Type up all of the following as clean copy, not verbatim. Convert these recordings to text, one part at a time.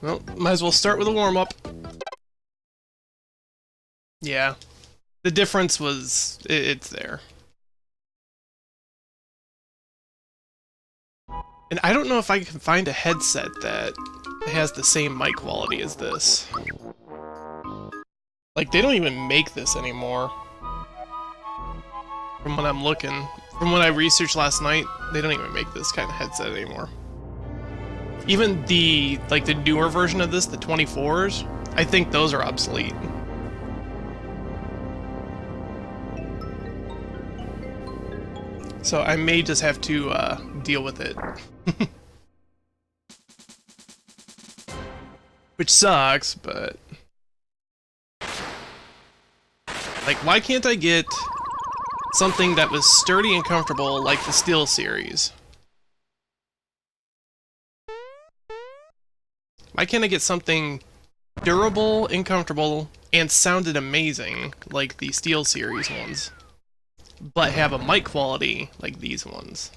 Well, might as well start with a warm-up. Yeah. The difference was... it's there. And I don't know if I can find a headset that has the same mic quality as this. Like, they don't even make this anymore. From what I'm looking. From what I researched last night, they don't even make this kind of headset anymore. Even the, like, the newer version of this, the 24s, I think those are obsolete. So I may just have to deal with it. Which sucks, but... like, why can't I get something that was sturdy and comfortable like the Steel series? Why can't I get something durable and comfortable and sounded amazing like the Steel series ones, but have a mic quality like these ones?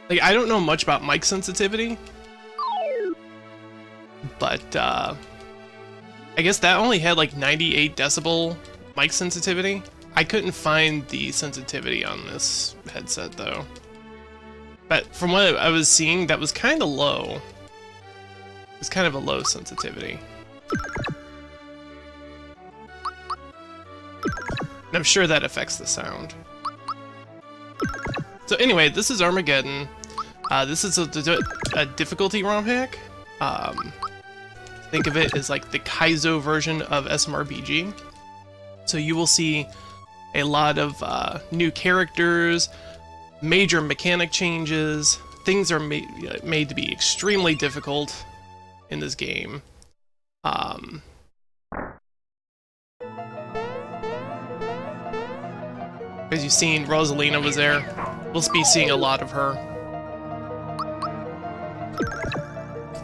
Like, I don't know much about mic sensitivity, but I guess that only had like 98 decibel mic sensitivity. I couldn't find the sensitivity on this headset though. But from what I was seeing, that was kind of low. It was kind of a low sensitivity. And I'm sure that affects the sound. So anyway, this is Armageddon. This is a difficulty ROM hack. Think of it as like the Kaizo version of SMRPG. So you will see a lot of new characters, major mechanic changes. Things are made to be extremely difficult in this game. As you've seen, Rosalina was there. We'll be seeing a lot of her.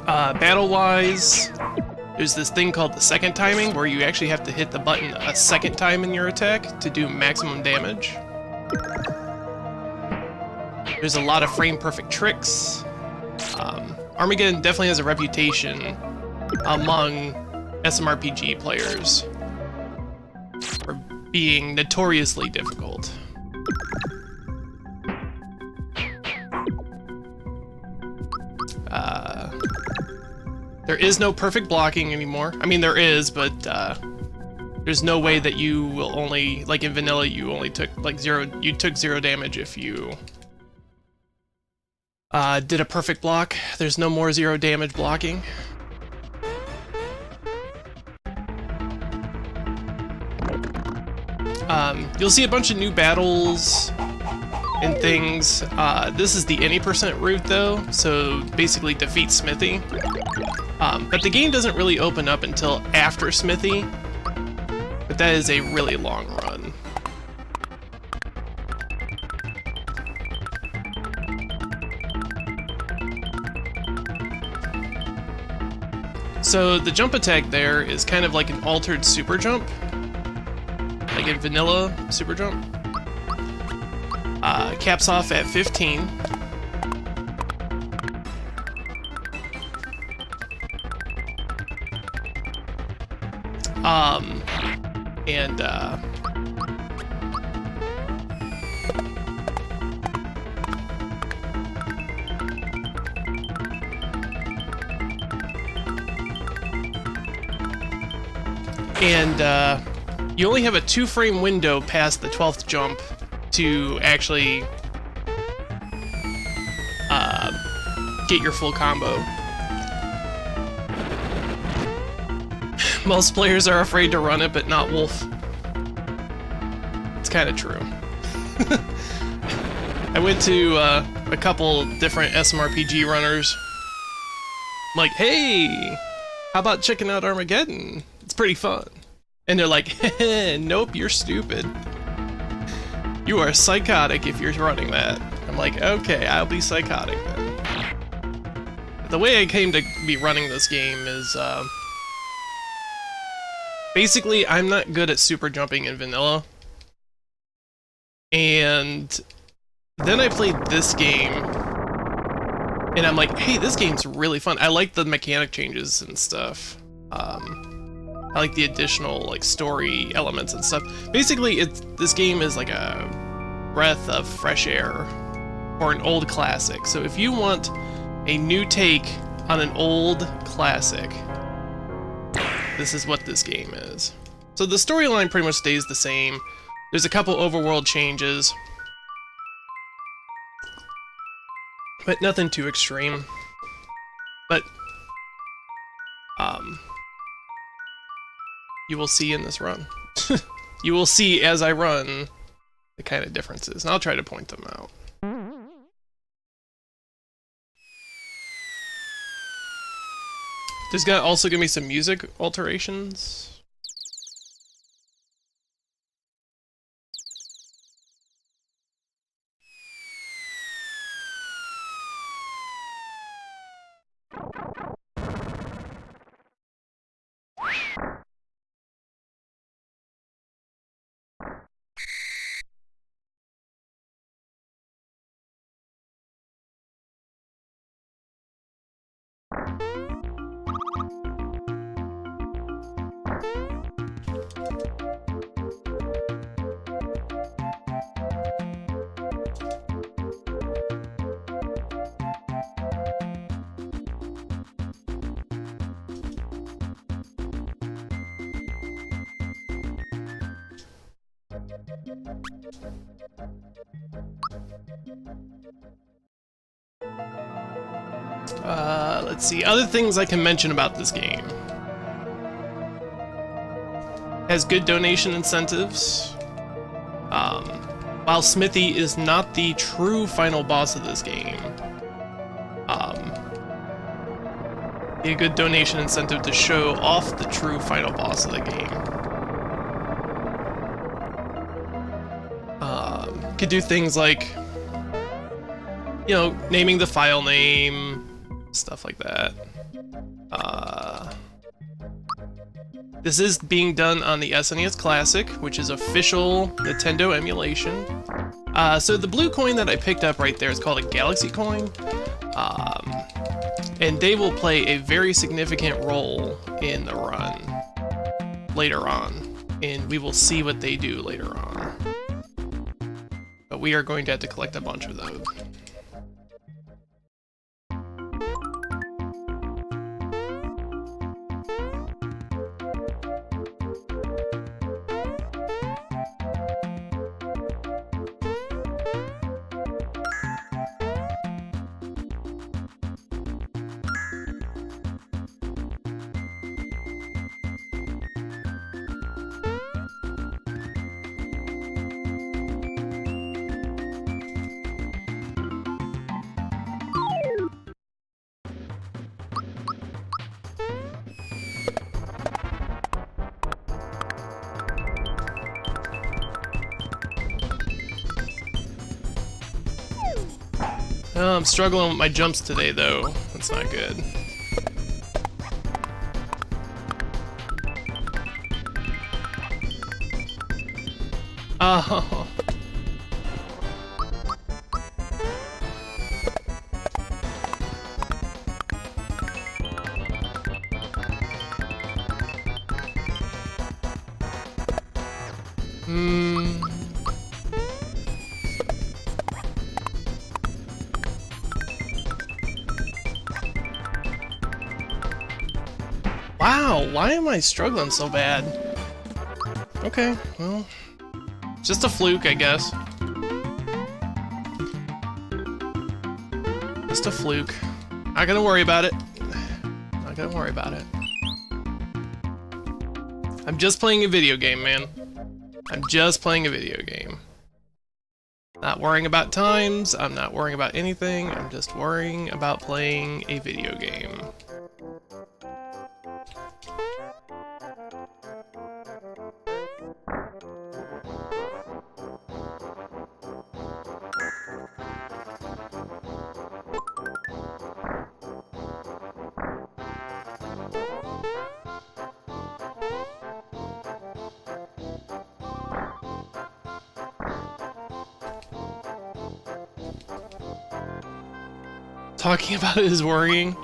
Battle-wise, there's this thing called the second timing, where you actually have to hit the button a second time in your attack to do maximum damage. There's a lot of frame-perfect tricks. Armageddon definitely has a reputation among SMRPG players for being notoriously difficult. There is no perfect blocking anymore. I mean, there is, but there's no way that you will only, like in vanilla, you only took like you took 0 damage if you did a perfect block. There's no more 0 damage blocking. You'll see a bunch of new battles and things. This is the any % route though, so basically defeat Smithy. But the game doesn't really open up until after Smithy, but that is a really long run. So the jump attack there is kind of like an altered super jump, like in vanilla super jump. Caps off at 15. You only have a 2-frame window past the 12th jump to actually get your full combo. Most players are afraid to run it, but not Wolf. It's kind of true. I went to a couple different SMRPG runners. I'm like, hey, how about checking out Armageddon? It's pretty fun. And they're like, nope, you're stupid. You are psychotic if you're running that. I'm like, okay, I'll be psychotic then. The way I came to be running this game is, basically, I'm not good at super jumping in vanilla. And then I played this game, And I'm like, hey, this game's really fun. I like the mechanic changes and stuff. I like the additional like story elements and stuff. Basically, this game is like a breath of fresh air for an old classic. So if you want a new take on an old classic, this is what this game is. So the storyline pretty much stays the same. There's a couple overworld changes, but nothing too extreme. But you will see in this run. You will see as I run the kind of differences, and I'll try to point them out. There's also gonna be some music alterations. Let's see, other things I can mention about this game. Has good donation incentives. While Smithy is not the true final boss of this game, be a good donation incentive to show off the true final boss of the game. Could do things like, you know, naming the file name, stuff like that. This is being done on the SNES Classic, which is official Nintendo emulation. So the blue coin that I picked up right there is called a Galaxy coin. And they will play a very significant role in the run later on. And we will see what they do later on. But we are going to have to collect a bunch of those. I'm struggling with my jumps today, though. That's not good. Oh. Wow, why am I struggling so bad? Okay, well, just a fluke, I guess. Just a fluke. Not gonna worry about it. Not gonna worry about it. I'm just playing a video game, man. I'm just playing a video game. Not worrying about times, I'm not worrying about anything, I'm just worrying about playing a video game. talking about it is worrying.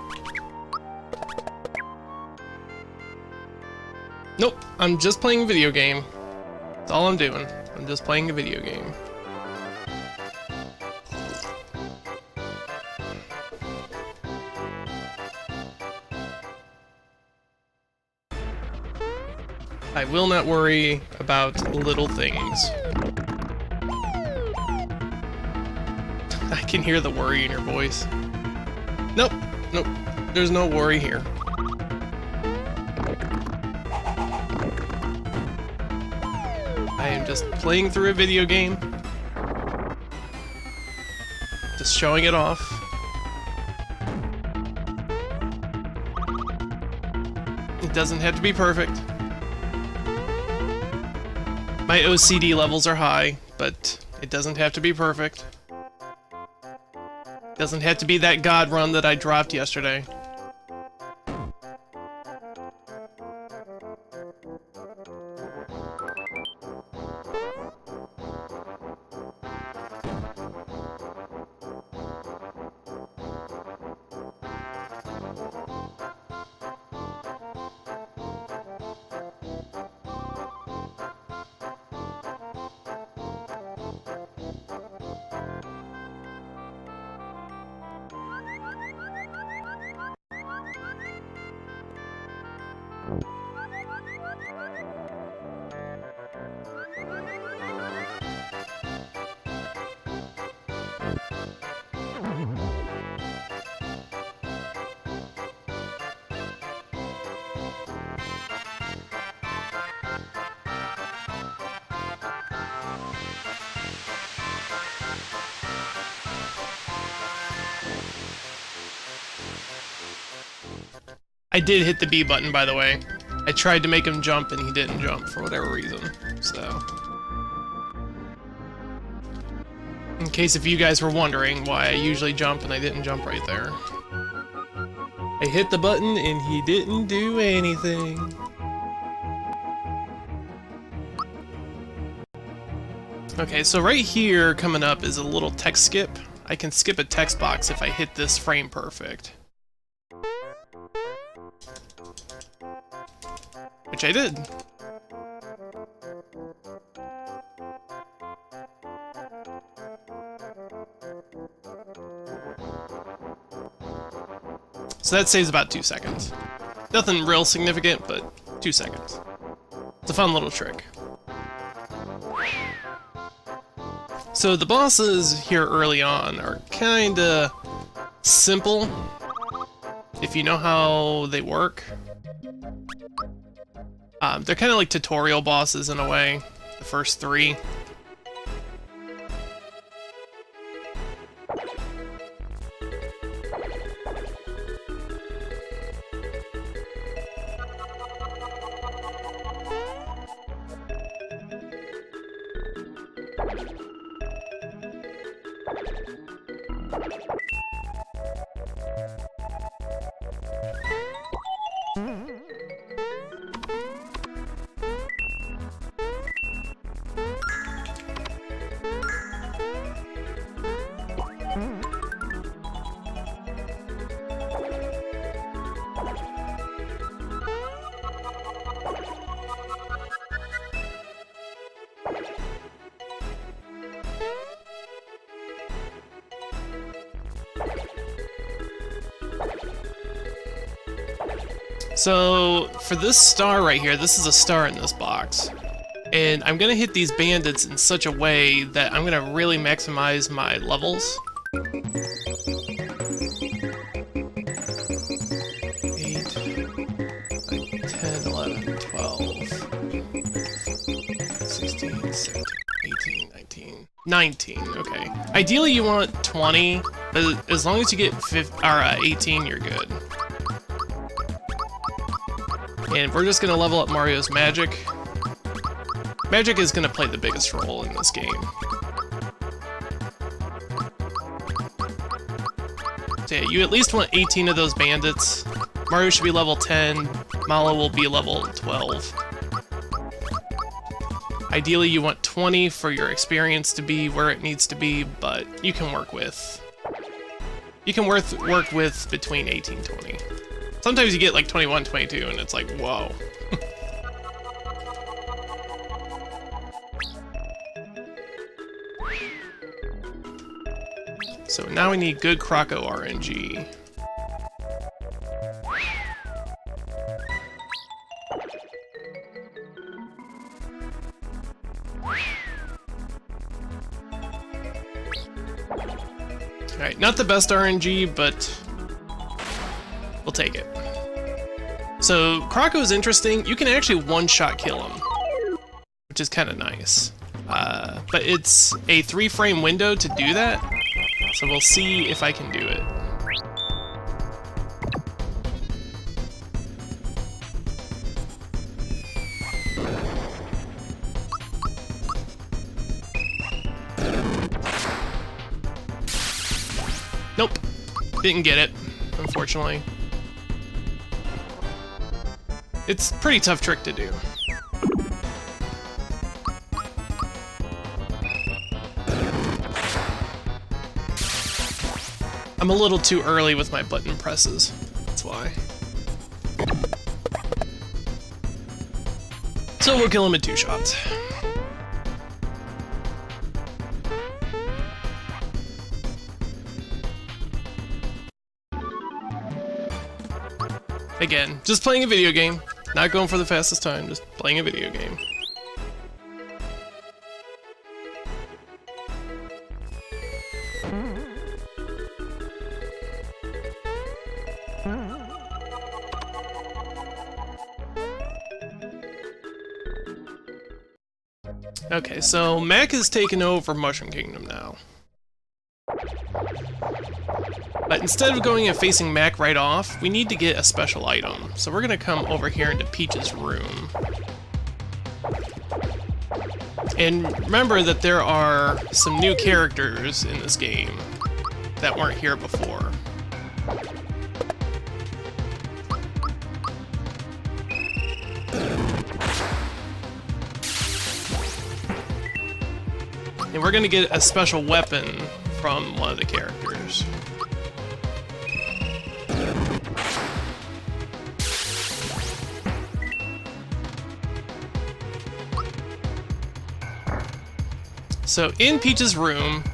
Nope, I'm just playing a video game. That's all I'm doing. I'm just playing a video game. I will not worry about little things. I can hear the worry in your voice. Nope, nope, there's no worry here. I am just playing through a video game. Just showing it off. It doesn't have to be perfect. My OCD levels are high, but it doesn't have to be perfect. Doesn't have to be that god run that I dropped yesterday. I did hit the B button, by the way. I tried to make him jump and he didn't jump for whatever reason, so... In case if you guys were wondering why I usually jump and I didn't jump right there. I hit the button and he didn't do anything. Okay, so right here coming up is a little text skip. I can skip a text box if I hit this frame perfect. Which I did. So that saves about 2 seconds. Nothing real significant, but 2 seconds. It's a fun little trick. So the bosses here early on are kinda simple, if you know how they work. They're kind of like tutorial bosses in a way, the first 3. So, for this star right here, this is a star in this box. And I'm gonna hit these bandits in such a way that I'm gonna really maximize my levels. 8, 9, 10, 11, 12, 16, 17, 18, 19, 19, okay. Ideally you want 20, but as long as you get 18, you're good. And we're just gonna level up Mario's magic. Magic is gonna play the biggest role in this game. So yeah, you at least want 18 of those bandits. Mario should be level 10, Malo will be level 12. Ideally you want 20 for your experience to be where it needs to be, but you can work with You can work with between 18, 20. Sometimes you get like 21, 22, and it's like, whoa. So now we need good Croco RNG. Alright, not the best RNG, but we'll take it. So, Croco is interesting. You can actually one-shot kill him, which is kind of nice. But it's a 3-frame window to do that, so we'll see if I can do it. Nope, didn't get it, unfortunately. It's a pretty tough trick to do. I'm a little too early with my button presses, that's why. So we'll kill him in 2 shots. Again, just playing a video game. Not going for the fastest time, just playing a video game. Okay, so Mac has taken over Mushroom Kingdom now. But instead of going and facing Mac right off, we need to get a special item. So we're gonna come over here into Peach's room. And remember that there are some new characters in this game that weren't here before. And we're gonna get a special weapon from one of the characters. So in Peach's room,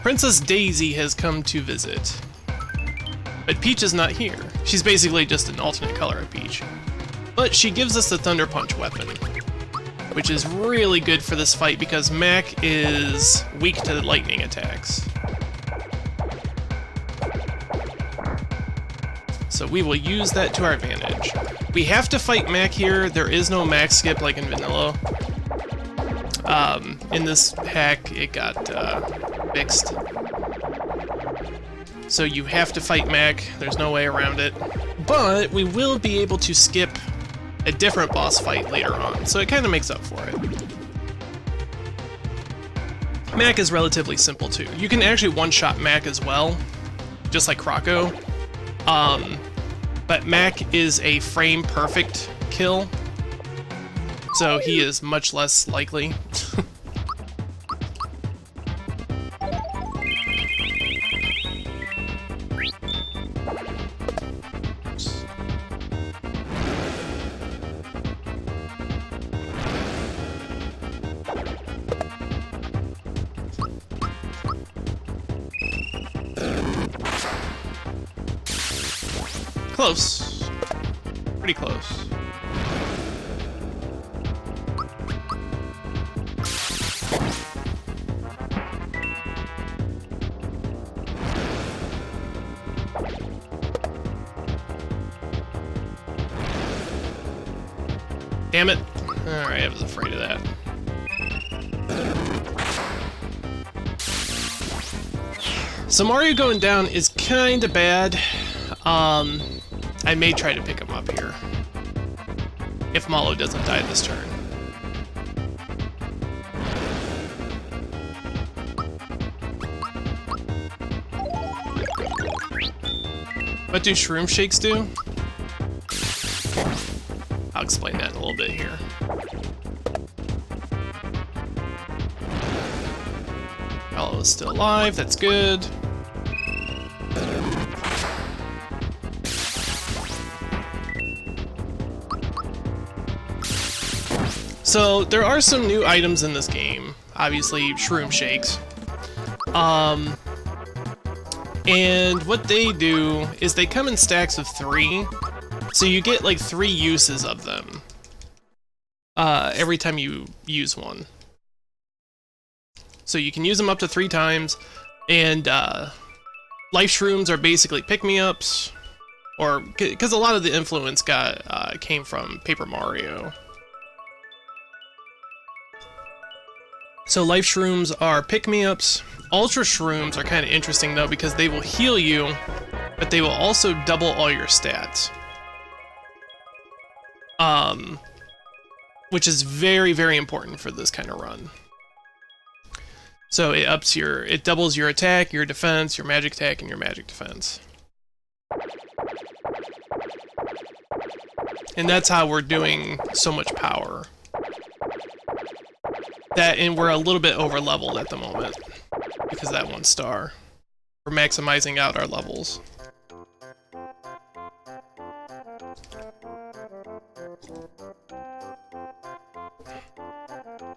Princess Daisy has come to visit. But Peach is not here. She's basically just an alternate color of Peach. But she gives us the Thunder Punch weapon, which is really good for this fight because Mac is weak to lightning attacks. So we will use that to our advantage. We have to fight Mac here. There is no Mac skip like in vanilla. In this hack, it got fixed. So you have to fight Mac. There's no way around it. But we will be able to skip a different boss fight later on, so it kind of makes up for it. Mac is relatively simple too. You can actually one-shot Mac as well, just like Croco. But Mac is a frame-perfect kill, so he is much less likely. Close. Pretty close. Damn it. Alright, I was afraid of that. So Mario going down is kinda bad. I may try to pick him up here, if Malo doesn't die this turn. What do shroom shakes do? I'll explain that in a little bit here. Malo is still alive, that's good. So there are some new items in this game. Obviously, shroom shakes. And what they do is they come in stacks of 3, so you get like 3 uses of them every time you use one. So you can use them up to 3 times, and life shrooms are basically pick-me-ups, or because a lot of the influence came from Paper Mario. So life shrooms are pick-me-ups. Ultra shrooms are kind of interesting though, because they will heal you, but they will also double all your stats. Which is very, very important for this kind of run. So it doubles your attack, your defense, your magic attack, and your magic defense. And that's how we're doing so much power. And we're a little bit over leveled at the moment because of that 1 star. We're maximizing out our levels.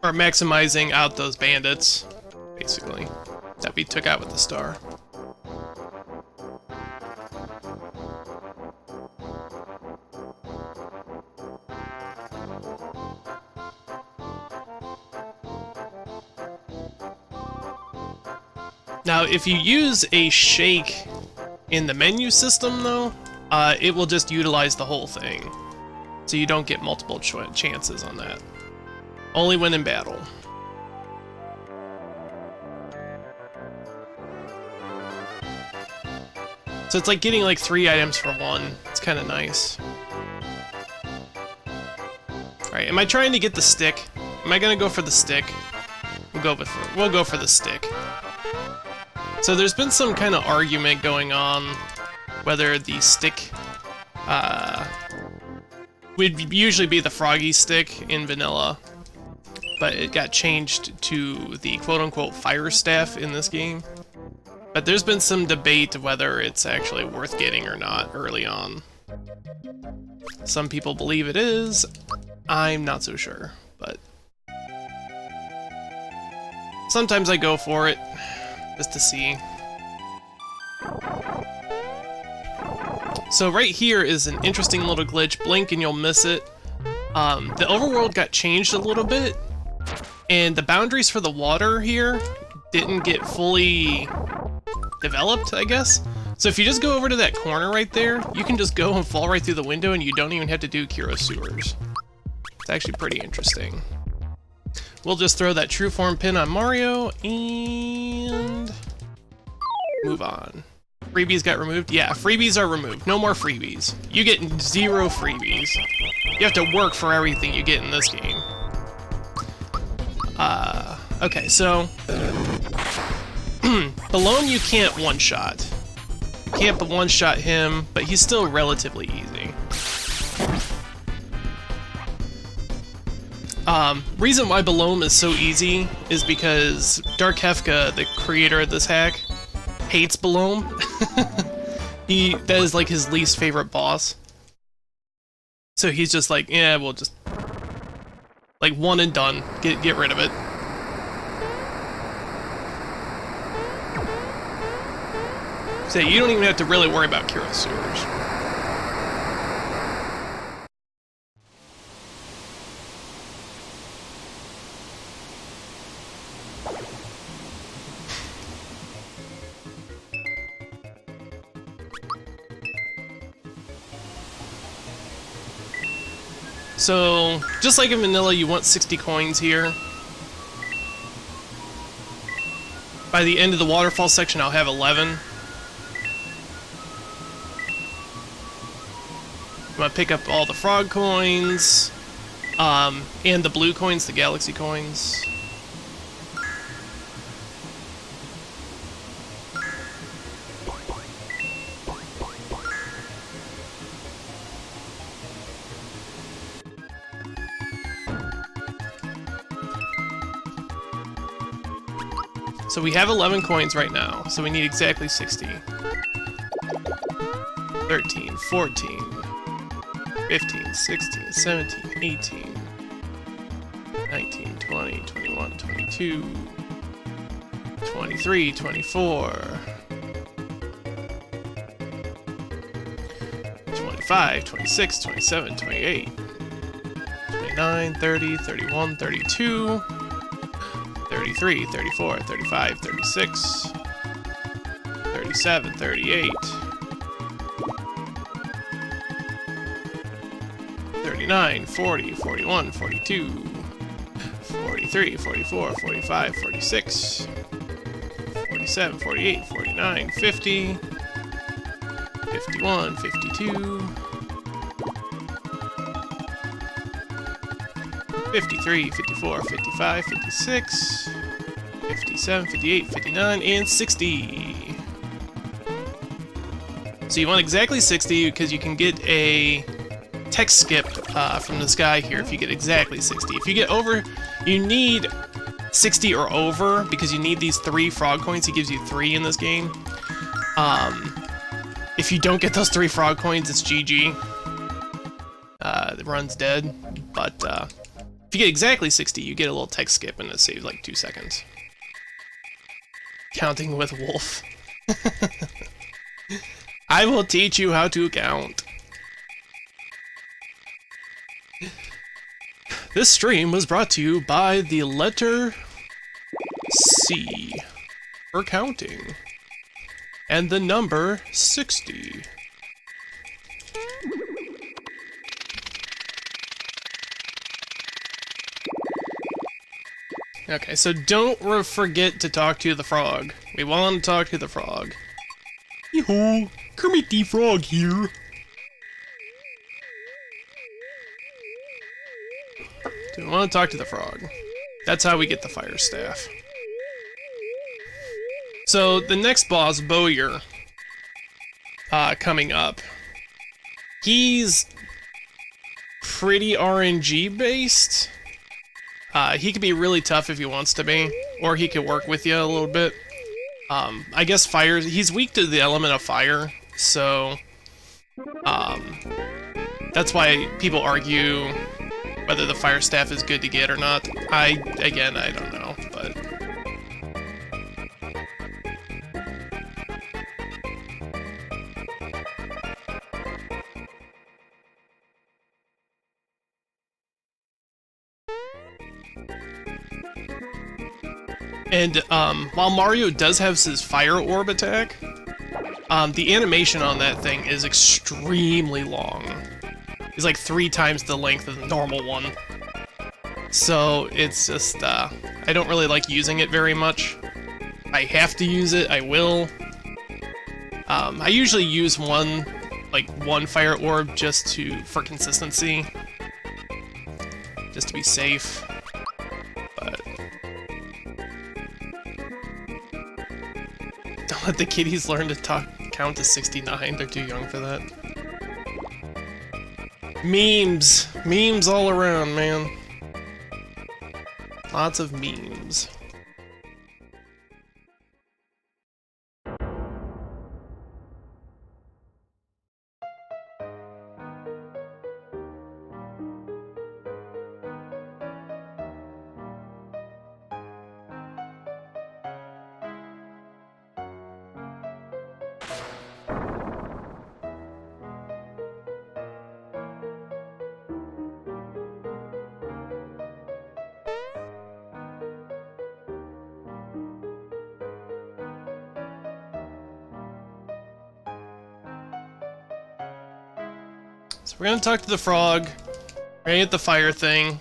Or maximizing out those bandits, basically, that we took out with the star. Now, if you use a shake in the menu system, though, it will just utilize the whole thing. So you don't get multiple chances on that. Only when in battle. So it's like getting like 3 items for 1. It's kind of nice. Alright, am I trying to get the stick? Am I gonna go for the stick? We'll go for the stick. So there's been some kind of argument going on whether the stick would usually be the froggy stick in vanilla, but it got changed to the quote-unquote fire staff in this game. But there's been some debate whether it's actually worth getting or not early on. Some people believe it is. I'm not so sure, but sometimes I go for it just to see. So right here is an interesting little glitch. Blink and you'll miss it. The overworld got changed a little bit, and the boundaries for the water here didn't get fully developed, I guess. So if you just go over to that corner right there, you can just go and fall right through the window, and you don't even have to do Kiro sewers. It's actually pretty interesting. We'll just throw that true form pin on Mario and move on. Freebies got removed? Yeah, freebies are removed. No more freebies. You get 0 freebies. You have to work for everything you get in this game. Okay, so Balloon you can't one-shot. You can't one-shot him, but he's still relatively easy. Reason why Balloon is so easy is because Dark Hefka, the creator of this hack, hates Balloon. That is like his least favorite boss. So he's just like, yeah, we'll just like one and done. Get rid of it. So you don't even have to really worry about Kiro sewers. So, just like in vanilla, you want 60 coins here. By the end of the waterfall section, I'll have 11. I'm gonna pick up all the frog coins, and the blue coins, the galaxy coins. So we have 11 coins right now, so we need exactly 60. 13, 14, 15, 16, 17, 18. 19, 20, 21, 22, 23, 24, 25, 26, 27, 28, 29, 30, 31, 32, 33, 34, 35, 36, 37, 38, 39, 40, 41, 42, 43, 44, 45, 46, 47, 48, 49, 50, 51, 52, 53, 54, 55, 56, 57, 58, 59, and 60. So you want exactly 60 because you can get a text skip from this guy here if you get exactly 60. If you get over, you need 60 or over because you need these 3 frog coins. He gives you 3 in this game. If you don't get those 3 frog coins, it's GG. The run's dead. But if you get exactly 60, you get a little text skip and it saves like 2 seconds. Counting with Wolf. I will teach you how to count. This stream was brought to you by the letter C for counting and the number 60. Okay, so don't forget to talk to the frog. We want to talk to the frog. Yoo-hoo! Kermit the Frog here. We want to talk to the frog. That's how we get the fire staff. So the next boss, Bowyer, coming up. He's pretty RNG based. He could be really tough if he wants to be, or he could work with you a little bit. I guess fire. He's weak to the element of fire, so that's why people argue whether the fire staff is good to get or not. I don't know, but... And, while Mario does have his fire orb attack, the animation on that thing is extremely long. It's like 3 times the length of the normal one. So, it's just, I don't really like using it very much. I have to use it, I will. I usually use one fire orb just for consistency. Just to be safe. But... don't let the kiddies learn to count to 69, they're too young for that. Memes! Memes all around, man. Lots of memes. So we're gonna talk to the frog. We're gonna get the fire thing.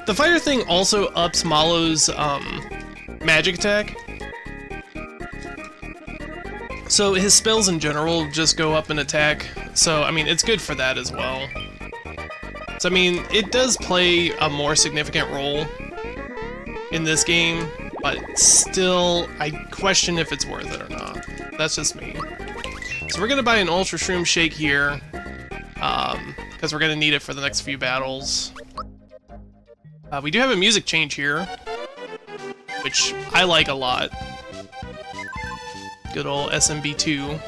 The fire thing also ups Malo's magic attack. So his spells in general just go up in attack. So, I mean, it's good for that as well. So, I mean, it does play a more significant role in this game, but still, I question if it's worth it or not. That's just me. So we're gonna buy an Ultra Shroom Shake here, because we're gonna need it for the next few battles. We do have a music change here, which I like a lot. Good old SMB2.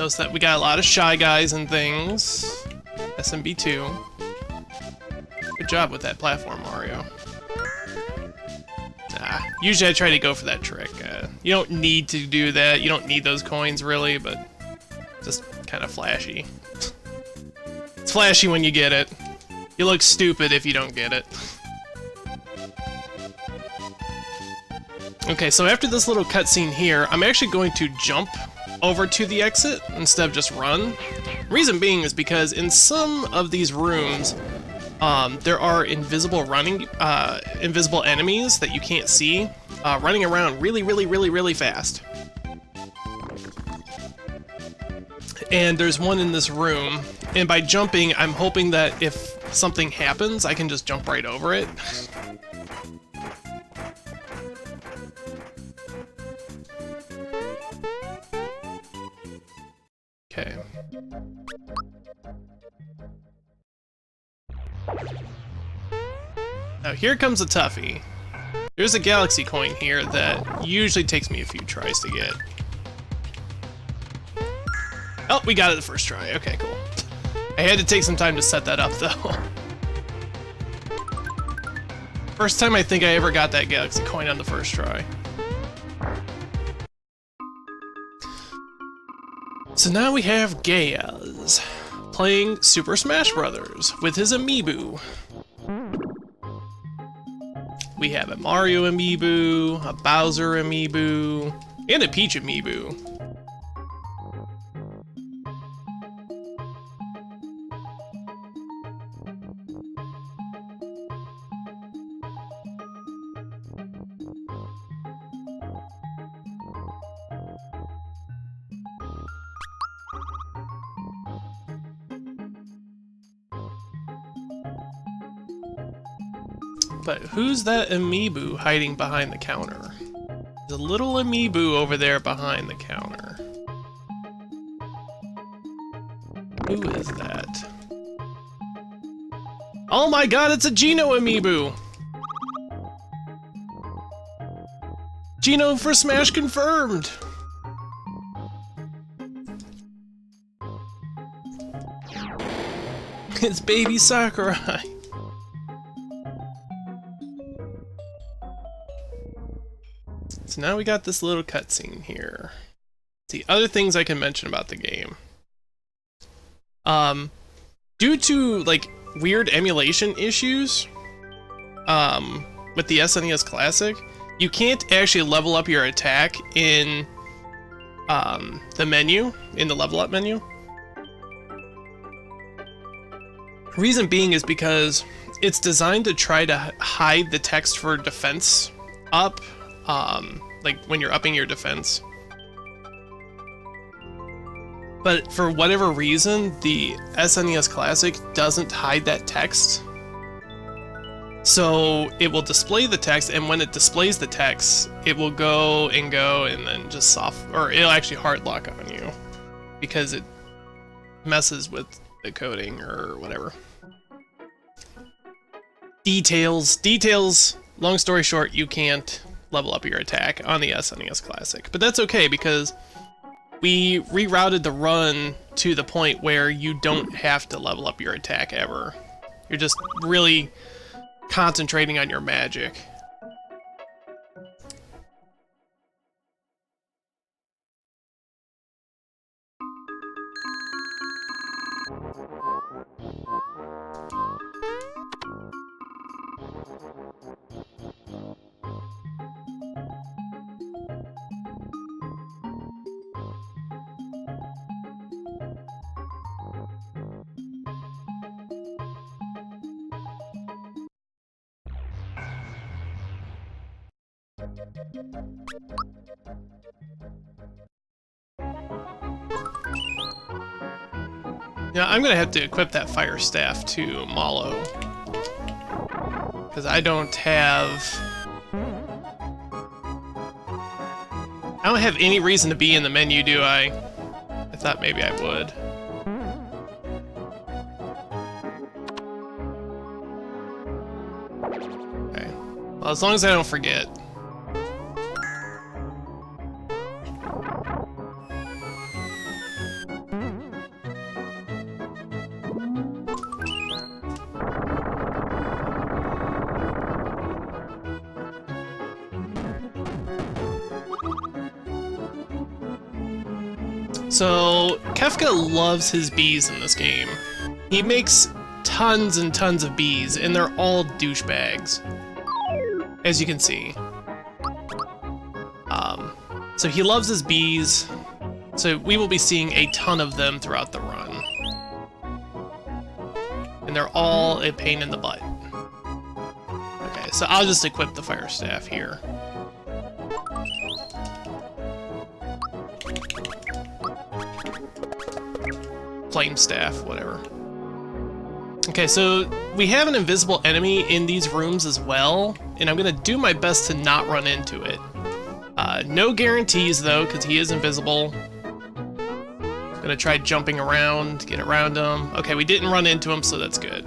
Notice that we got a lot of Shy Guys and things. SMB2. Good job with that platform, Mario. Usually I try to go for that trick. You don't need to do that. You don't need those coins, really, but just kind of flashy. It's flashy when you get it. You look stupid if you don't get it. Okay, so after this little cutscene here, I'm actually going to jump over to the exit instead of just run. Reason being is because in some of these rooms, there are invisible enemies that you can't see, running around really fast. And there's one in this room, and by jumping, I'm hoping that if something happens, I can just jump right over it. Okay. Now here comes a toughie. There's a galaxy coin here that usually takes me a few tries to get. Oh, we got it the first try. Okay, cool. I had to take some time to set that up, though. First time I think I ever got that galaxy coin on the first try. So now we have Gayaz playing Super Smash Bros. With his amiibo. We have a Mario amiibo, a Bowser amiibo, and a Peach amiibo. But who's that amiibo hiding behind the counter? There's a little amiibo over there behind the counter. Who is that? Oh my god, it's a Geno amiibo! Geno for Smash confirmed! It's baby Sakurai! So now we got this little cutscene here. The other things I can mention about the game. Due to like weird emulation issues, with the SNES Classic, you can't actually level up your attack in the menu, in the level up menu. Reason being is because it's designed to try to hide the text for defense up. Like when you're upping your defense. But for whatever reason, the SNES Classic doesn't hide that text. So it will display the text, and when it displays the text, it will go and then just or it'll actually hard lock on you because it messes with the coding or whatever. Details. Long story short, you can't level up your attack on the SNES Classic. But that's okay, because we rerouted the run to the point where you don't have to level up your attack ever. You're just really concentrating on your magic. Yeah, I'm gonna have to equip that fire staff to Malo, because I don't have any reason to be in the menu, do I? I thought maybe I would. Okay. Well, as long as I don't forget. So, Kefka loves his bees in this game. He makes tons and tons of bees, and they're all douchebags, as you can see. So he loves his bees, so we will be seeing a ton of them throughout the run. And they're all a pain in the butt. Okay, so I'll just equip the fire staff here. Flame staff, whatever. Okay, so we have an invisible enemy in these rooms as well, and I'm gonna do my best to not run into it. No guarantees though, because he is invisible. Gonna try jumping around, get around him. Okay, we didn't run into him, so that's good.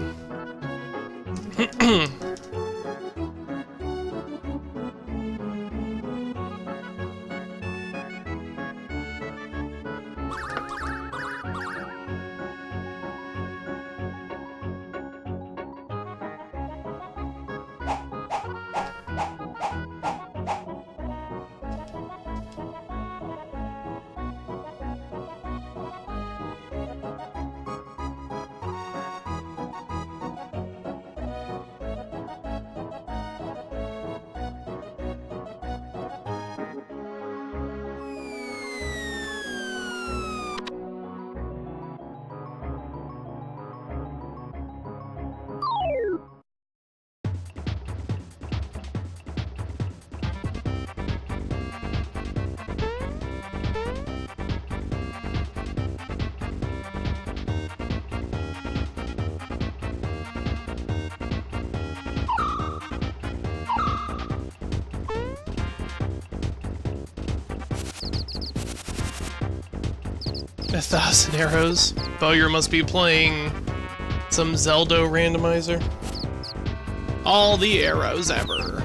A 1,000 arrows. Bowyer must be playing some Zelda randomizer. All the arrows ever.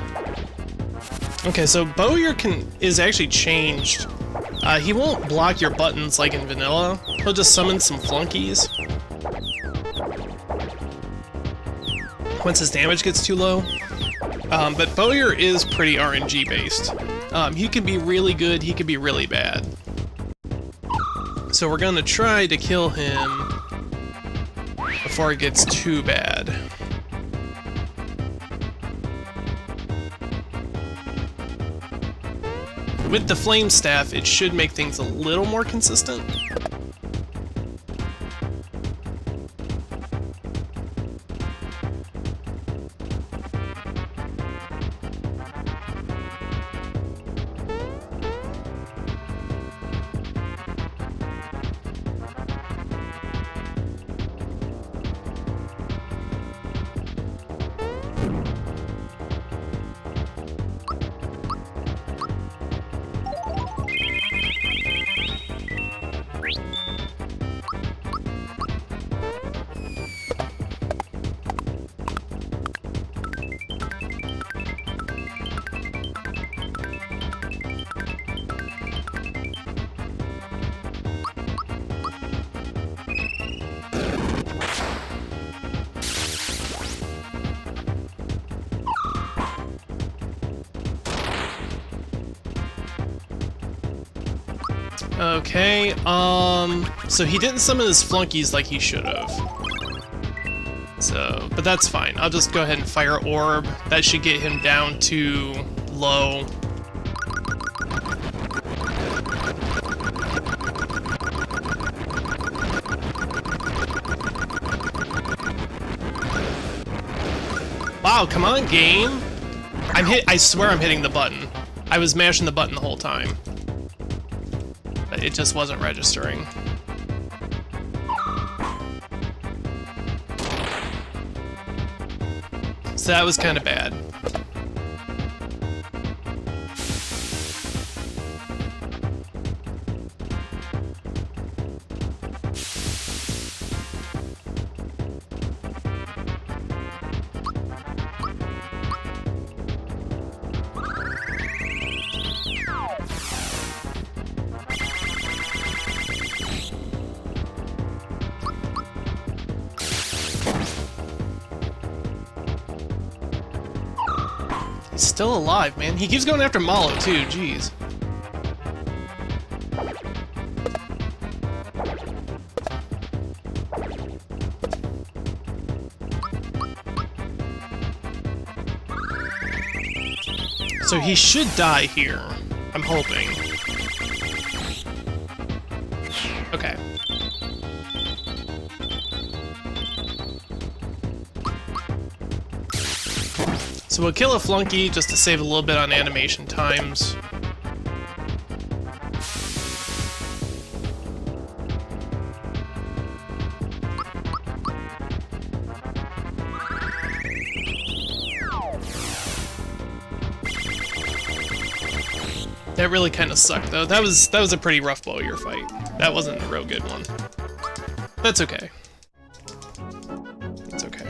Okay, so Bowyer is actually changed. He won't block your buttons like in vanilla. He'll just summon some flunkies once his damage gets too low. But Bowyer is pretty RNG based. He can be really good, he can be really bad. So we're gonna try to kill him before it gets too bad. With the flame staff, it should make things a little more consistent. Okay, so he didn't summon his flunkies like he should have. So, but that's fine. I'll just go ahead and fire orb. That should get him down to low. Wow, come on, game. I swear I'm hitting the button. I was mashing the button the whole time. But it just wasn't registering. So that was kind of bad. He's still alive, man. He keeps going after Malo, too. Jeez. So he should die here. I'm hoping. Okay. So we'll kill a flunky just to save a little bit on animation times. That really kind of sucked though. That was a pretty rough bowyer fight. That wasn't a real good one. That's okay. It's okay.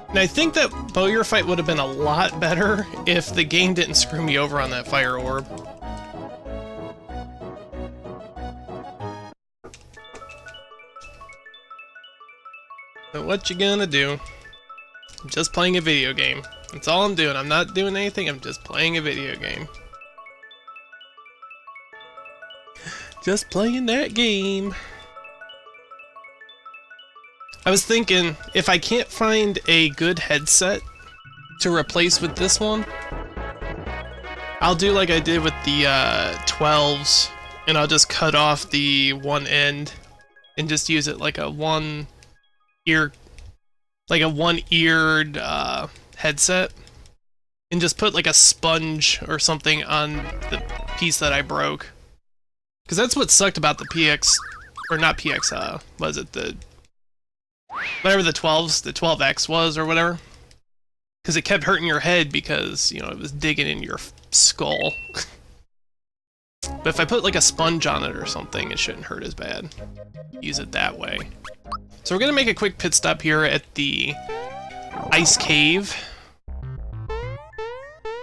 And I think that bowyer fight would have been a lot better if the game didn't screw me over on that fire orb. But what you gonna do? I'm just playing a video game. That's all I'm doing. I'm not doing anything, I'm just playing a video game. Just playing that game. I was thinking, if I can't find a good headset to replace with this one, I'll do like I did with the 12s, and I'll just cut off the one end and just use it like a one-eared headset, and just put like a sponge or something on the piece that I broke. Because that's what sucked about the PX, or not PX, was it the... whatever the 12X was or whatever. Because it kept hurting your head because, you know, it was digging in your skull. But if I put like a sponge on it or something, it shouldn't hurt as bad. Use it that way. So we're gonna make a quick pit stop here at the ice cave.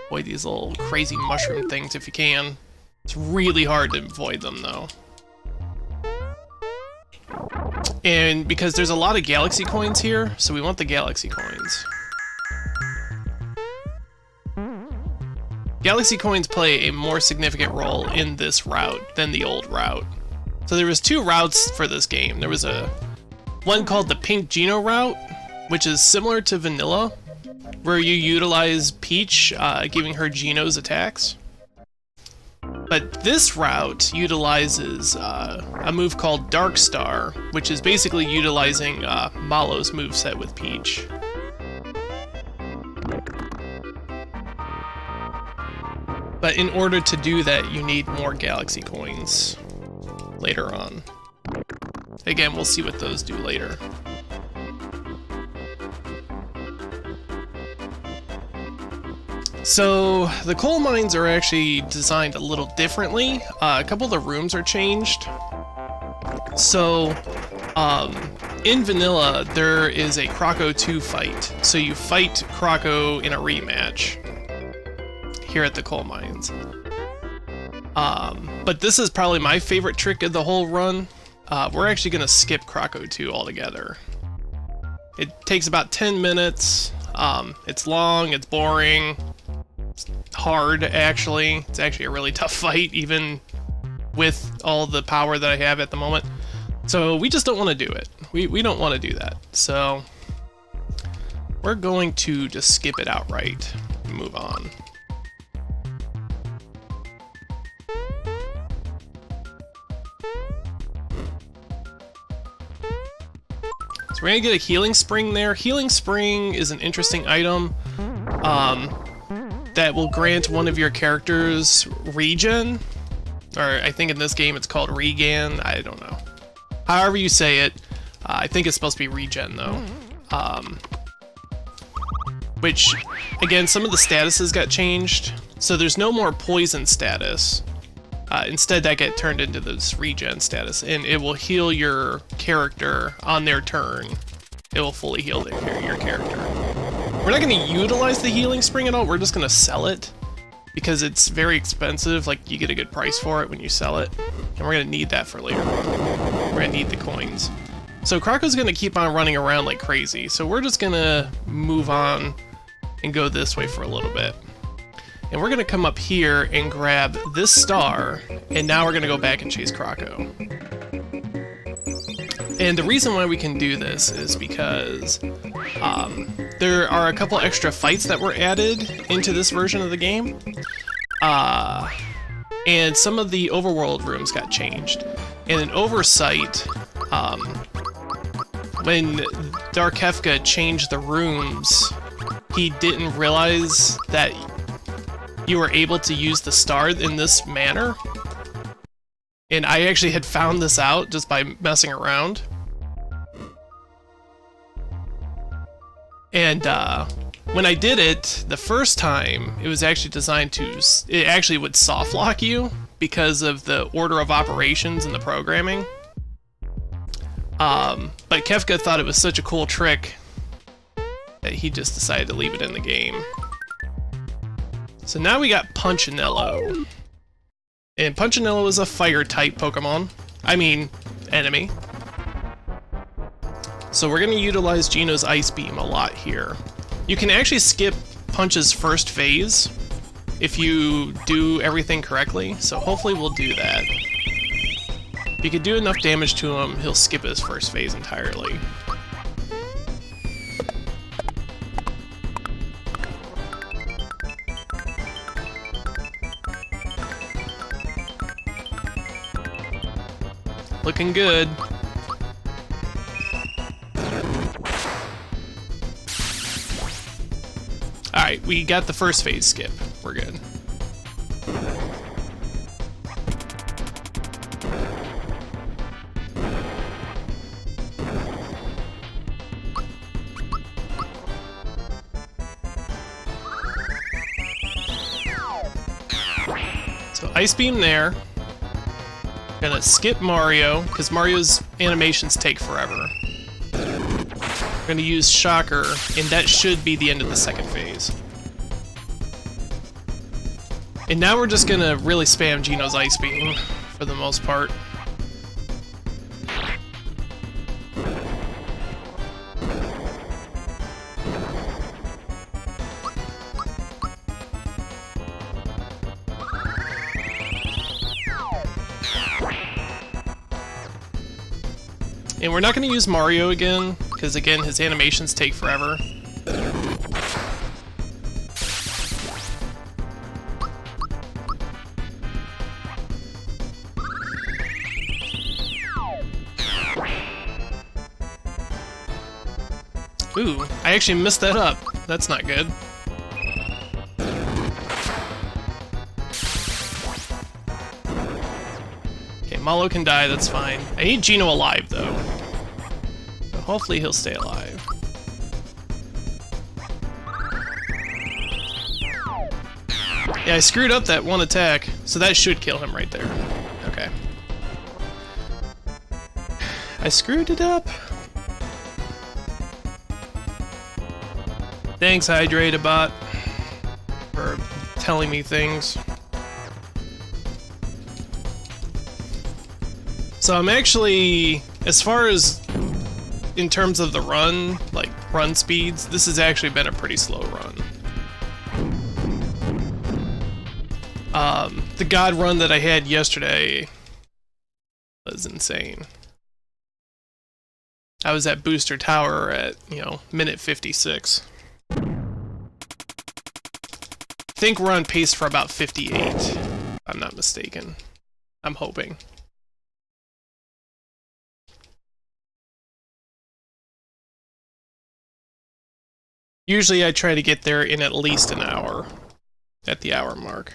Avoid these little crazy mushroom things if you can. It's really hard to avoid them though. And because there's a lot of galaxy coins here, so we want the galaxy coins. Galaxy coins play a more significant role in this route than the old route. So there was two routes for this game. There was one called the Pink Geno route, which is similar to vanilla, where you utilize Peach, giving her Geno's attacks. But this route utilizes a move called Dark Star, which is basically utilizing Malo's moveset with Peach. But in order to do that, you need more galaxy coins later on. Again, we'll see what those do later. So, the coal mines are actually designed a little differently. A couple of the rooms are changed. So, in vanilla, there is a Croco 2 fight. So you fight Croco in a rematch here at the coal mines. But this is probably my favorite trick of the whole run. We're actually going to skip Croco 2 altogether. It takes about 10 minutes. It's long, it's boring. It's hard, actually. It's actually a really tough fight, even with all the power that I have at the moment. So we just don't want to do it. We don't want to do that. So we're going to just skip it outright and move on. So we're going to get a Healing Spring there. Healing Spring is an interesting item. That will grant one of your characters regen, or I think in this game it's called regan, I don't know. However you say it, I think it's supposed to be regen though. Which, again, some of the statuses got changed, so there's no more poison status. Instead that get turned into this regen status, and it will heal your character on their turn. It will fully heal your character. We're not going to utilize the healing spring at all, we're just going to sell it. Because it's very expensive, like you get a good price for it when you sell it. And we're going to need that for later. We're going to need the coins. So Krako's going to keep on running around like crazy, so we're just going to move on and go this way for a little bit. And we're going to come up here and grab this star, and now we're going to go back and chase Krako. And the reason why we can do this is because there are a couple extra fights that were added into this version of the game. And some of the overworld rooms got changed. And an oversight, when Dark Hefka changed the rooms, he didn't realize that you were able to use the star in this manner. And I actually had found this out just by messing around. And when I did it the first time, it was actually designed to, it actually would soft lock you because of the order of operations in the programming. But Kefka thought it was such a cool trick that he just decided to leave it in the game. So now we got Punchinello. And Punchinello is a fire-type Pokemon. I mean, enemy. So we're going to utilize Geno's Ice Beam a lot here. You can actually skip Punch's first phase if you do everything correctly, so hopefully we'll do that. If you can do enough damage to him, he'll skip his first phase entirely. Looking good. Alright, we got the first phase skip. We're good. So Ice Beam there. Gonna skip Mario, because Mario's animations take forever. We're gonna use Shocker, and that should be the end of the second phase. And now we're just gonna really spam Geno's Ice Beam, for the most part. And we're not going to use Mario again, because again, his animations take forever. Ooh, I actually messed that up. That's not good. Okay, Malo can die, that's fine. I need Geno alive, though. So hopefully he'll stay alive. Yeah, I screwed up that one attack, so that should kill him right there. Okay. I screwed it up. Thanks, Hydrate-a-Bot, for telling me things. So I'm actually, as far as in terms of the run, like run speeds, this has actually been a pretty slow run. The God run that I had yesterday was insane. I was at Booster Tower at, you know, minute 56. I think we're on pace for about 58, if I'm not mistaken. I'm hoping. Usually I try to get there in at least an hour, at the hour mark.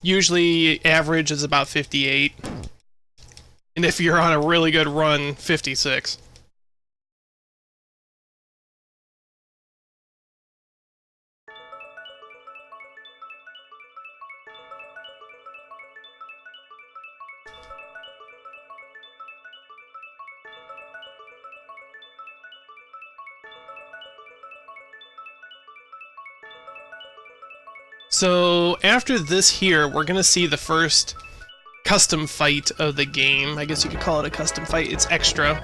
Usually average is about 58. And if you're on a really good run, 56. So after this here, we're gonna see the first custom fight of the game. I guess you could call it a custom fight. It's extra.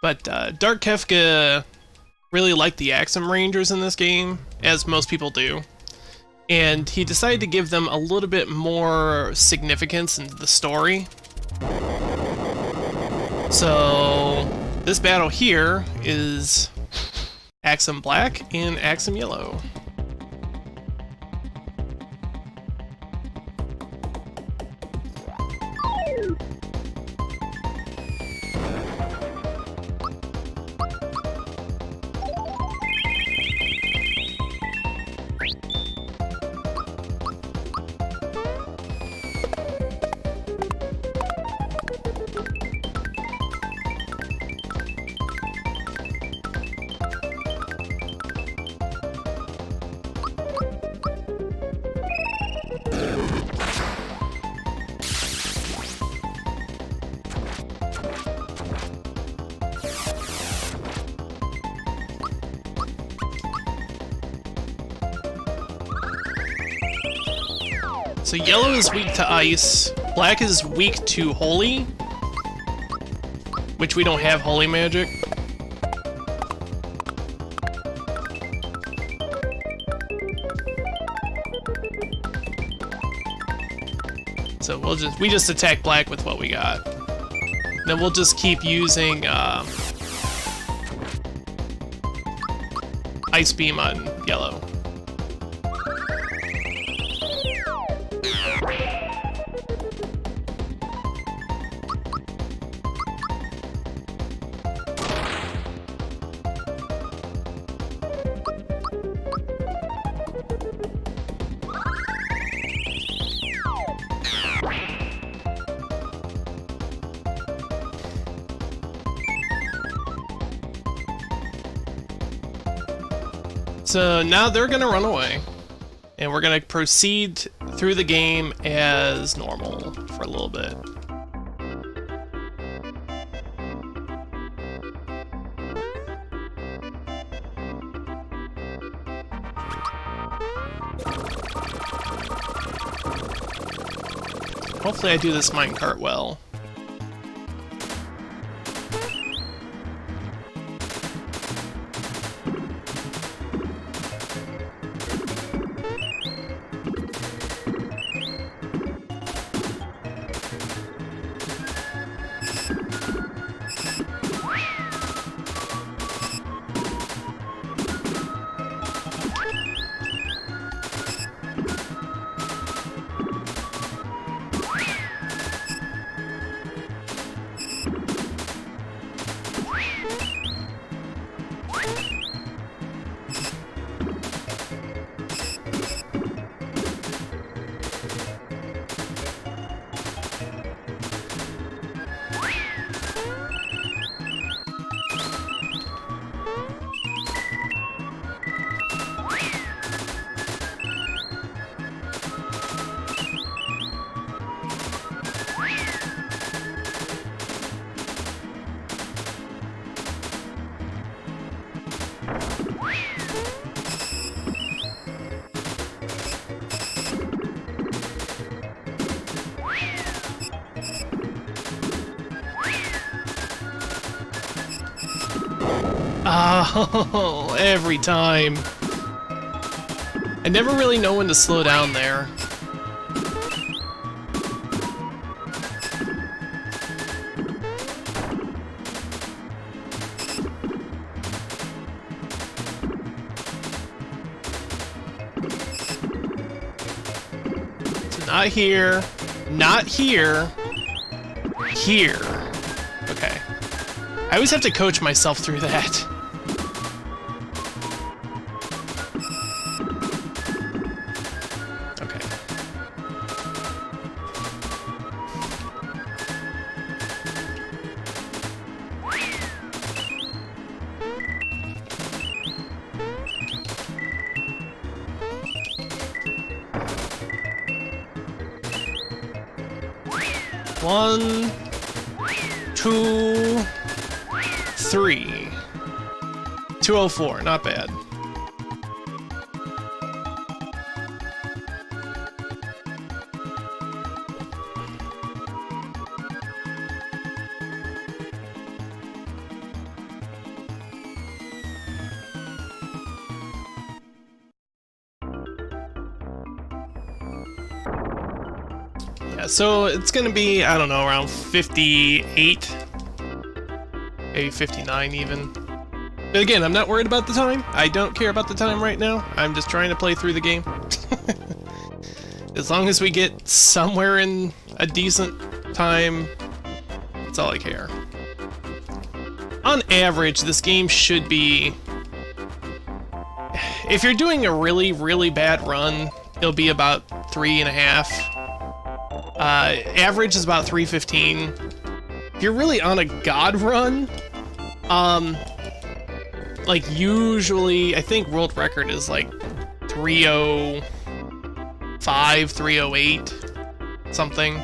But Dark Kefka really liked the Axum Rangers in this game, as most people do. And he decided to give them a little bit more significance into the story. So this battle here is Axum Black and Axum Yellow. So yellow is weak to ice, black is weak to holy, which we don't have holy magic. So we just attack black with what we got. Then we'll just keep using Ice Beam on yellow. So now they're gonna run away, and we're gonna proceed through the game as normal for a little bit. Hopefully I do this minecart well. Oh, every time. I never really know when to slow down there. So not here, not here, here. Okay. I always have to coach myself through that. 1, 2, 3. 204, not bad. So it's gonna be, I don't know, around 58, maybe 59 even. But again, I'm not worried about the time. I don't care about the time right now. I'm just trying to play through the game. As long as we get somewhere in a decent time, that's all I care. On average, this game should be... If you're doing a really, really bad run, it'll be about 3.5. Average is about 315. If you're really on a god run, like usually, I think world record is like 305, 308, something.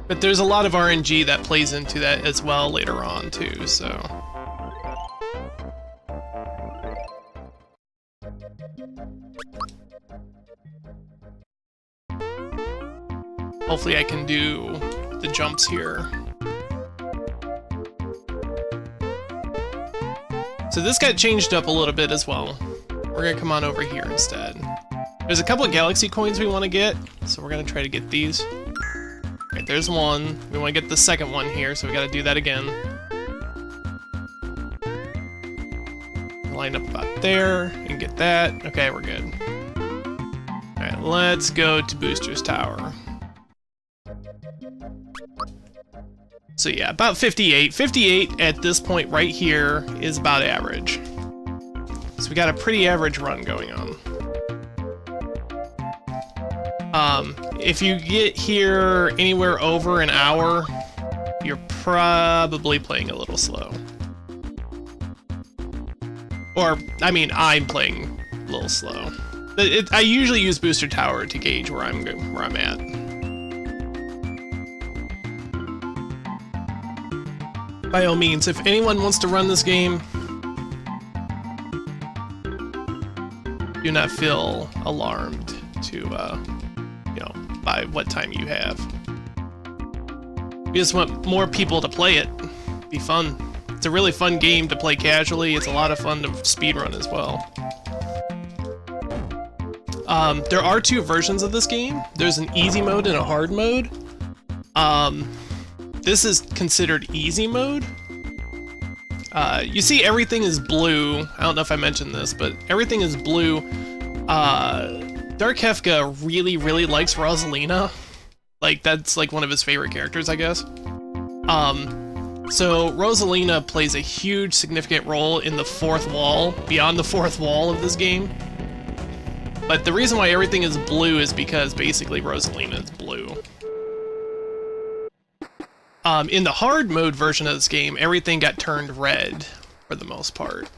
But there's a lot of RNG that plays into that as well later on, too, so... Hopefully I can do the jumps here. So this got changed up a little bit as well. We're gonna come on over here instead. There's a couple of galaxy coins we want to get, so we're gonna try to get these. Alright, there's one. We want to get the second one here, so we gotta do that again. Line up about there, and get that. Okay, we're good. Alright, let's go to Booster's Tower. So yeah, about 58. 58 at this point right here is about average. So we got a pretty average run going on. If you get here anywhere over an hour, you're probably playing a little slow. Or, I mean, I'm playing a little slow. I usually use Booster Tower to gauge where I'm at. By all means, if anyone wants to run this game, do not feel alarmed to, you know, by what time you have. We just want more people to play it. Be fun. It's a really fun game to play casually. It's a lot of fun to speedrun as well. There are two versions of this game. There's an easy mode and a hard mode. This is considered easy mode. You see everything is blue. I don't know if I mentioned this, but everything is blue. Dark Hefka really, really likes Rosalina. Like, that's like one of his favorite characters, I guess. So Rosalina plays a huge, significant role in the fourth wall, beyond the fourth wall of this game. But the reason why everything is blue is because basically Rosalina is blue. In the hard mode version of this game, everything got turned red for the most part.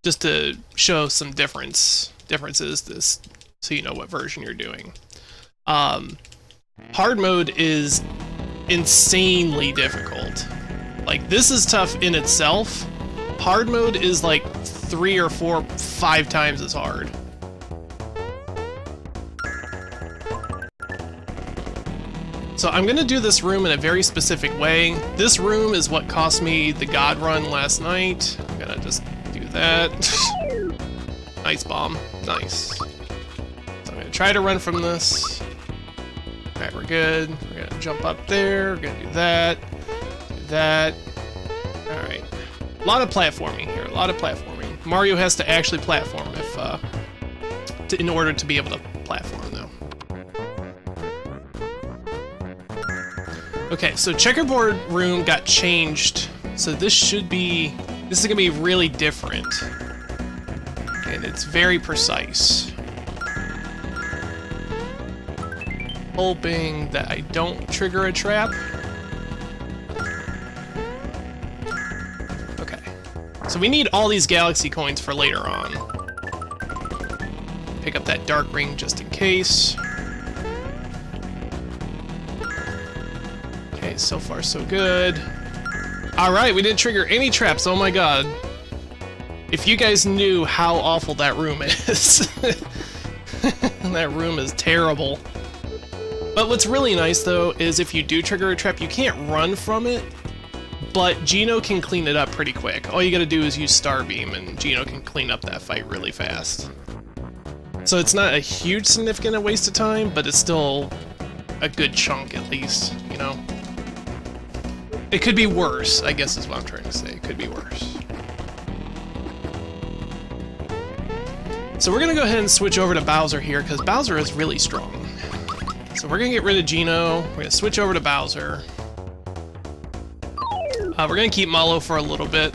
Just to show some differences, so you know what version you're doing. Hard mode is insanely difficult. Like, this is tough in itself. Hard mode is like 3 or 4, 5 times as hard. So I'm gonna do this room in a very specific way. This room is what cost me the God run last night. I'm gonna just do that. Nice bomb, nice. So I'm gonna try to run from this. Alright, we're good. We're gonna jump up there, we're gonna do that. Alright. A lot of platforming here, a lot of platforming. Mario has to actually platform in order to be able to platform though. Okay, so checkerboard room got changed, so this is gonna be really different. And it's very precise. Hoping that I don't trigger a trap. So we need all these galaxy coins for later on. Pick up that dark ring just in case. Okay, so far so good. Alright, we didn't trigger any traps, oh my god. If you guys knew how awful that room is. That room is terrible. But what's really nice though is if you do trigger a trap, you can't run from it, but Geno can clean it up pretty quick. All you gotta do is use Starbeam and Geno can clean up that fight really fast. So it's not a huge significant waste of time, but it's still a good chunk at least, you know? It could be worse, I guess is what I'm trying to say. It could be worse. So we're gonna go ahead and switch over to Bowser here, because Bowser is really strong. So we're gonna get rid of Geno, we're gonna switch over to Bowser. We're gonna keep Mallow for a little bit.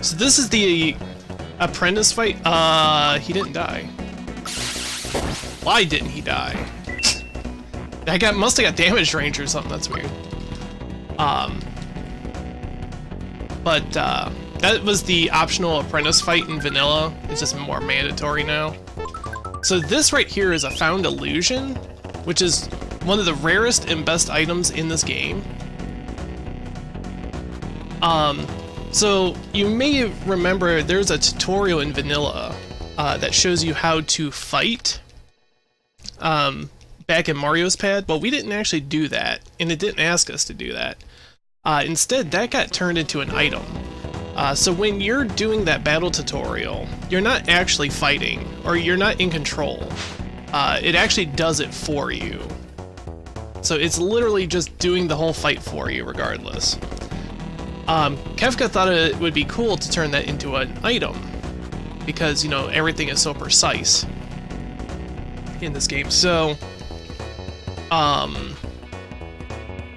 So this is the apprentice fight. He didn't die. Why didn't he die? That must have got damage range or something. That's weird. That was the optional apprentice fight in vanilla. It's just more mandatory now. So this right here is a found illusion, which is one of the rarest and best items in this game. So you may remember there's a tutorial in vanilla that shows you how to fight back in Mario's pad. Well, we didn't actually do that, and it didn't ask us to do that. Instead, that got turned into an item. So when you're doing that battle tutorial, you're not actually fighting, or you're not in control. It actually does it for you. So it's literally just doing the whole fight for you regardless. Kefka thought it would be cool to turn that into an item, because, you know, everything is so precise in this game. So,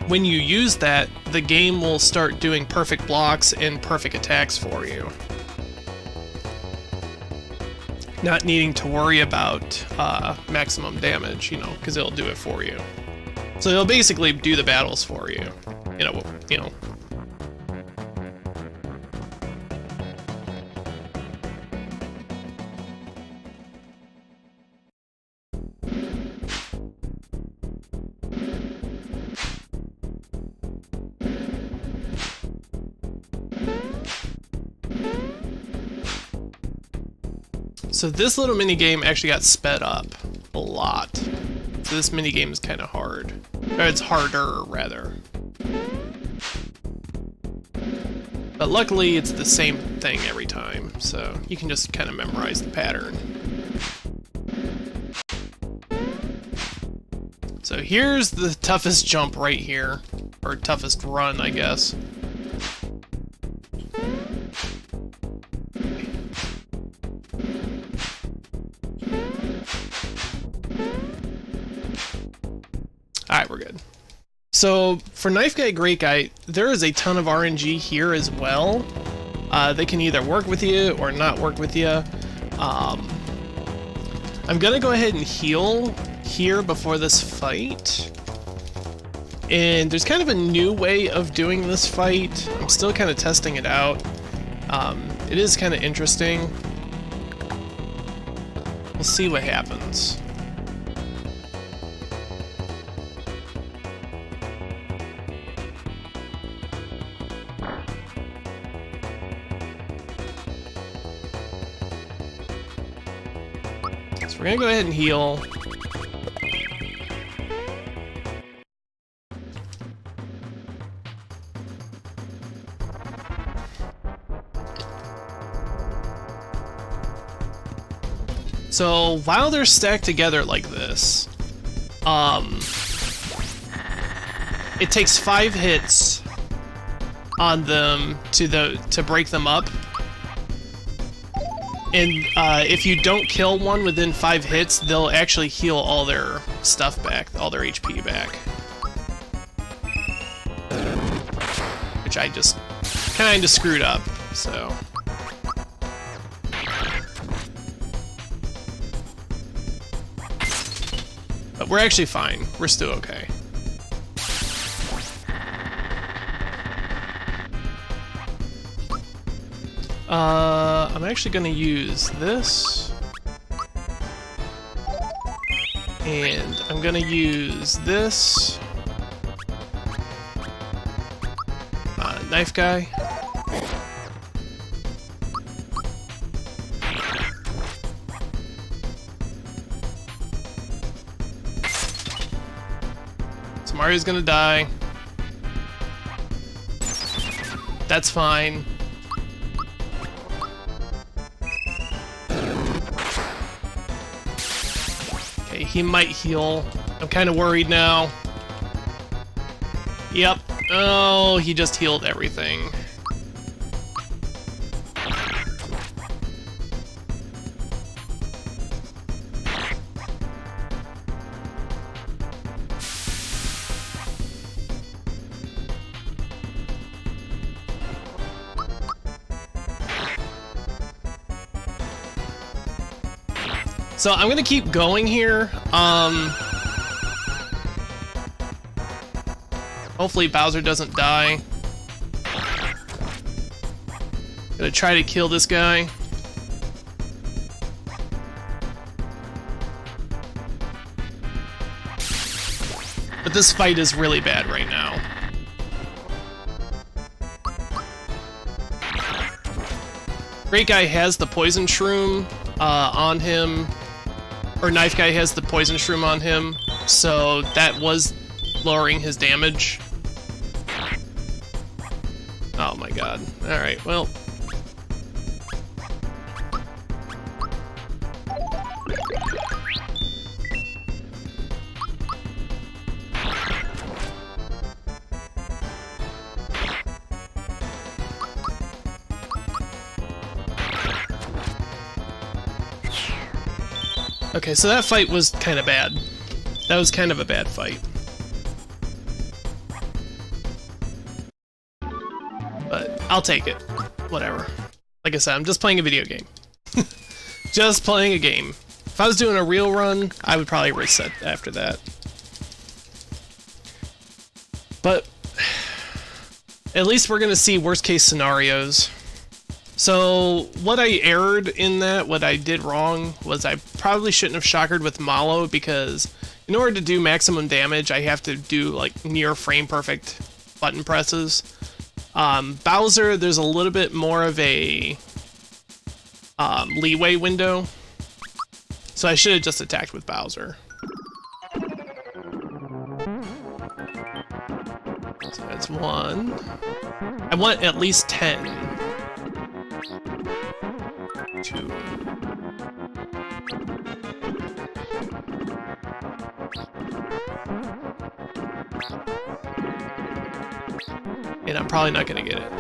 when you use that, the game will start doing perfect blocks and perfect attacks for you. Not needing to worry about maximum damage, you know, because it'll do it for you. So it'll basically do the battles for you, you know. So this little mini game actually got sped up a lot. So this mini game is kind of hard. Or it's harder, rather. But luckily it's the same thing every time, so you can just kind of memorize the pattern. So here's the toughest jump right here. Or toughest run, I guess. Alright, we're good. So, for Knife Guy, Great Guy, there is a ton of RNG here as well. They can either work with you or not work with you. I'm gonna go ahead and heal here before this fight. And there's kind of a new way of doing this fight. I'm still kind of testing it out. It is kind of interesting. We'll see what happens. So we're gonna go ahead and heal. So while they're stacked together like this, it takes 5 hits on them to break them up. And if you don't kill one within 5 hits, they'll actually heal all their stuff back, all their HP back. Which I just kind of screwed up, so... But we're actually fine. We're still okay. I'm actually gonna use this. And I'm gonna use this. Knife guy. So Mario's gonna die. That's fine. Okay, he might heal. I'm kind of worried now. Yep. Oh, he just healed everything. So I'm gonna keep going here. Hopefully Bowser doesn't die. Gonna try to kill this guy. But this fight is really bad right now. Great Guy has the poison shroom on him, or Knife Guy has the poison shroom on him, so that was lowering his damage. Oh my god. Alright, well. Okay, so that fight was kind of bad. That was kind of a bad fight. But I'll take it. Whatever. Like I said, I'm just playing a video game. Just playing a game. If I was doing a real run, I would probably reset after that. But at least we're gonna see worst case scenarios. So what I erred in that, what I did wrong, was I probably shouldn't have shockered with Mallow, because in order to do maximum damage, I have to do like near frame perfect button presses. Bowser, there's a little bit more of a leeway window, so I should have just attacked with Bowser. So that's 1. I want at least 10. 2. And I'm probably not gonna get it.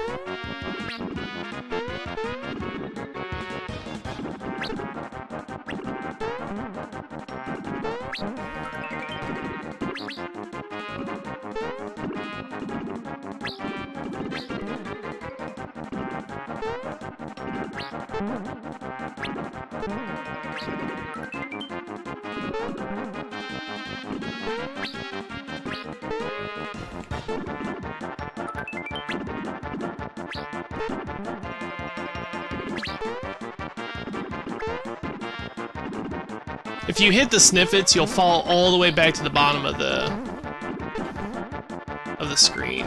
If you hit the snippets, you'll fall all the way back to the bottom of the screen.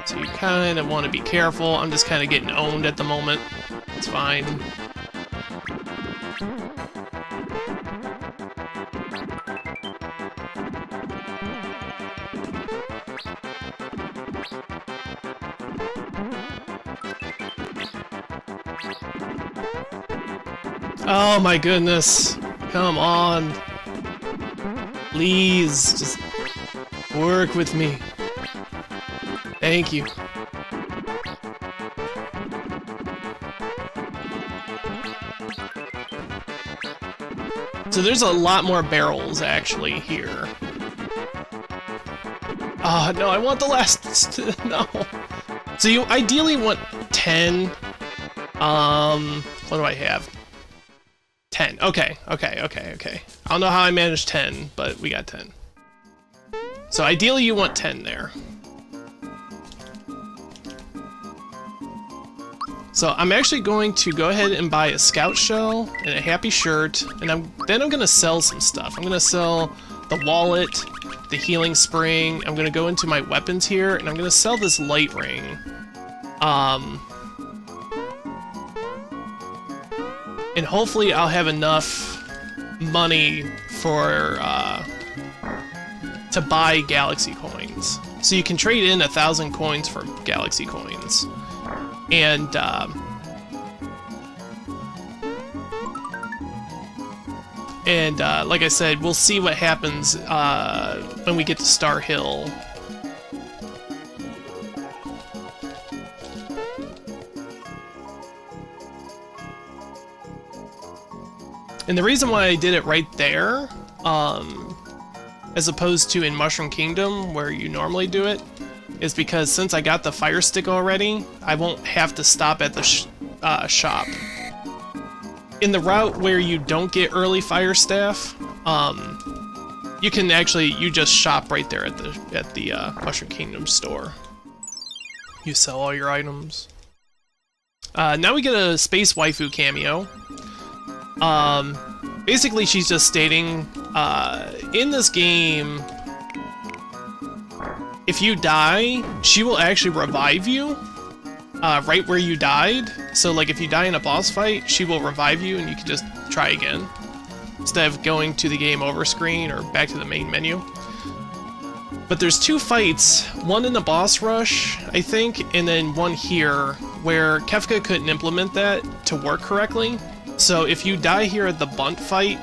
So you kind of want to be careful. I'm just kind of getting owned at the moment. It's fine. Oh my goodness. Come on. Please, just work with me. Thank you. So there's a lot more barrels actually here. Oh, no, I want the last... no. So you ideally want 10. What do I have? 10. Okay. I don't know how I managed 10, but we got 10. So ideally you want 10 there. So I'm actually going to go ahead and buy a scout shell and a happy shirt, and then I'm gonna sell some stuff. I'm gonna sell the wallet, the healing spring. I'm gonna go into my weapons here, and I'm gonna sell this light ring. And hopefully I'll have enough money for to buy galaxy coins. So you can trade in 1,000 coins for galaxy coins. And like I said, we'll see what happens when we get to Star Hill. And the reason why I did it right there, as opposed to in Mushroom Kingdom, where you normally do it, is because since I got the fire stick already, I won't have to stop at the shop. In the route where you don't get early fire staff, you can actually, you just shop right there at the Mushroom Kingdom store. You sell all your items. Now we get a Space Waifu cameo. Basically she's just stating, in this game, if you die, she will actually revive you, right where you died. So like if you die in a boss fight, she will revive you and you can just try again, instead of going to the game over screen or back to the main menu. But there's 2 fights, one in the boss rush, I think, and then one here, where Kefka couldn't implement that to work correctly. So if you die here at the Bunt fight,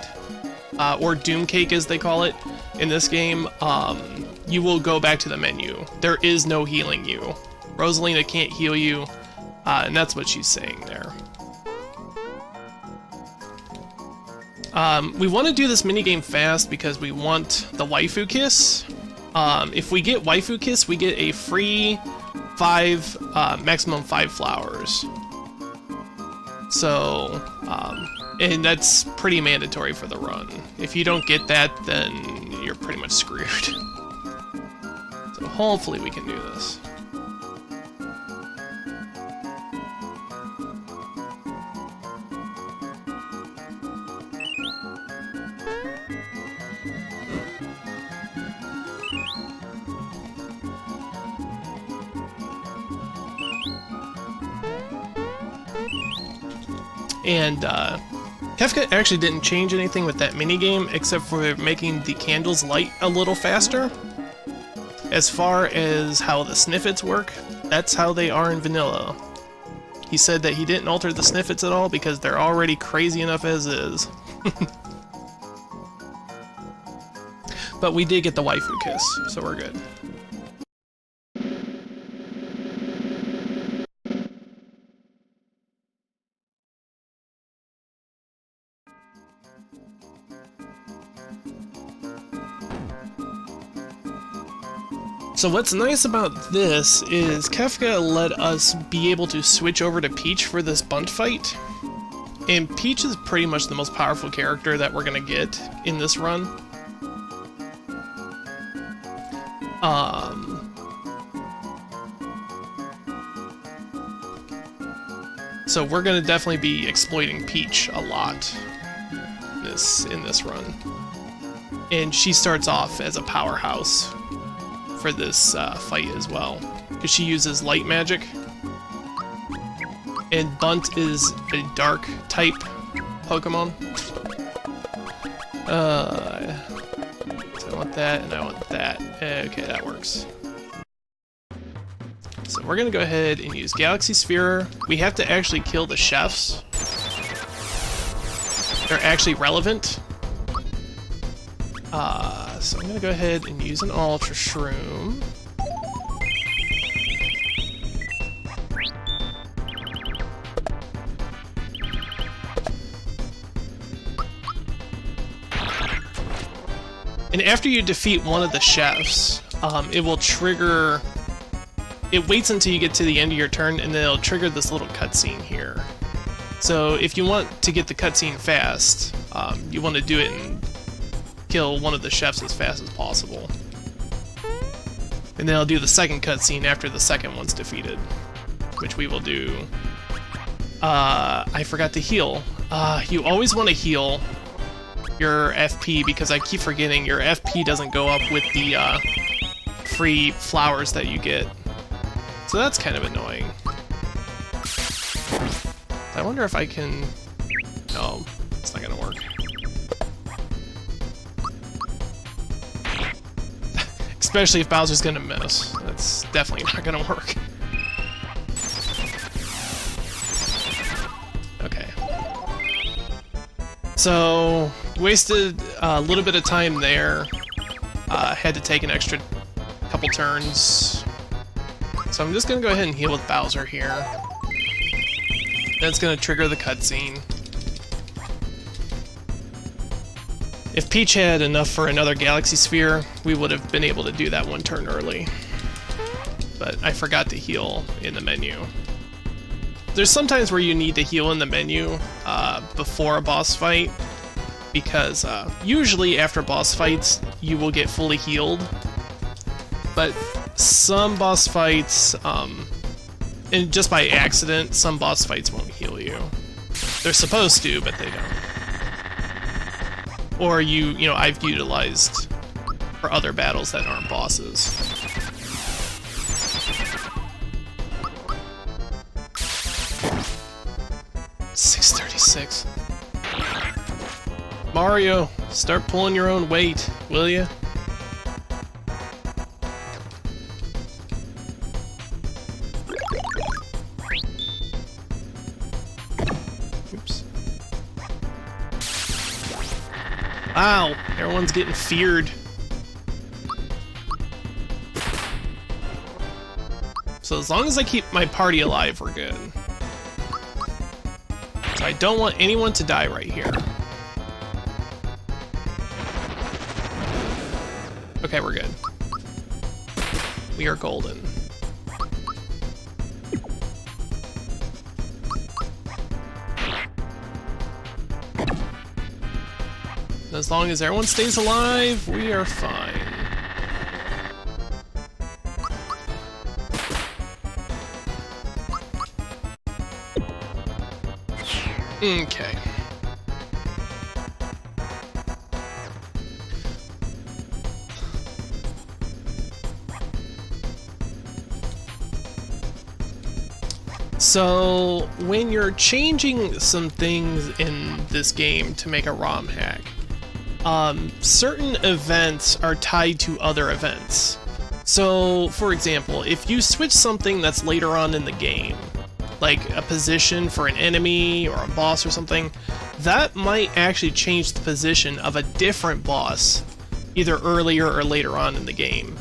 or Doom Cake as they call it in this game, you will go back to the menu. There is no healing you. Rosalina can't heal you, and that's what she's saying there. We want to do this minigame fast because we want the Waifu Kiss. If we get Waifu Kiss, we get a free maximum 5 flowers. So, and that's pretty mandatory for the run. If you don't get that, then you're pretty much screwed. So hopefully we can do this. And Kefka actually didn't change anything with that minigame except for making the candles light a little faster. As far as how the sniffets work, that's how they are in vanilla. He said that he didn't alter the sniffets at all because they're already crazy enough as is. But we did get the Waifu Kiss, so we're good. So what's nice about this is Kefka let us be able to switch over to Peach for this Bunt fight. And Peach is pretty much the most powerful character that we're gonna get in this run. So we're gonna definitely be exploiting Peach a lot in this run. And she starts off as a powerhouse for this fight as well, because she uses light magic, and Bunt is a dark type Pokemon. So I want that and I want that. Okay, that works. So we're gonna go ahead and use Galaxy Sphere. We have to actually kill the chefs. They're actually relevant. So I'm gonna go ahead and use an Ultra Shroom. And after you defeat one of the chefs, it will trigger... It waits until you get to the end of your turn, and then it'll trigger this little cutscene here. So if you want to get the cutscene fast, you want to do it and kill one of the chefs as fast as possible. And then I'll do the second cutscene after the second one's defeated, which we will do. I forgot to heal. You always want to heal your FP, because I keep forgetting your FP doesn't go up with the free flowers that you get. So that's kind of annoying. I wonder if I can... No, it's not gonna work. Especially if Bowser's gonna miss. That's definitely not gonna work. Okay. So, wasted a little bit of time there. Had to take an extra couple turns. So I'm just gonna go ahead and heal with Bowser here. That's gonna trigger the cutscene. If Peach had enough for another Galaxy Sphere, we would have been able to do that one turn early. But I forgot to heal in the menu. There's sometimes where you need to heal in the menu before a boss fight, because usually after boss fights you will get fully healed. But some boss fights, and just by accident, some boss fights won't heal you. They're supposed to, but they don't. Or you know, I've utilized for other battles that aren't bosses. $636. Mario, start pulling your own weight, will ya? Oops. Wow, everyone's getting feared. So as long as I keep my party alive, we're good. So I don't want anyone to die right here. Okay, we're good. We are golden. As long as everyone stays alive, we are fine. Okay. So, when you're changing some things in this game to make a ROM hack, certain events are tied to other events. So, for example, if you switch something that's later on in the game, like a position for an enemy or a boss or something, that might actually change the position of a different boss, either earlier or later on in the game.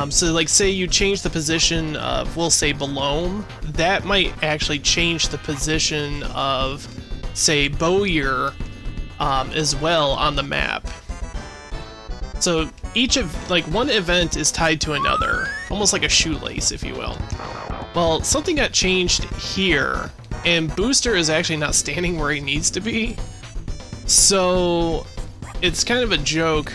So like say you change the position of, we'll say, Belome, that might actually change the position of, say, Bowyer as well on the map. So each of, like, one event is tied to another, almost like a shoelace, if you will. Well, something got changed here, and Booster is actually not standing where he needs to be. So it's kind of a joke.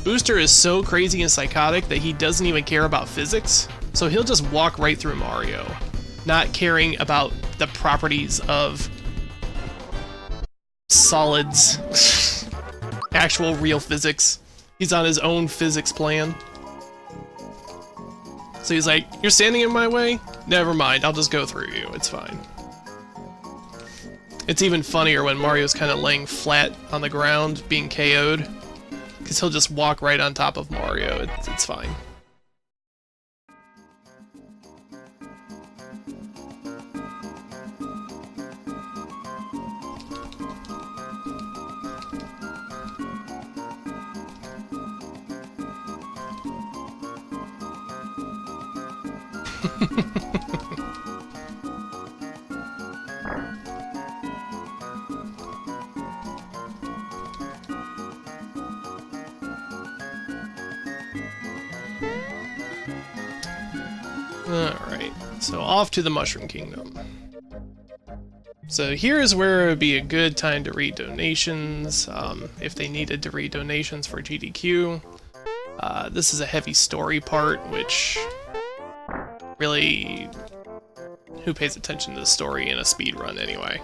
Booster is so crazy and psychotic that he doesn't even care about physics, so he'll just walk right through Mario, not caring about the properties of solids, actual real physics. He's on his own physics plan. So he's like, you're standing in my way? Never mind, I'll just go through you, it's fine. It's even funnier when Mario's kind of laying flat on the ground, being KO'd. Because he'll just walk right on top of Mario. It's fine. Alright, so off to the Mushroom Kingdom. So here is where it would be a good time to read donations, if they needed to read donations for GDQ. This is a heavy story part, which really, who pays attention to the story in a speedrun anyway?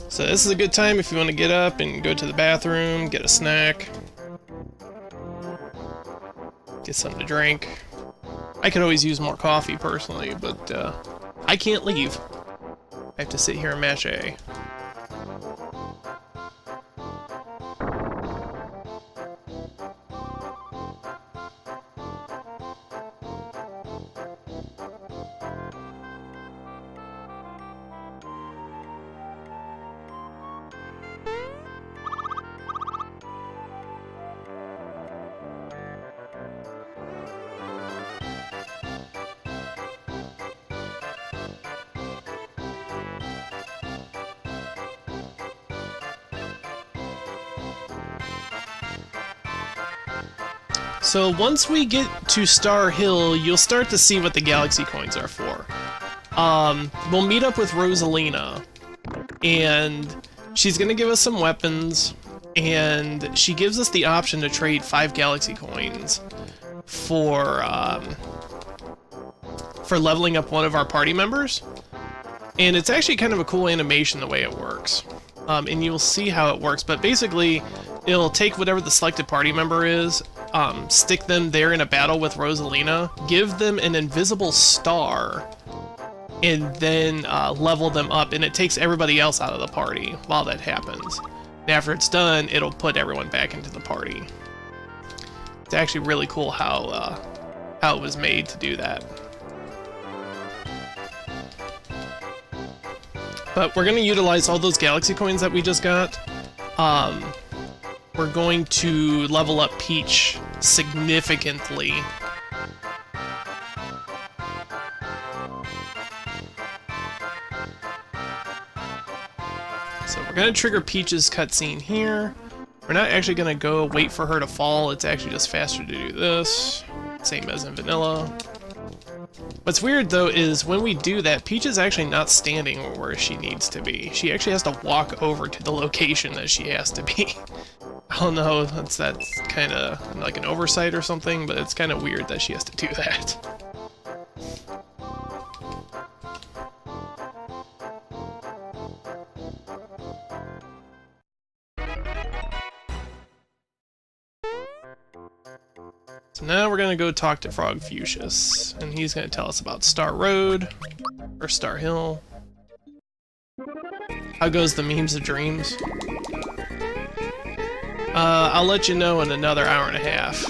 So this is a good time if you want to get up and go to the bathroom, get a snack, get something to drink. I could always use more coffee personally, but I can't leave. I have to sit here and mash A. So once we get to Star Hill, you'll start to see what the galaxy coins are for. We'll meet up with Rosalina, and she's gonna give us some weapons, and she gives us the option to trade 5 galaxy coins for leveling up one of our party members. And it's actually kind of a cool animation the way it works. And you'll see how it works, but basically it'll take whatever the selected party member is, stick them there in a battle with Rosalina, give them an invisible star, and then level them up, and it takes everybody else out of the party while that happens. And after it's done, it'll put everyone back into the party. It's actually really cool how it was made to do that. But we're going to utilize all those galaxy coins that we just got. We're going to level up Peach significantly. So we're going to trigger Peach's cutscene here. We're not actually going to go wait for her to fall. It's actually just faster to do this. Same as in vanilla. What's weird though is when we do that, Peach is actually not standing where she needs to be. She actually has to walk over to the location that she has to be. I don't know, that's kind of like an oversight or something, but it's kind of weird that she has to do that. So now we're gonna go talk to Frog Fuchsius, and he's gonna tell us about Star Road, or Star Hill. How goes the memes of dreams? I'll let you know in another hour and a half.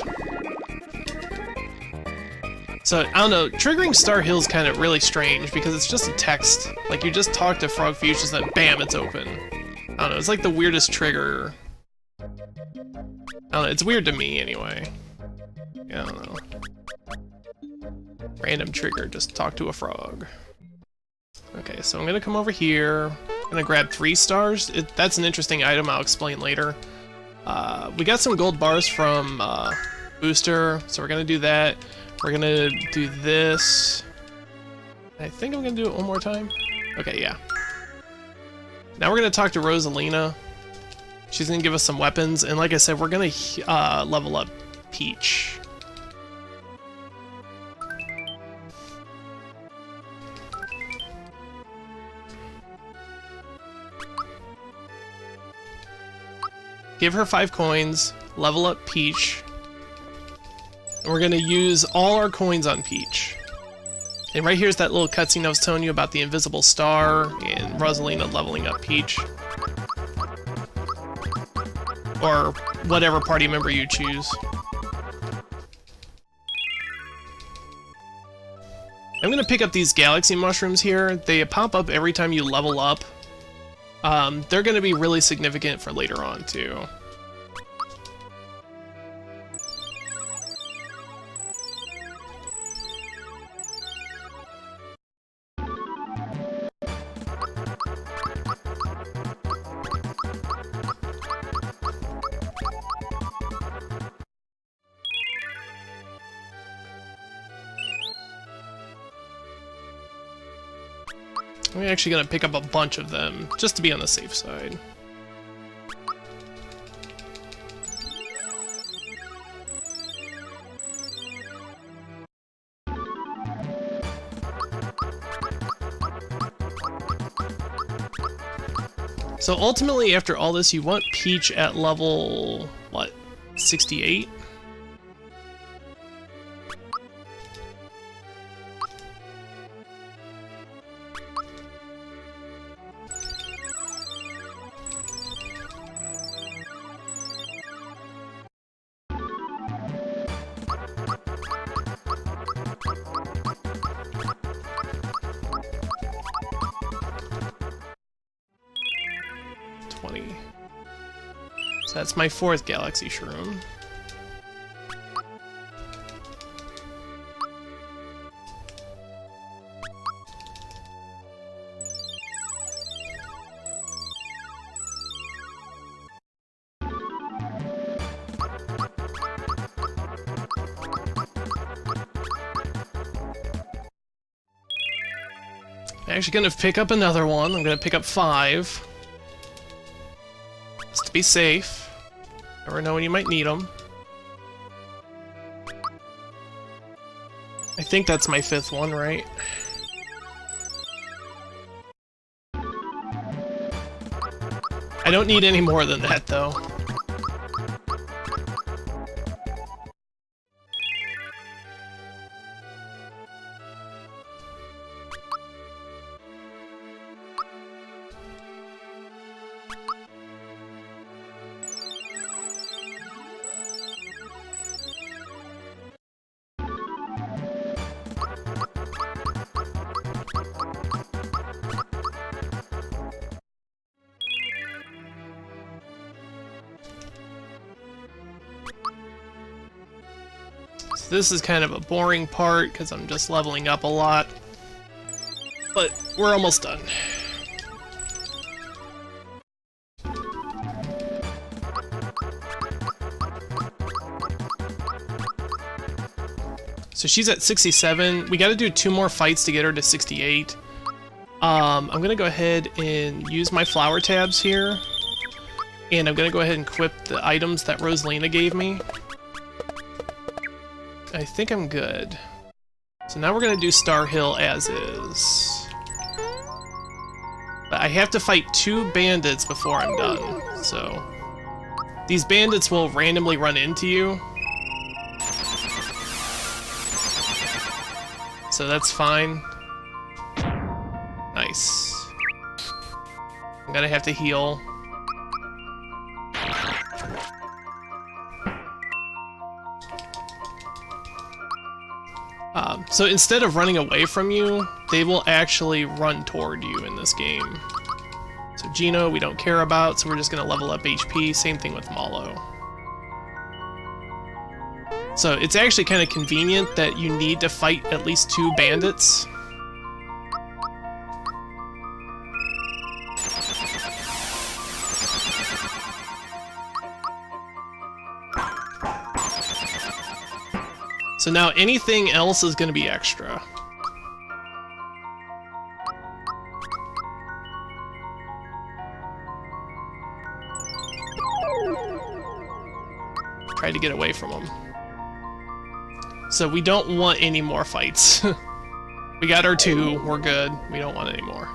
So, I don't know, triggering Star Hill is kind of really strange, because it's just a text. Like, you just talk to Frog Fuchsius and bam, it's open. I don't know, it's like the weirdest trigger. I don't know, it's weird to me anyway. Yeah, I don't know. Random trigger, just talk to a frog. Okay, so I'm gonna come over here. I'm gonna grab 3 stars. That's an interesting item I'll explain later. We got some gold bars from Booster, so we're gonna do that. We're gonna do this. I think I'm gonna do it one more time. Okay, yeah. Now we're gonna talk to Rosalina. She's gonna give us some weapons, and like I said, we're gonna level up Peach. give her 5 coins, level up Peach, and we're gonna use all our coins on Peach. And right here's that little cutscene I was telling you about the invisible star and Rosalina leveling up Peach. Or whatever party member you choose. I'm gonna pick up these galaxy mushrooms here. They pop up every time you level up. They're gonna be really significant for later on too. I'm actually gonna pick up a bunch of them, just to be on the safe side. So ultimately, after all this, you want Peach at level, what, 68? So that's my 4th galaxy shroom. I'm actually gonna pick up another one. I'm gonna pick up 5. Just to be safe. Never know when you might need them. I think that's my 5th one, right? I don't need any more than that, though. This is kind of a boring part because I'm just leveling up a lot, but we're almost done. So she's at 67. We got to do 2 more fights to get her to 68. I'm gonna go ahead and use my flower tabs here, and I'm gonna go ahead and equip the items that Rosalina gave me. I think I'm good. So now we're gonna do Star Hill as is. But I have to fight 2 bandits before I'm done, so... These bandits will randomly run into you. So that's fine. Nice. I'm gonna have to heal. So instead of running away from you, they will actually run toward you in this game. So Gino, we don't care about, so we're just going to level up HP. Same thing with Malo. So it's actually kind of convenient that you need to fight at least 2 bandits. So now anything else is going to be extra. Try to get away from them. So we don't want any more fights. We got our 2, we're good. We don't want any more.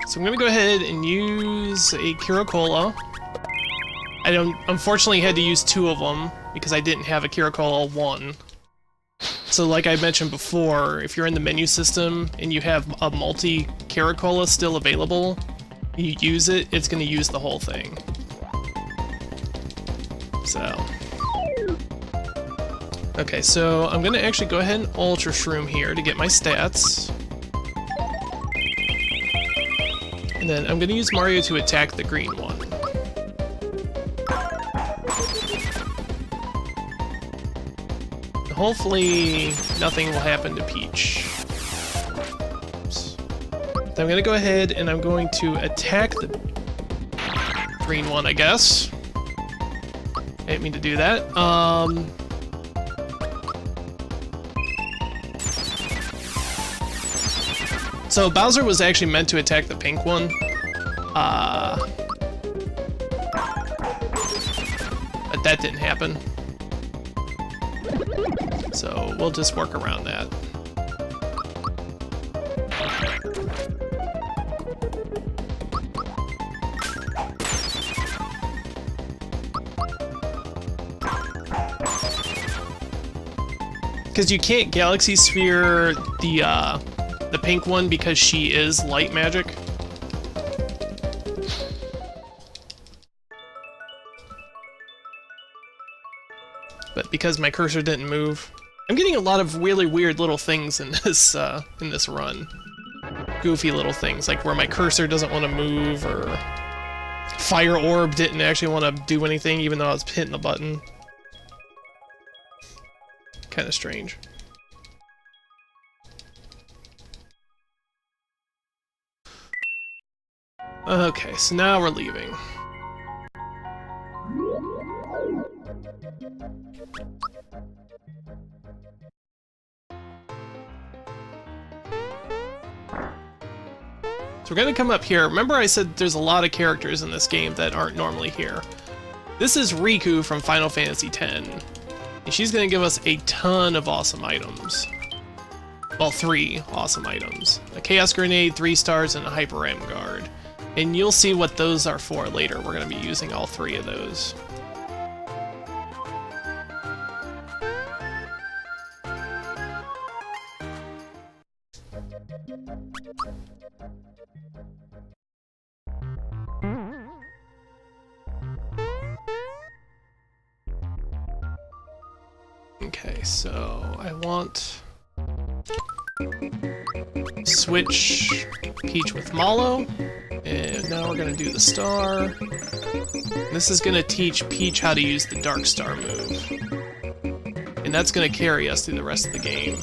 So I'm gonna go ahead and use a Kira-Cola. I unfortunately had to use 2 of them because I didn't have a Kira-Cola 1. So like I mentioned before, if you're in the menu system and you have a multi-Kira-Cola still available, you use it, it's gonna use the whole thing. So. Okay, so I'm gonna actually go ahead and Ultra Shroom here to get my stats. And then I'm gonna use Mario to attack the green one. Hopefully, nothing will happen to Peach. Oops. Then I'm gonna go ahead and I'm going to attack the green one, I guess. I didn't mean to do that. So Bowser was actually meant to attack the pink one. But that didn't happen. So we'll just work around that. Because you can't Galaxy Sphere the pink one because she is light magic. But because my cursor didn't move, I'm getting a lot of really weird little things in this run. Goofy little things, like where my cursor doesn't want to move, or Fire Orb didn't actually want to do anything even though I was hitting the button. Kind of strange. Okay, so now we're leaving. So we're gonna come up here. Remember I said there's a lot of characters in this game that aren't normally here. This is Riku from Final Fantasy X, and she's gonna give us a ton of awesome items. Well, 3 awesome items. A Chaos Grenade, 3 stars, and a Hyper Ram Guard. And you'll see what those are for later. We're gonna be using all 3 of those. Okay, so I want switch Peach with Mallow, and now we're gonna do the star. This is gonna teach Peach how to use the Dark Star move, and that's gonna carry us through the rest of the game.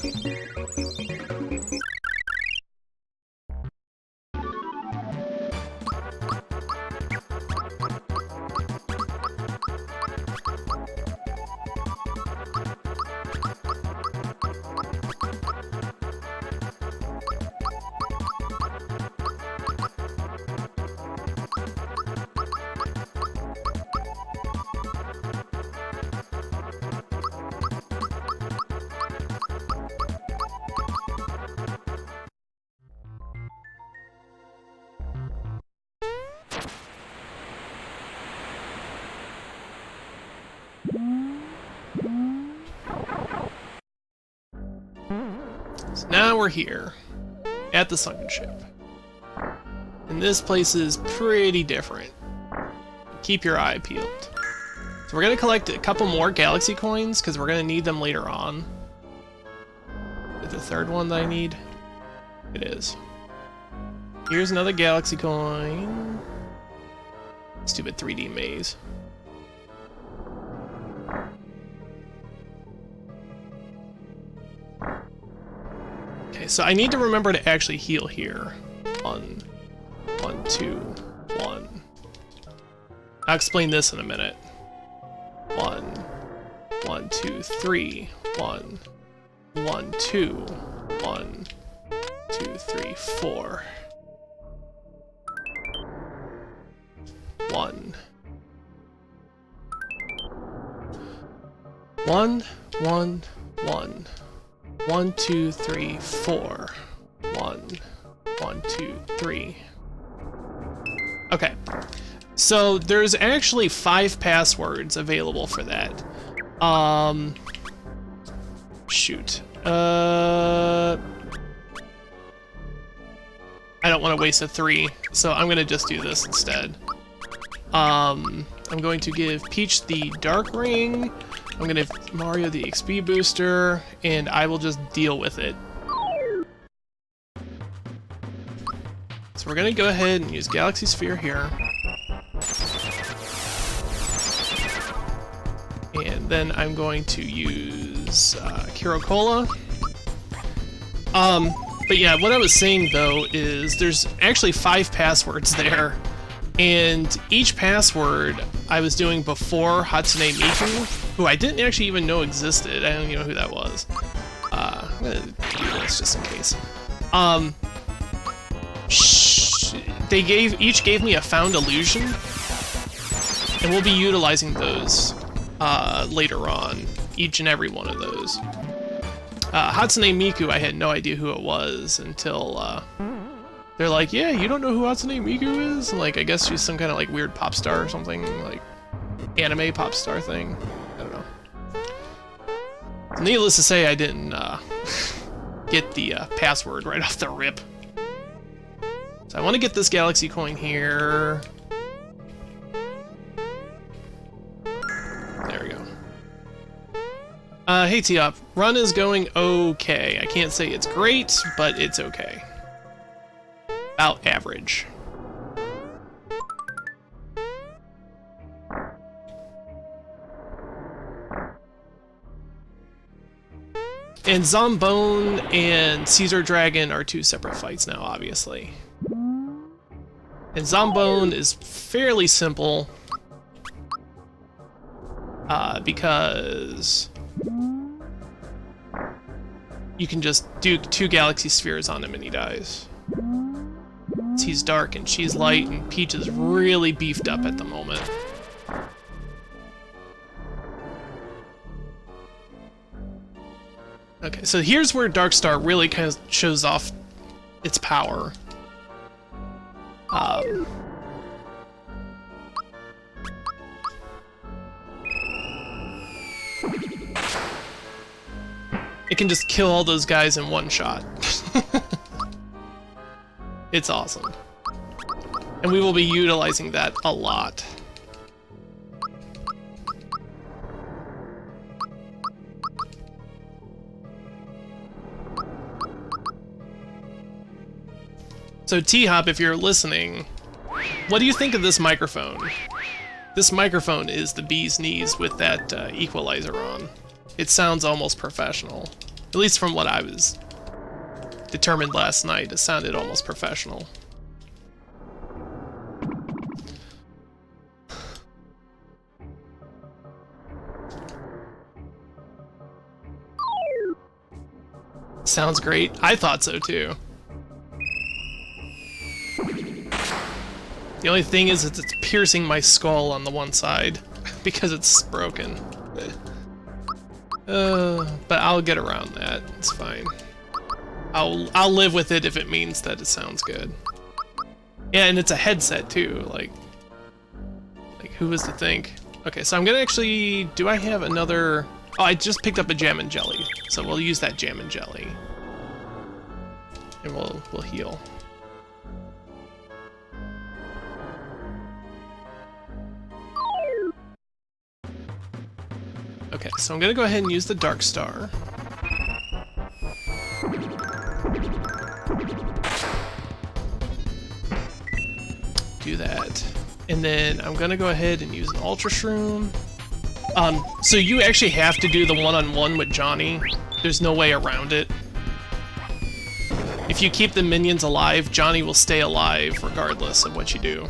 So now we're here, at the sunken ship. And this place is pretty different. Keep your eye peeled. So we're gonna collect a couple more galaxy coins, because we're gonna need them later on. Is it the 3rd one that I need? It is. Here's another galaxy coin. Stupid 3D maze. Okay, so I need to remember to actually heal here. 1, 2, 1. I'll explain this in a minute. 1, 1, 2, 3, 1, 1, 2, 1, 2, 3, 4. 1. 1, 1, 1. 1, 2, 3, 4. 1, 1, 2, 3. Okay. So there's actually 5 passwords available for that. Shoot. I don't want to waste a 3, so I'm gonna just do this instead. I'm going to give Peach the Dark Ring, I'm gonna give Mario the XP booster, and I will just deal with it. So we're gonna go ahead and use Galaxy Sphere here. And then I'm going to use Kiro Cola. But yeah, what I was saying though is there's actually 5 passwords there. And each password I was doing before Hatsune Miku, who I didn't actually even know existed. I don't even know who that was. I'm gonna do this just in case. They each gave me a found illusion, and we'll be utilizing those later on, each and every one of those. Hatsune Miku, I had no idea who it was until they're like, yeah, you don't know who Hatsune Miku is? And, like, I guess she's some kind of like weird pop star or something, like anime pop star thing. I don't know. So needless to say, I didn't get the password right off the rip. So I want to get this galaxy coin here. There we go. Hey T-Up, run is going okay. I can't say it's great, but it's okay. About average. And Zombone and Caesar Dragon are 2 separate fights now, obviously. And Zombone is fairly simple, because you can just do 2 galaxy spheres on him and he dies. He's dark and she's light, and Peach is really beefed up at the moment. Okay, so here's where Darkstar really kind of shows off its power. It can just kill all those guys in one shot. It's awesome. And we will be utilizing that a lot. So T-Hop, if you're listening, what do you think of this microphone? This microphone is the bee's knees with that equalizer on. It sounds almost professional. At least from what I was determined last night, it sounded almost professional. Sounds great. I thought so too. The only thing is it's piercing my skull on the one side because it's broken. But I'll get around that. It's fine. I'll live with it if it means that it sounds good. Yeah, and it's a headset too. Like who was to think? Okay, so I'm gonna actually. Do I have another? Oh, I just picked up a jam and jelly, so we'll use that jam and jelly, and we'll heal. Okay, so I'm gonna go ahead and use the Dark Star. Do that. And then I'm gonna go ahead and use an Ultra Shroom. So you actually have to do the one-on-one with Johnny. There's no way around it. If you keep the minions alive, Johnny will stay alive regardless of what you do.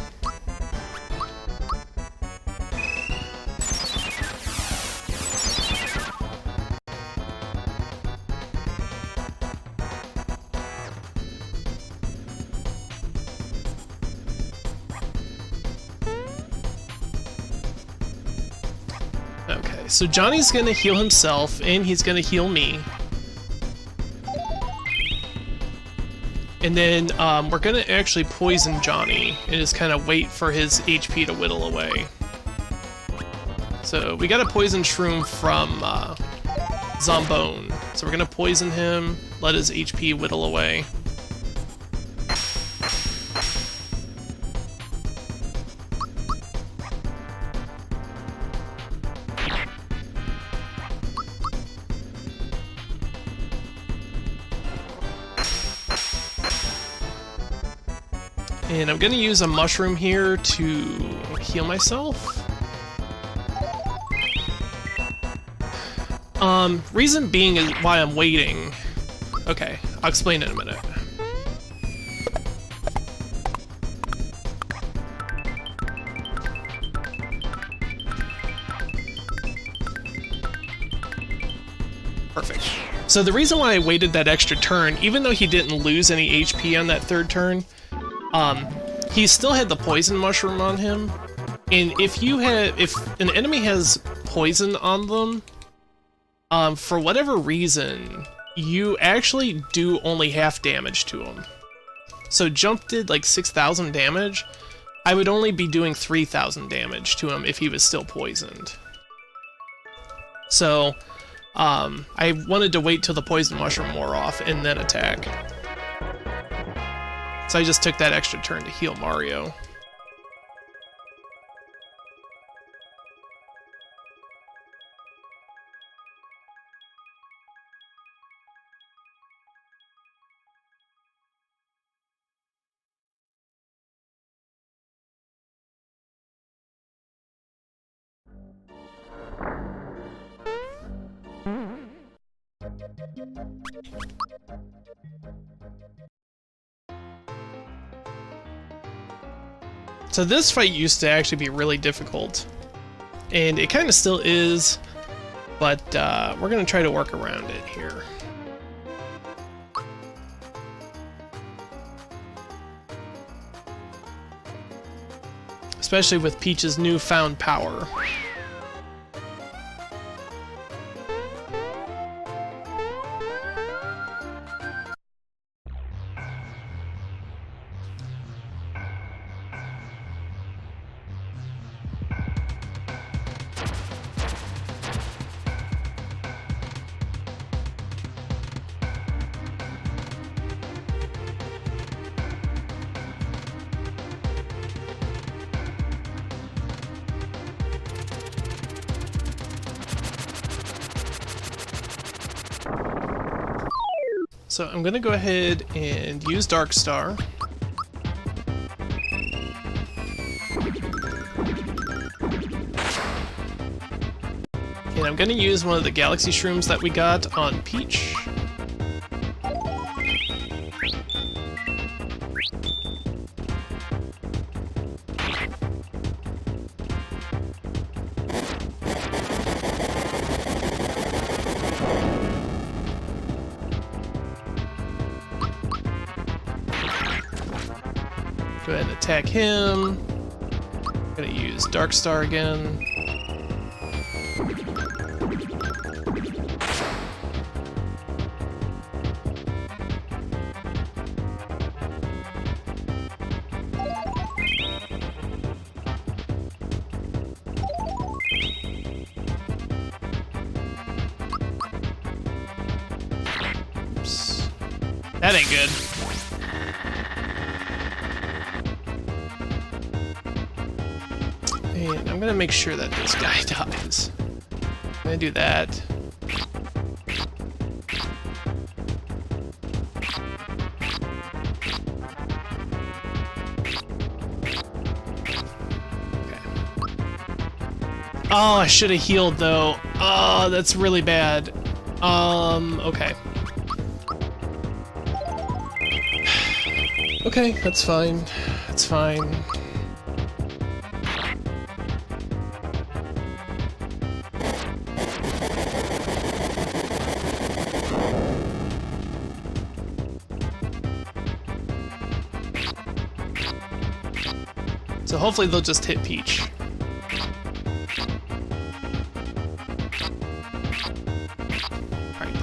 Okay, so Johnny's gonna heal himself, and he's gonna heal me. And then we're gonna actually poison Johnny and just kind of wait for his HP to whittle away. So we got a poison shroom from Zombone. So we're gonna poison him, let his HP whittle away. And I'm gonna use a mushroom here to heal myself. Reason being is why I'm waiting. Okay, I'll explain in a minute. Perfect. So the reason why I waited that extra turn, even though he didn't lose any HP on that third turn, he still had the poison mushroom on him. And if an enemy has poison on them, for whatever reason, you actually do only half damage to him. So Jump did like 6,000 damage. I would only be doing 3,000 damage to him if he was still poisoned. So, I wanted to wait till the poison mushroom wore off and then attack. So I just took that extra turn to heal Mario. So this fight used to actually be really difficult, and it kind of still is, but we're going to try to work around it here. Especially with Peach's newfound power. So I'm going to go ahead and use Dark Star. And I'm going to use one of the Galaxy Shrooms that we got on Peach. Go ahead and attack him. I'm gonna use Dark Star again. Oops. That ain't good. And I'm gonna make sure that this guy dies. I'm gonna do that. Okay. Oh, I should have healed though. Oh, that's really bad. Okay. Okay, that's fine. That's fine. So hopefully they'll just hit Peach.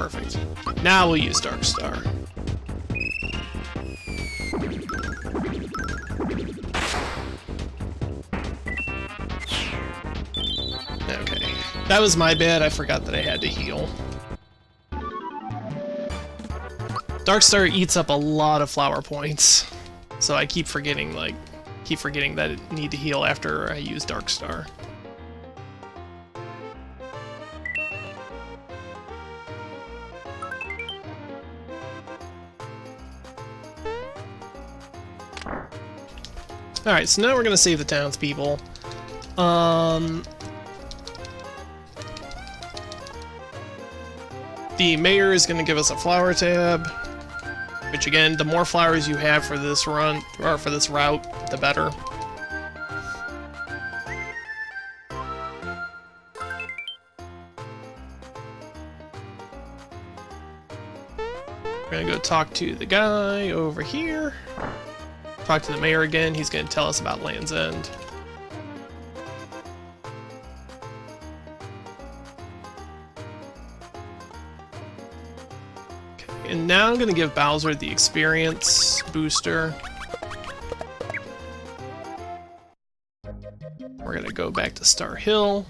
Perfect. Now we'll use Dark Star. Okay. That was my bad. I forgot that I had to heal. Dark Star eats up a lot of flower points. So I keep forgetting, that I need to heal after I use Dark Star. Alright, so now we're gonna save the townspeople. The mayor is gonna give us a flower tab, which again, the more flowers you have for this run, or for this route, the better. We're gonna go talk to the guy over here. Talk to the mayor again. He's gonna tell us about Land's End. Okay, and now I'm gonna give Bowser the experience booster. We're gonna go back to Star Hill.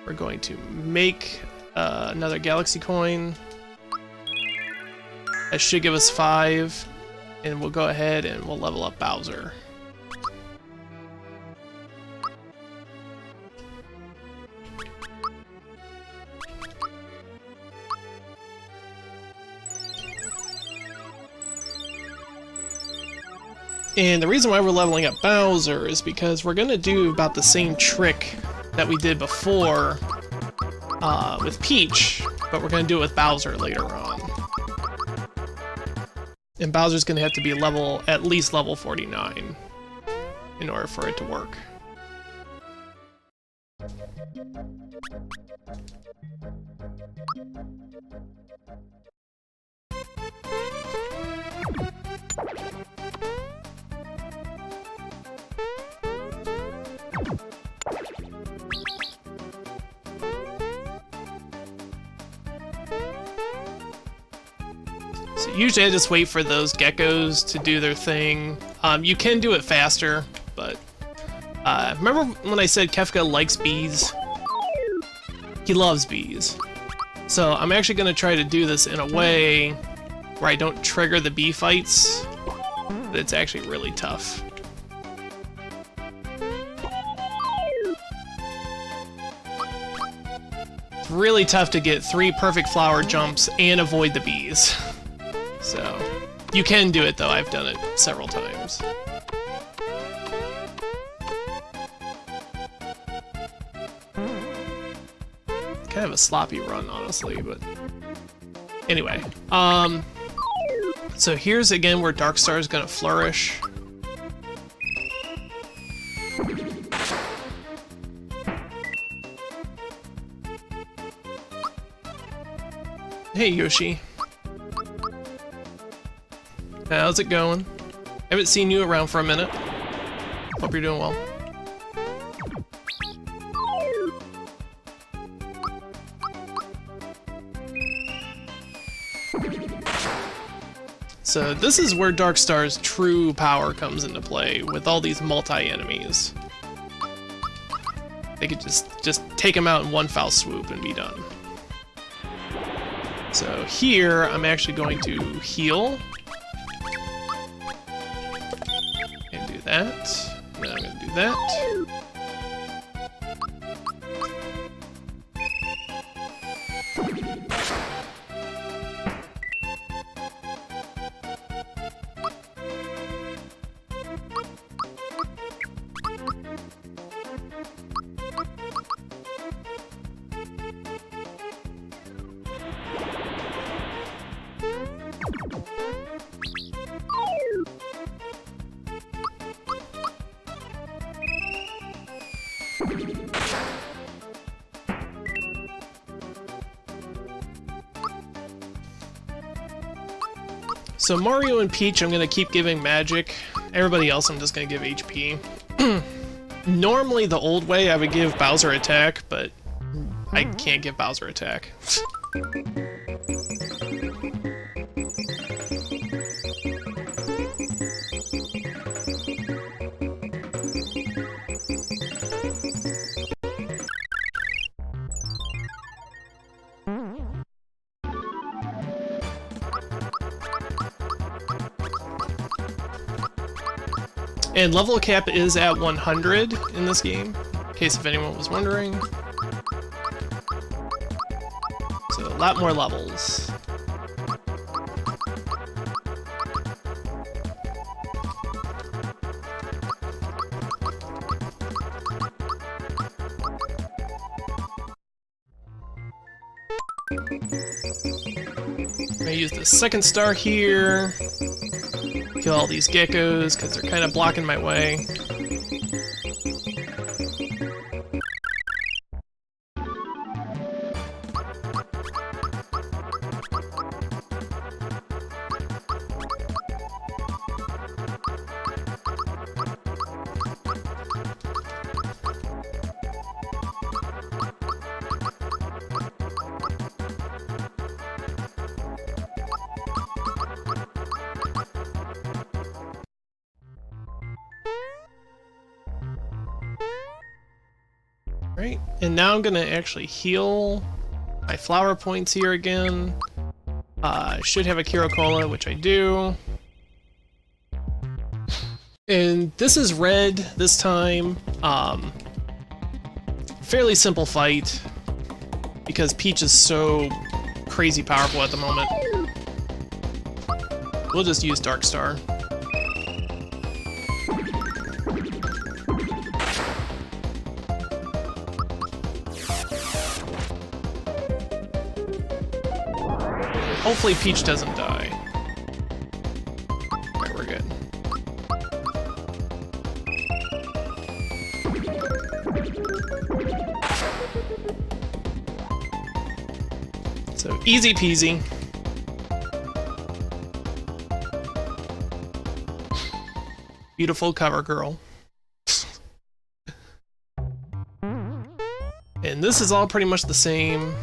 We're going to make another Galaxy Coin. That should give us 5. And we'll go ahead and we'll level up Bowser. And the reason why we're leveling up Bowser is because we're going to do about the same trick that we did before with Peach, but we're going to do it with Bowser later on. And Bowser's gonna have to be at least level 49 in order for it to work. So usually I just wait for those geckos to do their thing. You can do it faster, but remember when I said Kefka likes bees? He loves bees. So I'm actually going to try to do this in a way where I don't trigger the bee fights, but it's actually really tough. It's really tough to get 3 perfect flower jumps and avoid the bees. So, you can do it though, I've done it several times. Kind of a sloppy run, honestly, but... Anyway, so here's again where Dark Star is gonna flourish. Hey Yoshi. How's it going? Haven't seen you around for a minute. Hope you're doing well. So this is where Dark Star's true power comes into play, with all these multi-enemies. They could just take them out in one foul swoop and be done. So here, I'm actually going to heal. And do that. And then I'm going to do that. So Mario and Peach, I'm gonna keep giving magic. Everybody else, I'm just gonna give HP. Normally, the old way, I would give Bowser attack, but I can't give Bowser attack. And level cap is at 100 in this game, in case if anyone was wondering. So a lot more levels. I'm gonna use the second star here. Kill all these geckos, because they're kind of blocking my way. Right, and now I'm gonna actually heal my flower points here again. I should have a Kiro Cola, which I do. And this is red this time. Fairly simple fight, because Peach is so crazy powerful at the moment. We'll just use Dark Star. Hopefully Peach doesn't die. Alright, we're good. So, easy peasy. Beautiful cover girl. And this is all pretty much the same.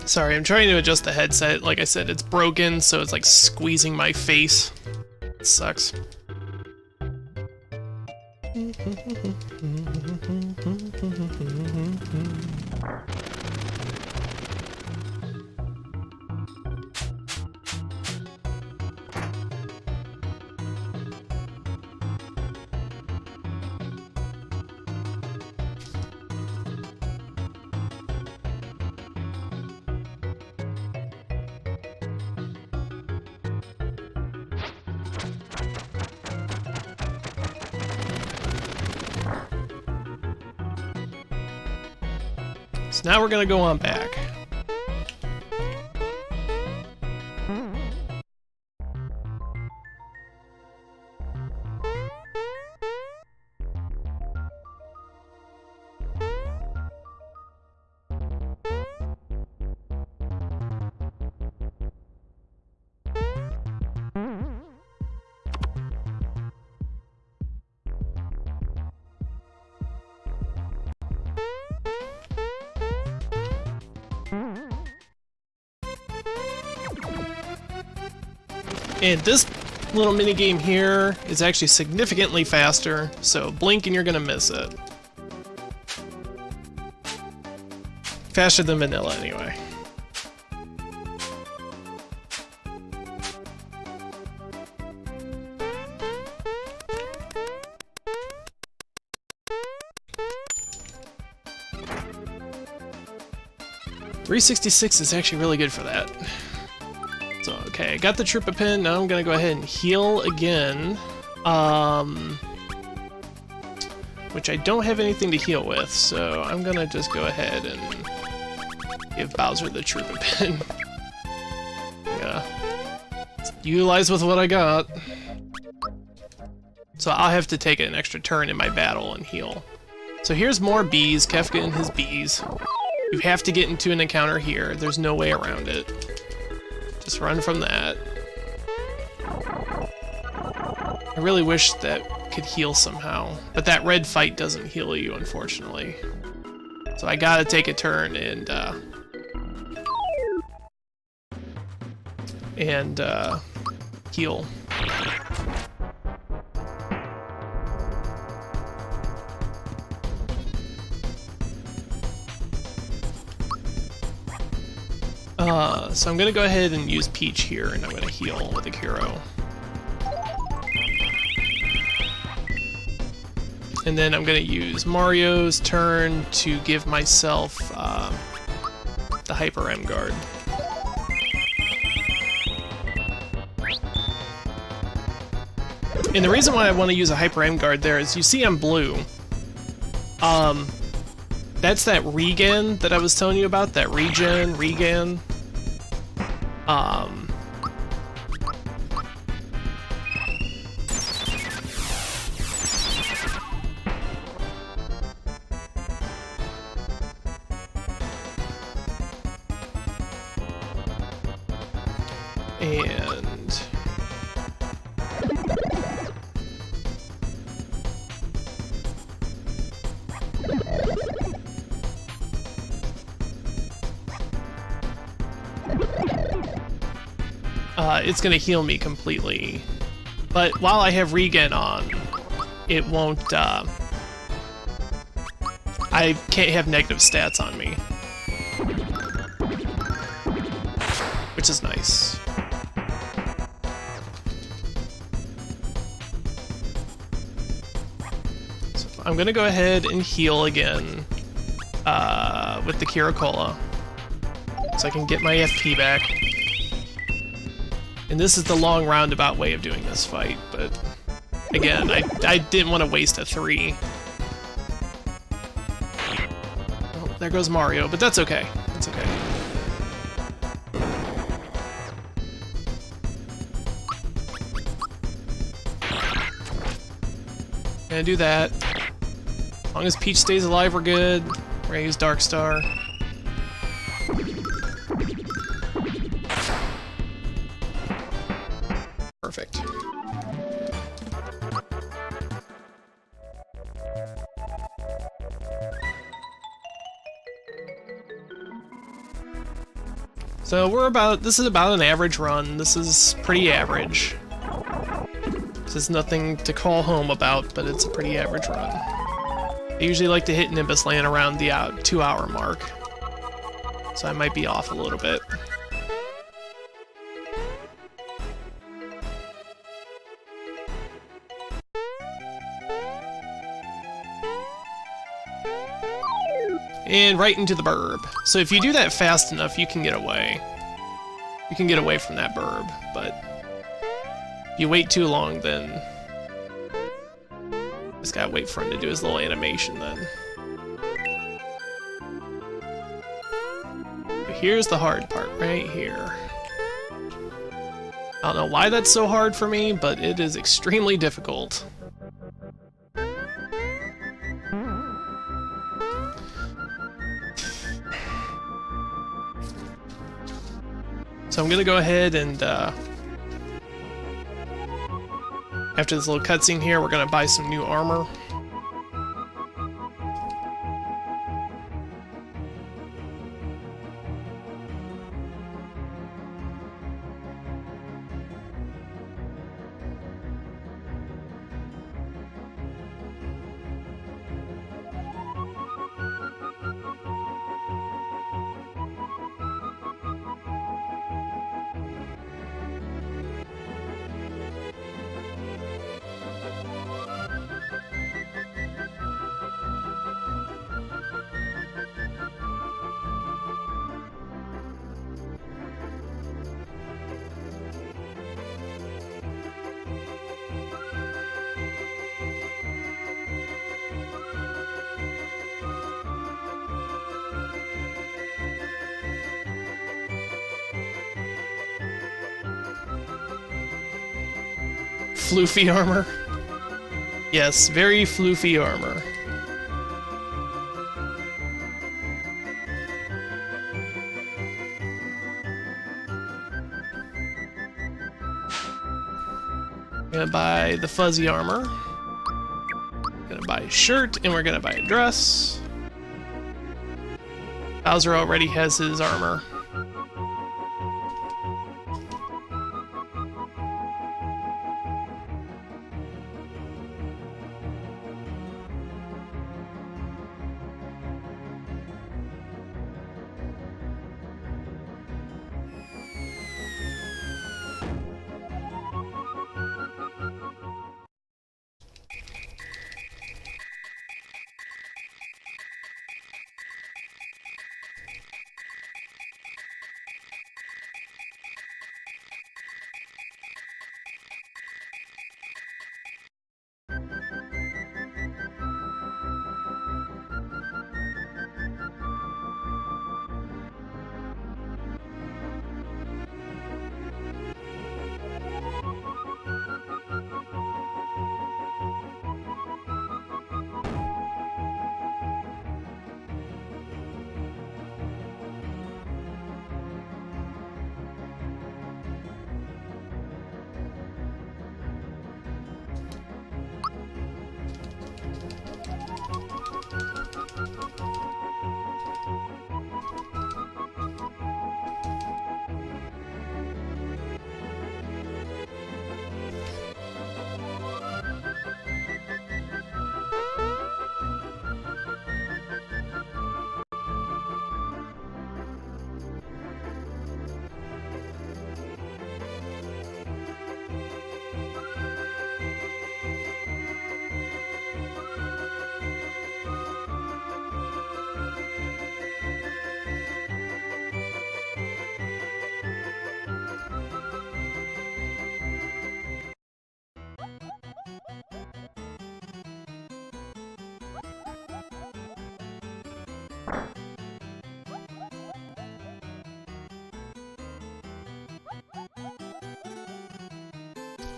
Sorry, I'm trying to adjust the headset. Like I said, it's broken, so it's like squeezing my face. It sucks. So now we're gonna go on back. And this little mini game here is actually significantly faster, so blink and you're gonna miss it. Faster than vanilla, anyway. .366 is actually really good for that. So, okay, I got the Troopa pin, now I'm gonna go ahead and heal again. Which I don't have anything to heal with, so I'm gonna just go ahead and give Bowser the Troopa pin. Yeah. utilize with what I got. So I'll have to take an extra turn in my battle and heal. So here's more bees, Kefka and his bees. You have to get into an encounter here. There's no way around it. Just run from that. I really wish that could heal somehow, but that red fight doesn't heal you, unfortunately. So I gotta take a turn and heal. So I'm gonna go ahead and use Peach here, and I'm gonna heal with a Kuro. And then I'm gonna use Mario's turn to give myself the Hyper M Guard. And the reason why I want to use a Hyper M Guard there is you see I'm blue. That's that regen that I was telling you about, that regen. It's gonna heal me completely. But while I have regen on, it won't, I can't have negative stats on me. Which is nice. So I'm gonna go ahead and heal again with the Kirakola, so I can get my FP back. And this is the long roundabout way of doing this fight, but again, I didn't want to waste a 3. Oh, there goes Mario, but that's okay. That's okay. Gonna do that. As long as Peach stays alive, we're good. We're gonna use Dark Star. Perfect. So this is about an average run. This is pretty average. This is nothing to call home about, but it's a pretty average run. I usually like to hit Nimbus Land around the 2-hour mark, so I might be off a little bit. And right into the burb. So if you do that fast enough, you can get away. You can get away from that burb, but if you wait too long, then just gotta wait for him to do his little animation then. But here's the hard part, right here. I don't know why that's so hard for me, but it is extremely difficult. So I'm gonna go ahead and, after this little cutscene here, we're gonna buy some new armor. floofy armor. Yes, very floofy armor. Gonna buy the fuzzy armor. Gonna buy a shirt, and we're gonna buy a dress. Bowser already has his armor.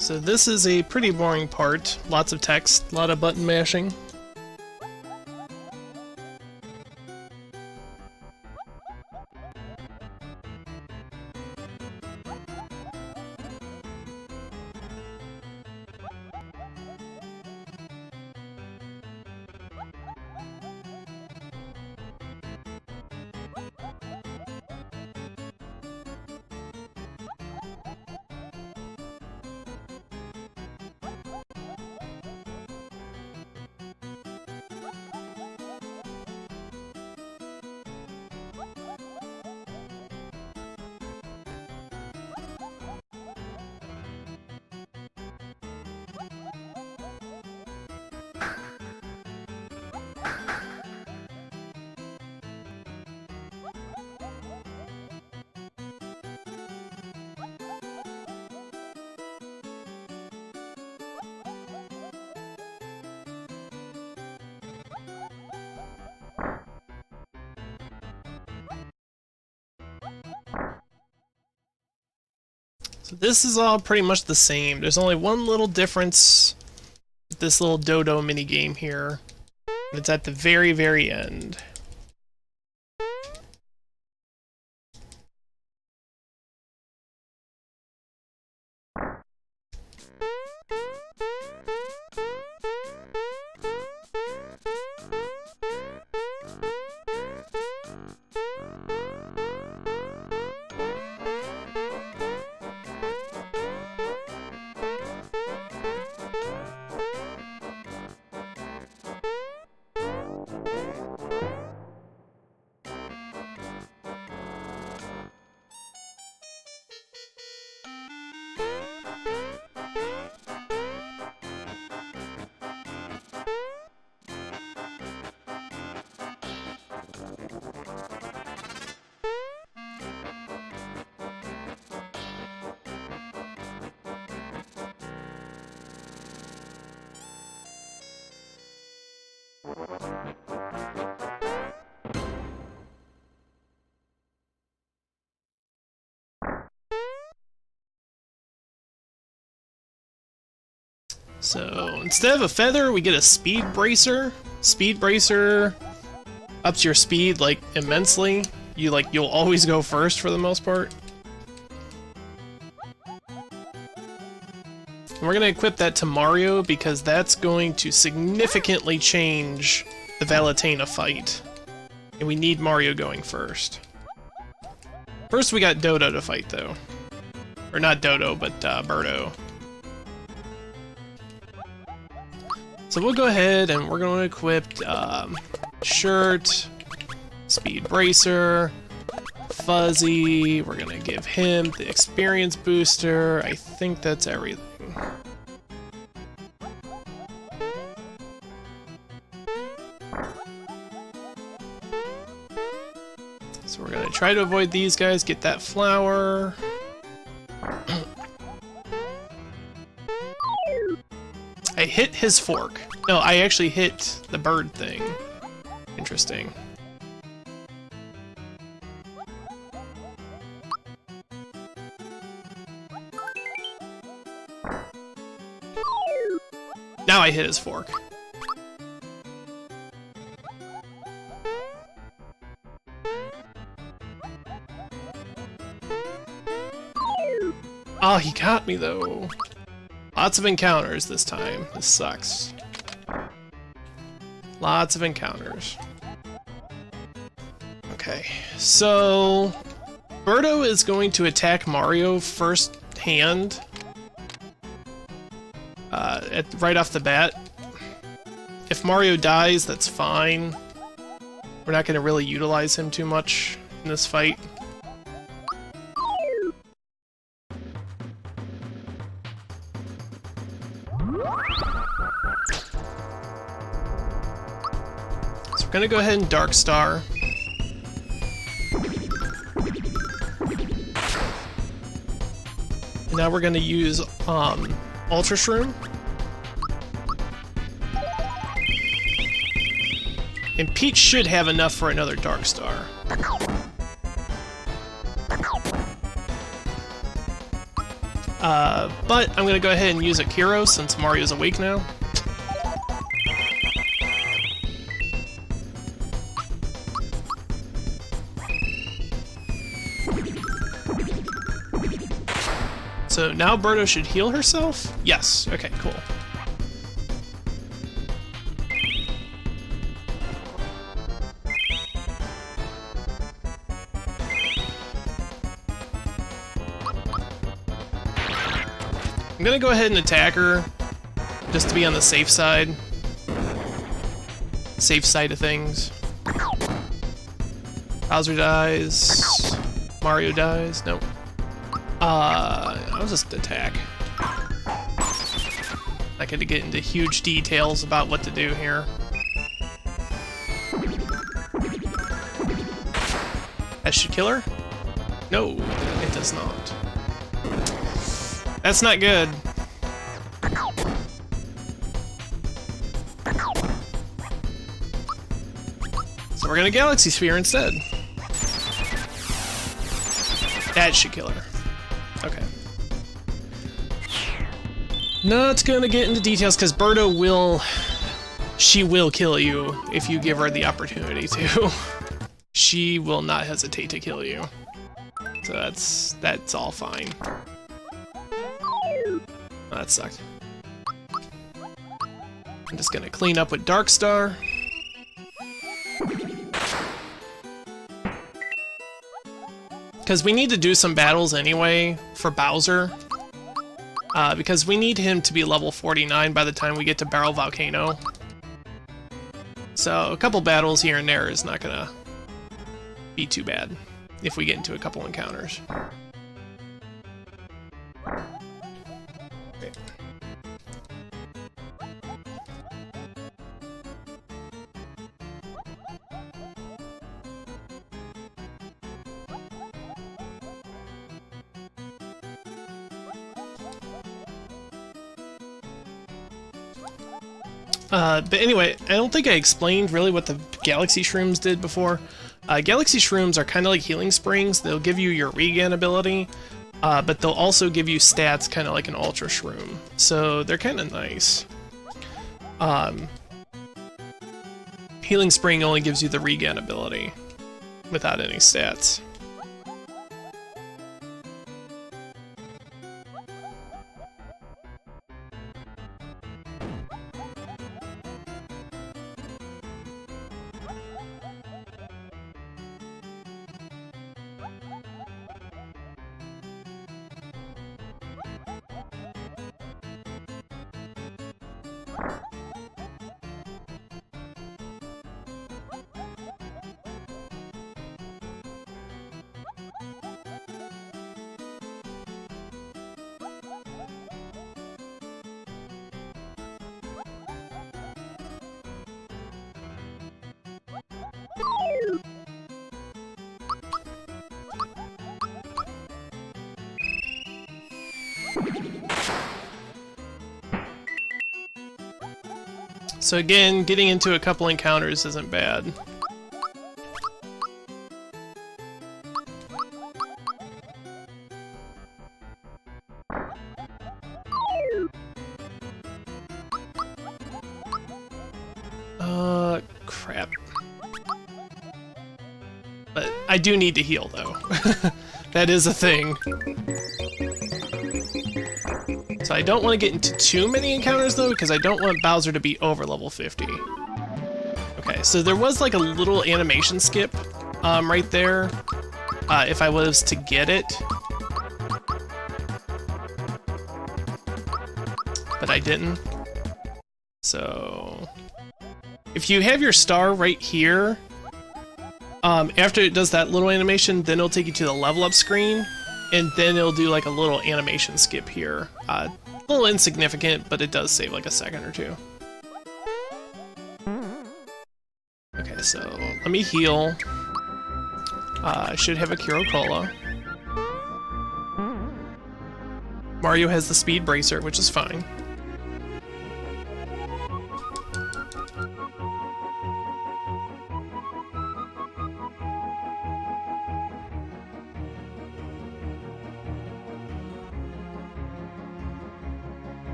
So this is a pretty boring part. Lots of text, a lot of button mashing. So this is all pretty much the same. There's only one little difference with this little dodo minigame here. It's at the very, very end. So instead of a feather, we get a speed bracer. Speed bracer ups your speed like immensely. You'll always go first for the most part. And we're gonna equip that to Mario because that's going to significantly change the Valentina fight. And we need Mario going first. First we got Dodo to fight though. Or not Dodo, but Birdo. So we'll go ahead and we're going to equip Shirt, Speed Bracer, Fuzzy. We're going to give him the Experience Booster. I think that's everything. So we're going to try to avoid these guys, get that flower. I hit his fork. No, I actually hit the bird thing. Interesting. Now I hit his fork. Oh, he got me though. Lots of encounters this time. This sucks. Lots of encounters. Okay, so Birdo is going to attack Mario first hand right off the bat. If Mario dies, that's fine. We're not going to really utilize him too much in this fight. So we're gonna go ahead and Dark Star. And now we're gonna use Ultra Shroom. And Peach should have enough for another Dark Star. But I'm gonna go ahead and use a Kiro since Mario's awake now. So now Birdo should heal herself? Yes. Okay, cool. I'm gonna go ahead and attack her, just to be on the safe side. Safe side of things. Bowser dies. Mario dies. Nope. I'll just attack. I could get into huge details about what to do here. That should kill her? No, it does not. That's not good. So we're gonna Galaxy Sphere instead. That should kill her. Okay. Not gonna get into details because Birdo will... She will kill you if you give her the opportunity to. She will not hesitate to kill you. So that's all fine. Oh, that sucked. I'm just gonna clean up with Dark Star. Because we need to do some battles anyway for Bowser. Because we need him to be level 49 by the time we get to Barrel Volcano. So a couple battles here and there is not gonna be too bad if we get into a couple encounters. Okay. But anyway, I don't think I explained really what the Galaxy Shrooms did before. Galaxy Shrooms are kind of like healing springs. They'll give you your regen ability, but they'll also give you stats kind of like an Ultra Shroom, so they're kind of nice. Healing Spring only gives you the regen ability without any stats. So again, getting into a couple encounters isn't bad. Crap. But I do need to heal, though. That is a thing. So I don't want to get into too many encounters, though, because I don't want Bowser to be over level 50. Okay, so there was like a little animation skip right there, if I was to get it. But I didn't. So if you have your star right here, after it does that little animation, then it'll take you to the level up screen, and then it'll do like a little animation skip here. A little insignificant, but it does save like a second or two. Okay, so let me heal. I should have a Kuro Cola. Mario has the Speed Bracer, which is fine.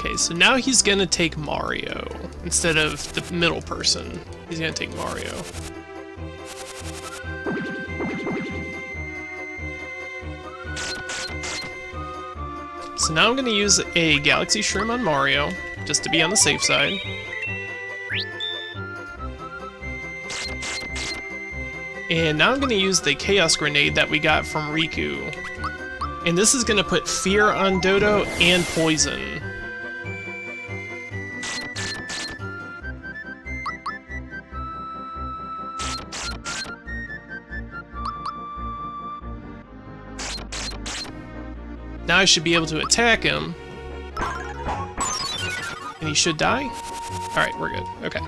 Okay, so now he's gonna take Mario instead of the middle person. He's gonna take Mario. So now I'm gonna use a Galaxy Shroom on Mario, just to be on the safe side. And now I'm gonna use the Chaos Grenade that we got from Riku. And this is gonna put Fear on Dodo and Poison. Now I should be able to attack him. And he should die? Alright, we're good. Okay.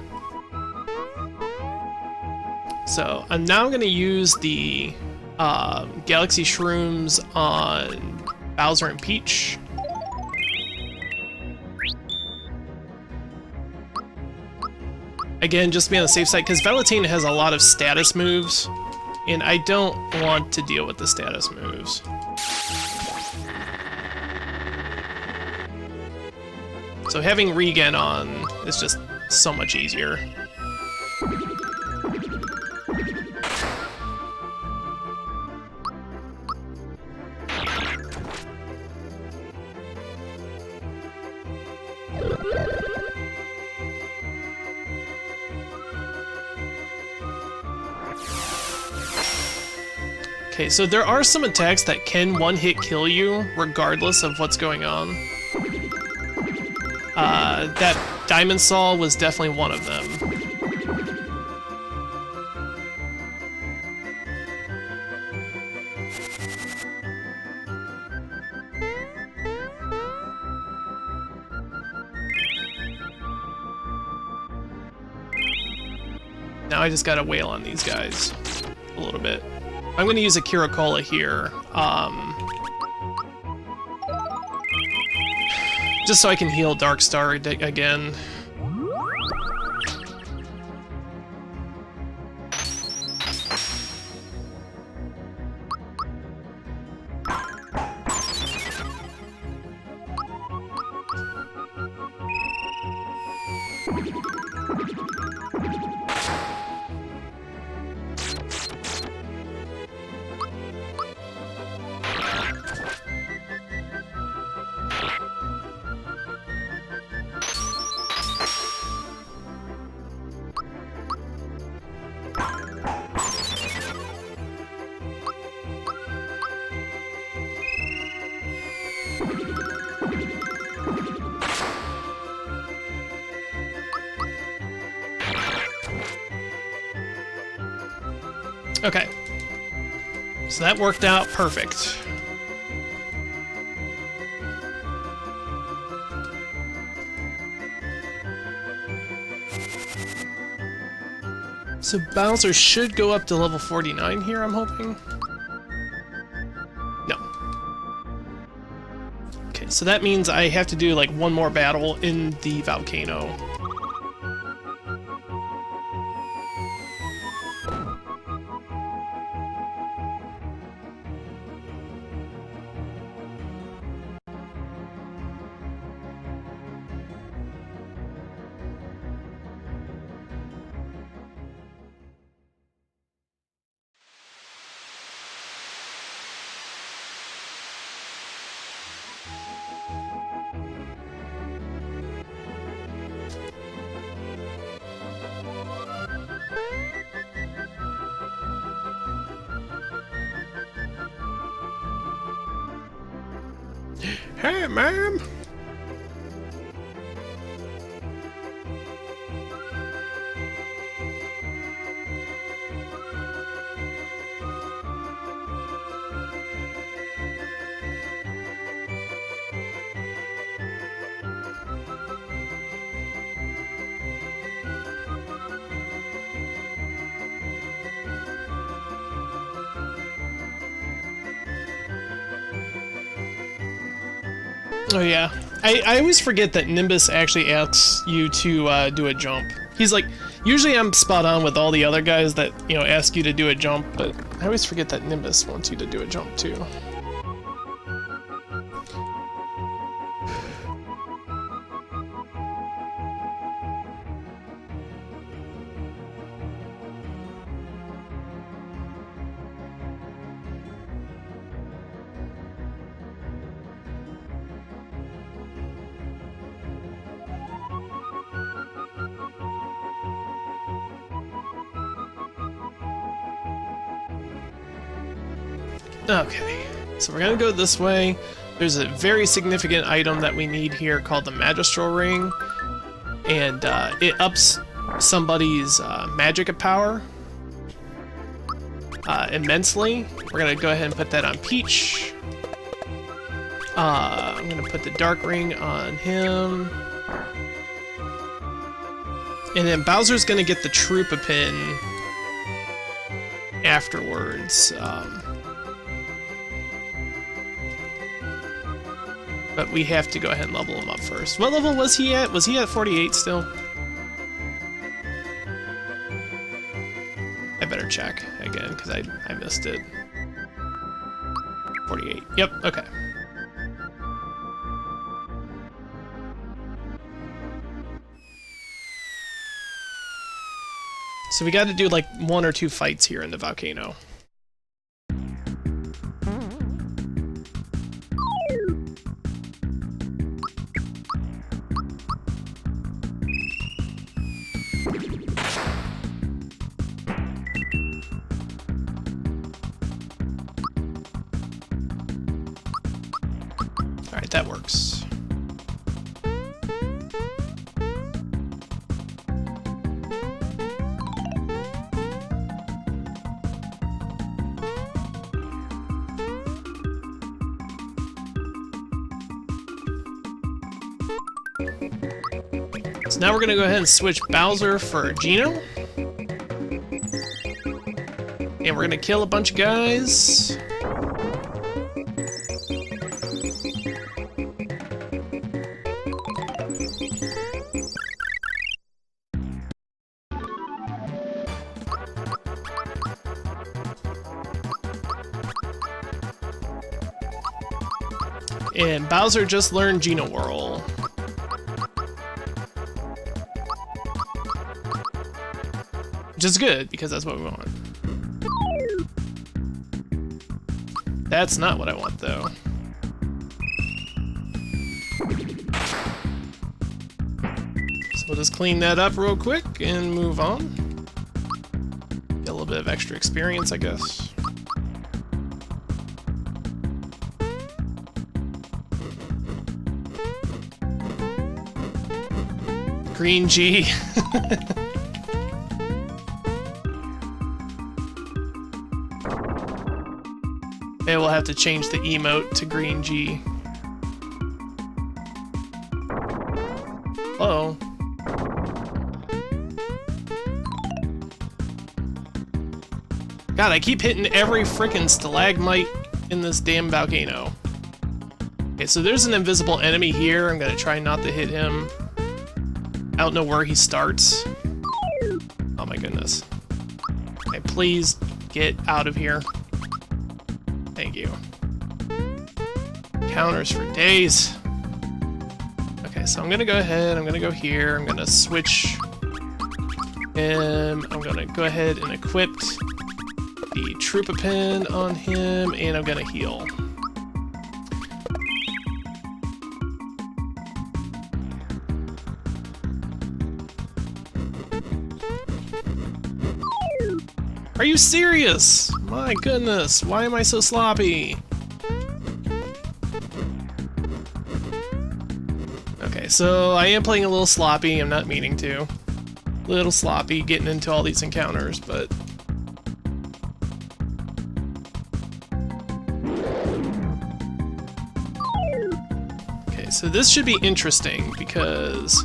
So, I'm now going to use the Galaxy Shrooms on Bowser and Peach. Again, just to be on the safe side, because Velutina has a lot of status moves, and I don't want to deal with the status moves. So having regen on is just so much easier. Okay, so there are some attacks that can one-hit kill you regardless of what's going on. That Diamond Saw was definitely one of them. now I just gotta wail on these guys a little bit. I'm gonna use a Kiracola here. Just so I can heal Darkstar again. Okay, so that worked out perfect. So Bowser should go up to level 49 here, I'm hoping. No. Okay, so that means I have to do like one more battle in the volcano. Hey, ma'am! Oh yeah, I always forget that Nimbus actually asks you to do a jump. He's like, usually I'm spot on with all the other guys that, you know, ask you to do a jump, but I always forget that Nimbus wants you to do a jump too. Okay, so we're gonna go this way. There's a very significant item that we need here called the Magistral Ring, and it ups somebody's magic power immensely. We're gonna go ahead and put that on Peach. I'm gonna put the Dark Ring on him. And then Bowser's gonna get the Troopa Pin afterwards. But we have to go ahead and level him up first. What level was he at? Was he at 48 still? I better check again, because I missed it. 48. Yep, okay. So we got to do like 1 or 2 fights here in the volcano. Alright, that works. So now we're gonna go ahead and switch Bowser for Geno. And we're gonna kill a bunch of guys. And Bowser just learned Geno Whirl. Which is good, because that's what we want. That's not what I want, though. So we'll just clean that up real quick and move on. Get a little bit of extra experience, I guess. Green G. Maybe we'll have to change the emote to Green G. Hello. God, I keep hitting every frickin' stalagmite in this damn volcano. Okay, so there's an invisible enemy here. I'm gonna try not to hit him. I don't know where he starts. Oh my goodness. Okay, please get out of here. Thank you. Counters for days. Okay, so I'm gonna go ahead, I'm gonna go here, I'm gonna switch him, I'm gonna go ahead and equip the Troopa Pin on him, and I'm gonna heal. Are you serious? My goodness, why am I so sloppy? Okay, so I am playing a little sloppy, I'm not meaning to. A little sloppy getting into all these encounters, but... Okay, so this should be interesting, because...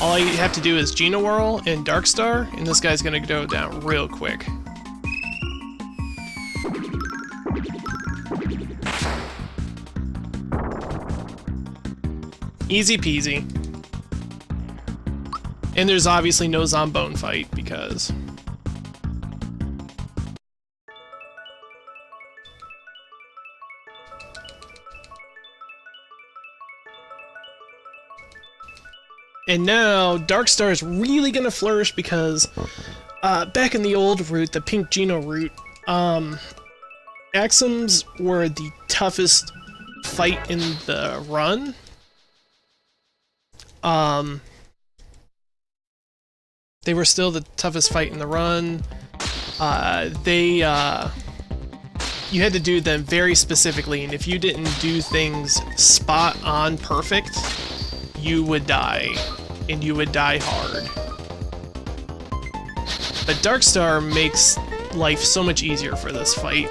all I have to do is Geno Whirl and Darkstar, and this guy's gonna go down real quick. Easy peasy. And there's obviously no Zombone fight, because... And now, Darkstar is really gonna flourish because, back in the old route, the Pink Geno route, Axums were the toughest fight in the run. They were still the toughest fight in the run. You had to do them very specifically, and if you didn't do things spot on perfect, you would die, and you would die hard. But Darkstar makes life so much easier for this fight.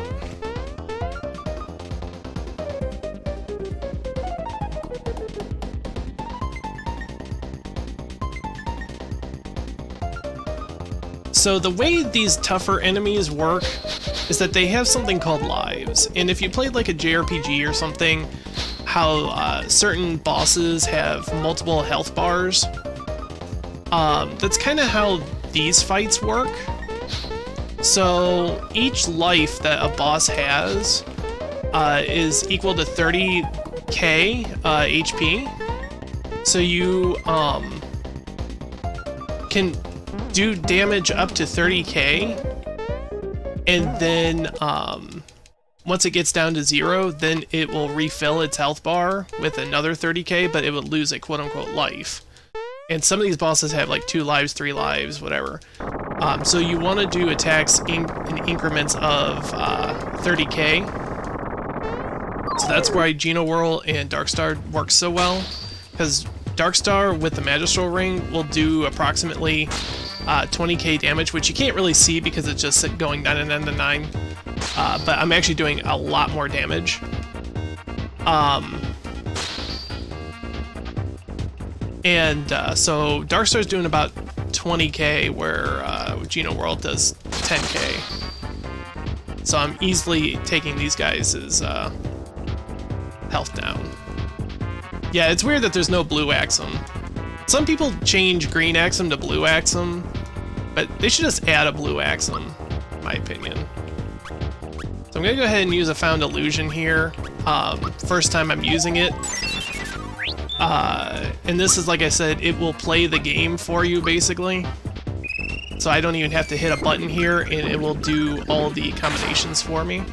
So the way these tougher enemies work is that they have something called lives, and if you played like a JRPG or something, how certain bosses have multiple health bars. That's kind of how these fights work. So each life that a boss has is equal to 30k HP. So you can do damage up to 30k, and then once it gets down to 0, then it will refill its health bar with another 30k, but it would lose a quote-unquote life. And some of these bosses have like 2 lives, 3 lives, whatever. So you want to do attacks in increments of 30k. So that's why Geno Whirl and Darkstar work so well, because Darkstar with the Magistral Ring will do approximately 20k damage, which you can't really see because it's just going 9 and 9. But I'm actually doing a lot more damage. So Darkstar's doing about 20k, where Geno World does 10k. So I'm easily taking these guys' health down. Yeah, it's weird that there's no blue Axum. Some people change green Axum to blue Axum, but they should just add a blue Axum, in my opinion. So I'm gonna go ahead and use a Found Illusion here. First time I'm using it. And this is, like I said, it will play the game for you, basically. So I don't even have to hit a button here, and it will do all the combinations for me.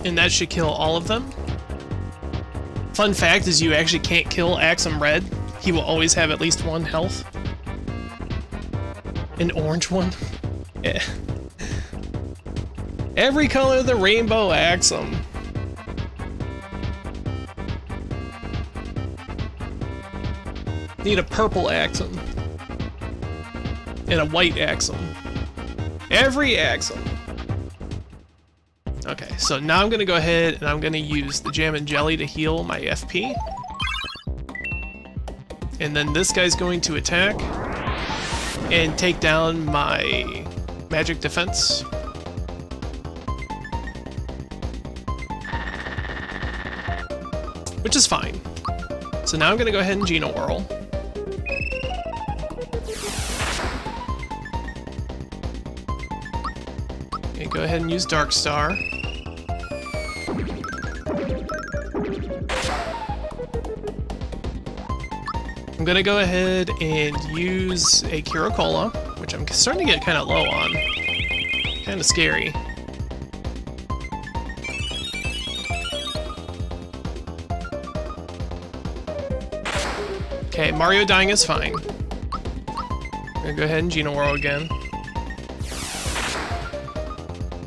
And that should kill all of them. Fun fact is you actually can't kill Axum Red. He will always have at least 1 health. An orange one? Yeah. Every color of the rainbow Axum. Need a purple Axum. And a white Axum. Every Axum. Okay, so now I'm gonna go ahead and I'm gonna use the Jam and Jelly to heal my FP. And then this guy's going to attack and take down my magic defense. Which is fine. So now I'm gonna go ahead and Geno Whirl. And go ahead and use Dark Star. I'm gonna go ahead and use a Curacola, which I'm starting to get kind of low on. Kind of scary. Okay, Mario dying is fine. I'm gonna go ahead and Geno Whirl again.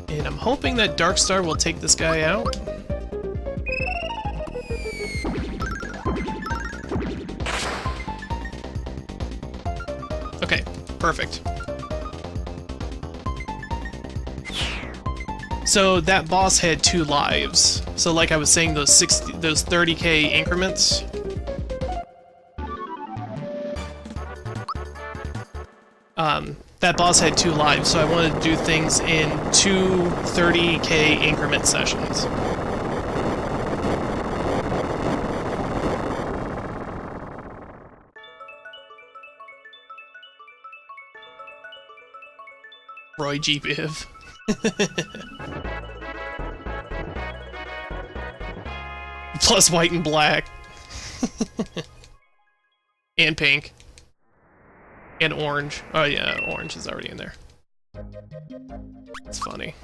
And I'm hoping that Dark Star will take this guy out. Okay, perfect. So that boss had 2 lives. So like I was saying, those 30k increments. That boss had 2 lives, so I wanted to do things in 2 30k increment sessions. Roy G. Biv. Plus white and black. And pink. And orange. Oh yeah, orange is already in there. It's funny.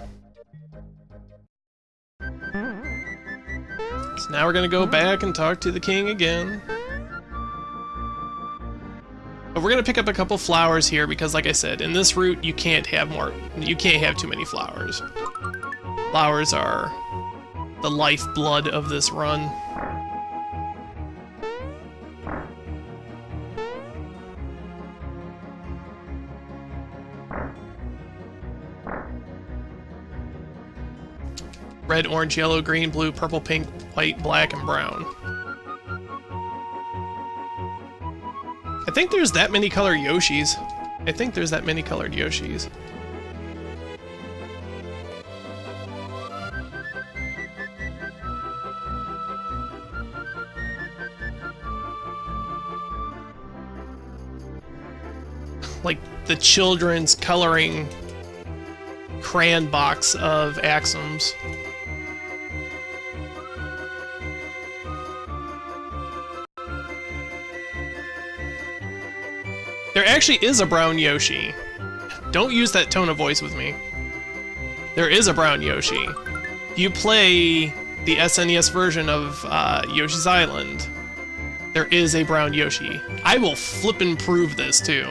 So now we're gonna go back and talk to the king again. But we're gonna pick up a couple flowers here because, like I said, in this route you can't have too many flowers. Flowers are the lifeblood of this run. Red, orange, yellow, green, blue, purple, pink, white, black, and brown. I think there's that many colored Yoshis. Like the children's coloring crayon box of Axums. There actually is a brown Yoshi. Don't use that tone of voice with me. There is a brown Yoshi. You play the SNES version of Yoshi's Island. There is a brown Yoshi. I will flippin' prove this, too.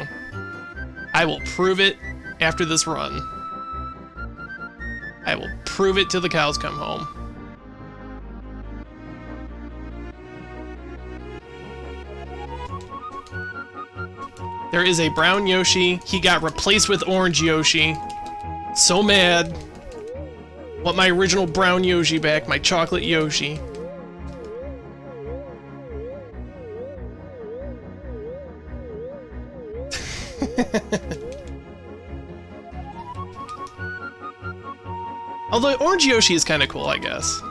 I will prove it after this run. I will prove it till the cows come home. There is a brown Yoshi. He got replaced with orange Yoshi. So mad. Want my original brown Yoshi back, my chocolate Yoshi. Although orange Yoshi is kind of cool, I guess.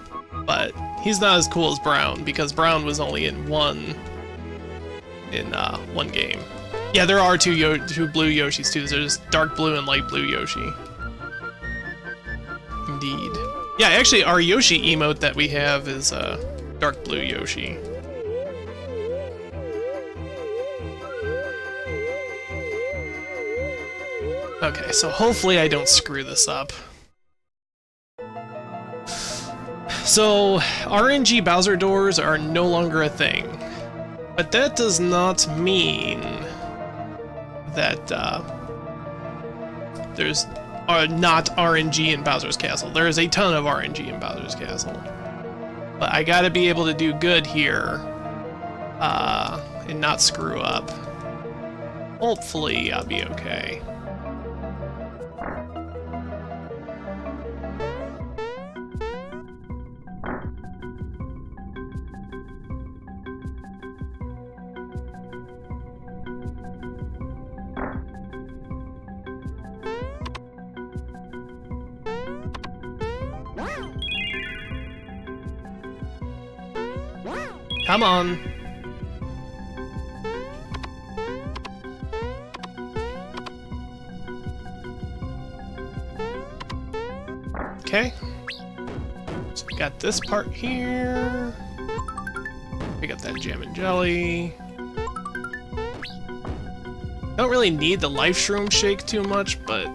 But he's not as cool as brown, because brown was only in one game. Yeah, there are two blue Yoshis too. There's dark blue and light blue Yoshi. Indeed. Yeah, actually, our Yoshi emote that we have is dark blue Yoshi. Okay, so hopefully I don't screw this up. So, RNG Bowser doors are no longer a thing. But that does not mean that there's not RNG in Bowser's Castle. There is a ton of RNG in Bowser's Castle. But I gotta be able to do good here and not screw up. Hopefully I'll be okay. Come on. Okay. So we got this part here. We got that jam and jelly. Don't really need the life shroom shake too much, but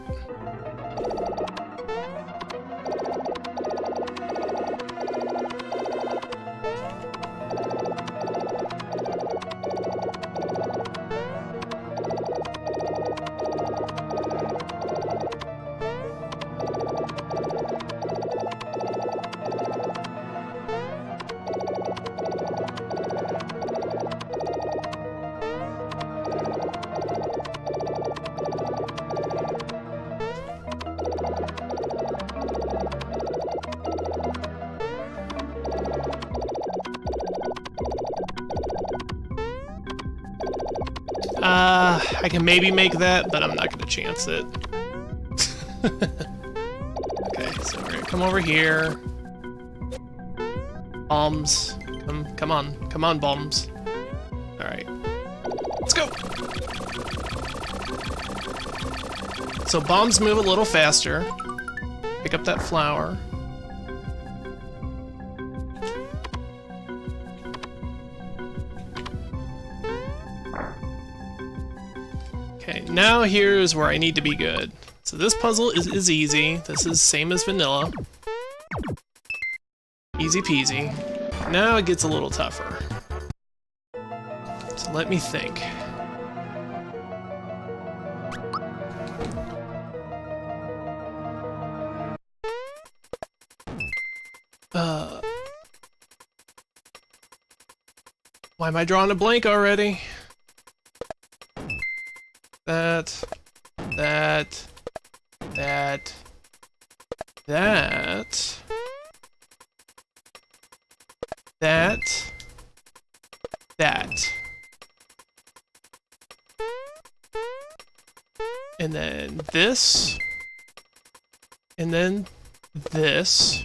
I can maybe make that, but I'm not going to chance it. Okay, so we're going to come over here. Bombs. Come on, bombs. Alright. Let's go! So bombs move a little faster. Pick up that flower. Okay, now here's where I need to be good. So this puzzle is easy. This is same as vanilla. Easy peasy. Now it gets a little tougher. So let me think. Why am I drawing a blank already? That. And then this. And then this.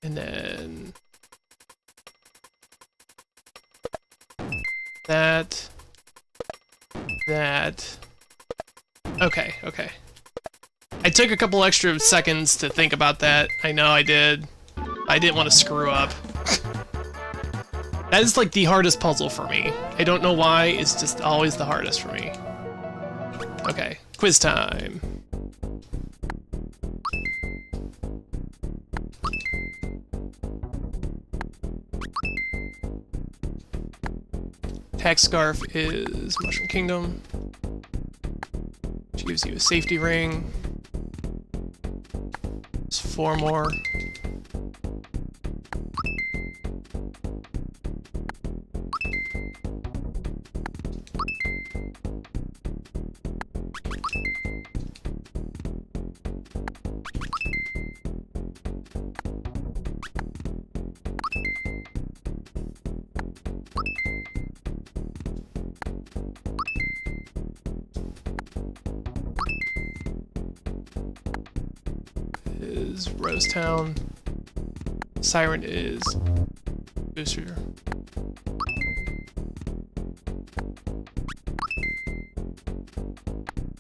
And then that. Okay. I took a couple extra seconds to think about that. I know I did. I didn't want to screw up. That is like the hardest puzzle for me. I don't know why, it's just always the hardest for me. Okay, quiz time. Tax Scarf is Mushroom Kingdom. Which gives you a safety ring. There's 4 more. Is Rosetown. Siren is Booster.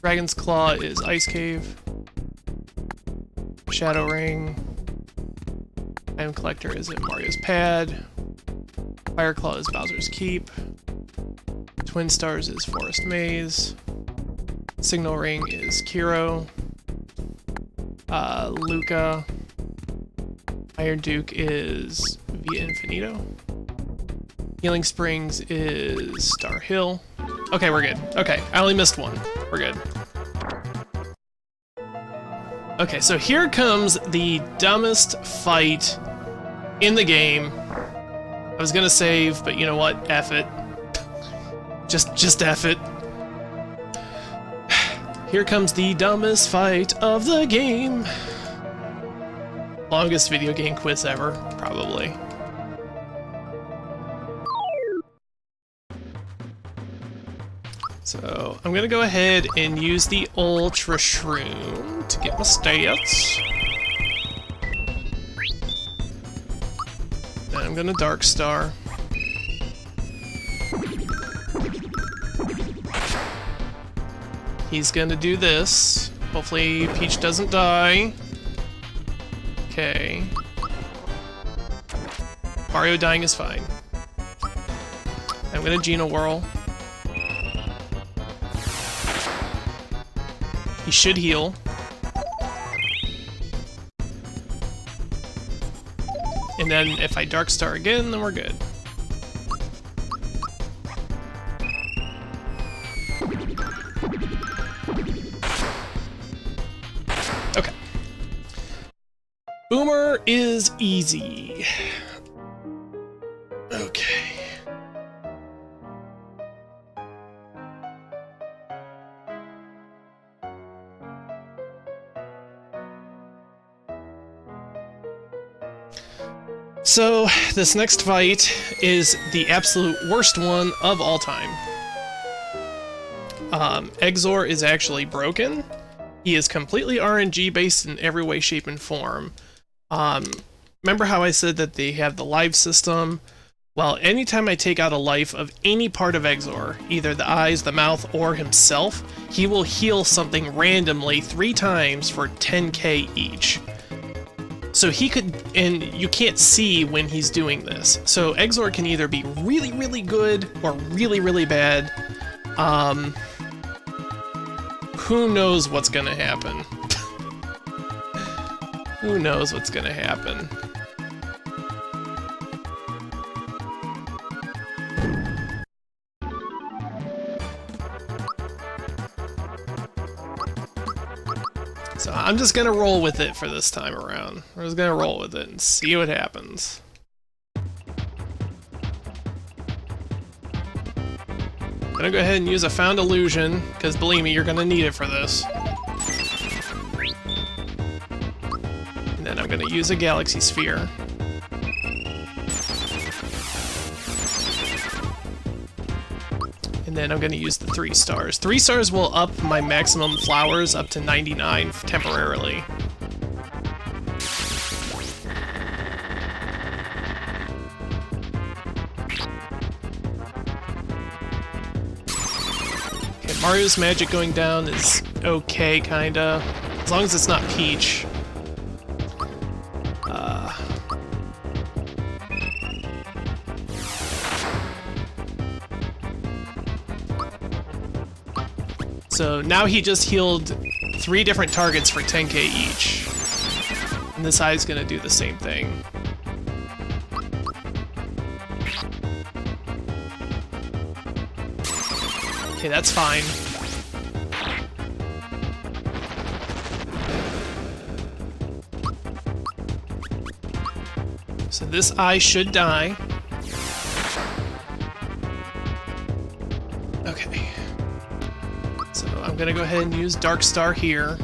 Dragon's Claw is Ice Cave. Shadow Ring. Item Collector is at Mario's Pad. Fire Claw is Bowser's Keep. Twin Stars is Forest Maze. Signal Ring is Kiro. Luca. Iron Duke is Via Infinito. Healing Springs is Star Hill. Okay, we're good. Okay, I only missed one. We're good. Okay, so here comes the dumbest fight in the game. I was gonna save, but you know what? F it. Just F it. Here comes the dumbest fight of the game. Longest video game quiz ever, probably. So, I'm gonna go ahead and use the Ultra Shroom to get my stats. Then I'm gonna Dark Star. He's gonna do this. Hopefully Peach doesn't die. Okay. Mario dying is fine. I'm gonna Geno Whirl. He should heal. And then if I Dark Star again, then we're good. Okay. Boomer is easy. Okay. So, this next fight is the absolute worst one of all time. Exor is actually broken. He is completely RNG based in every way, shape, and form. Remember how I said that they have the life system? Well, anytime I take out a life of any part of Exor, either the eyes, the mouth, or himself, he will heal something randomly 3 times for 10k each. So he could, and you can't see when he's doing this. So Exor can either be really, really good or really, really bad. Who knows what's gonna happen? Who knows what's gonna happen? So I'm just gonna roll with it for this time around. We're just gonna roll with it and see what happens. I'm gonna go ahead and use a Found Illusion, because believe me, you're gonna need it for this. And then I'm gonna use a Galaxy Sphere. And then I'm gonna use the 3 stars. 3 stars will up my maximum flowers up to 99 temporarily. Okay, Mario's magic going down is okay, kinda. As long as it's not Peach. So now he just healed 3 different targets for 10k each. And this eye's gonna do the same thing. Okay, that's fine. So this eye should die. Okay. So I'm gonna go ahead and use Dark Star here.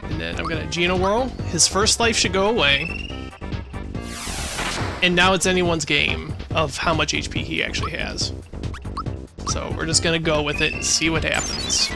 And then I'm gonna Geno Whirl. His first life should go away. And now it's anyone's game of how much HP he actually has. So we're just gonna go with it and see what happens.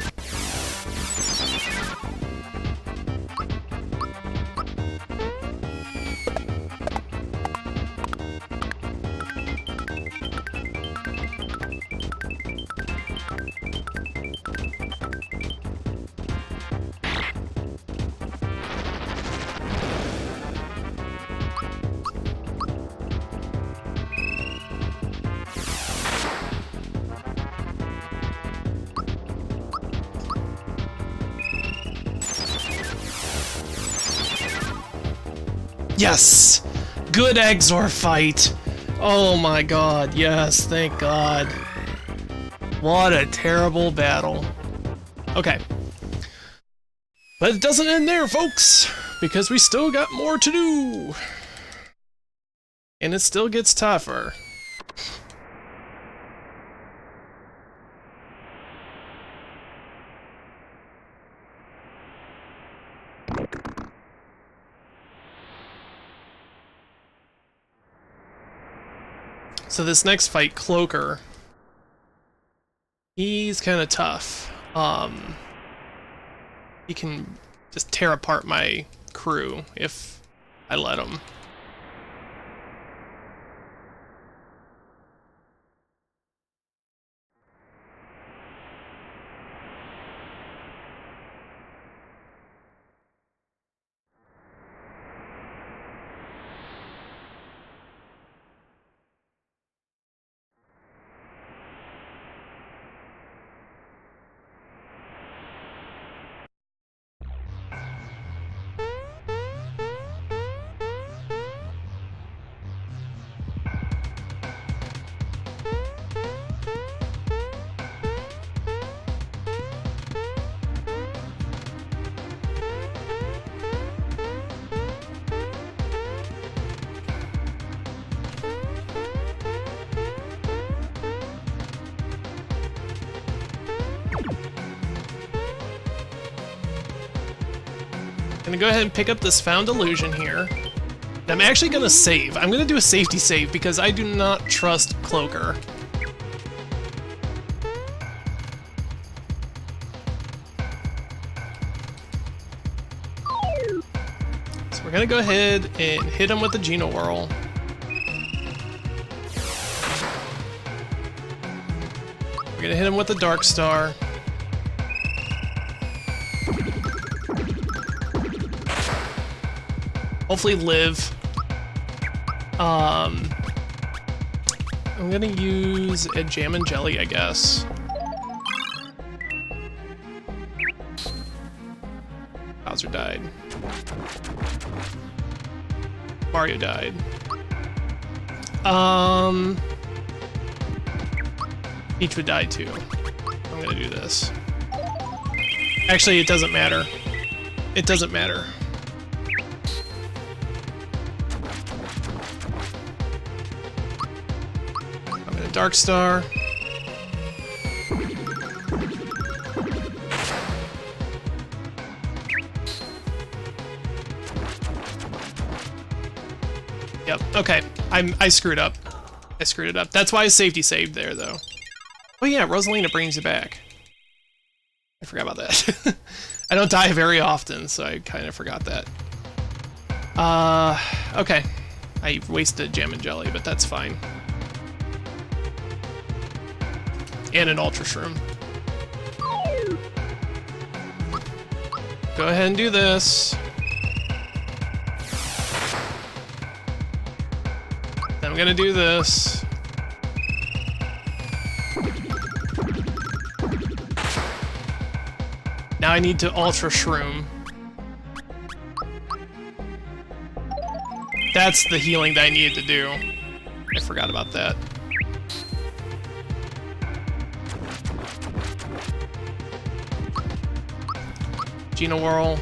Yes! Good Exor fight! Oh my god, yes, thank god. What a terrible battle. Okay. But it doesn't end there, folks! Because we still got more to do! And it still gets tougher. So this next fight, Cloaker, he's kind of tough. He can just tear apart my crew if I let him. I'm gonna go ahead and pick up this Found Illusion here. And I'm actually gonna save. I'm gonna do a safety save because I do not trust Cloaker. So we're gonna go ahead and hit him with the Geno Whirl. We're gonna hit him with the Dark Star. Hopefully live. I'm gonna use a Jam and Jelly, I guess. Bowser died. Mario died. Peach would die too. I'm gonna do this. Actually, it doesn't matter. It doesn't matter. Dark Star. Yep, okay. I screwed up. I screwed it up. That's why I safety saved there, though. Oh yeah, Rosalina brings you back. I forgot about that. I don't die very often, so I kind of forgot that. Okay. I wasted Jam and Jelly, but that's fine. And an Ultra Shroom. Go ahead and do this. Then I'm gonna do this. Now I need to Ultra Shroom. That's the healing that I needed to do. I forgot about that. Geno Whirl.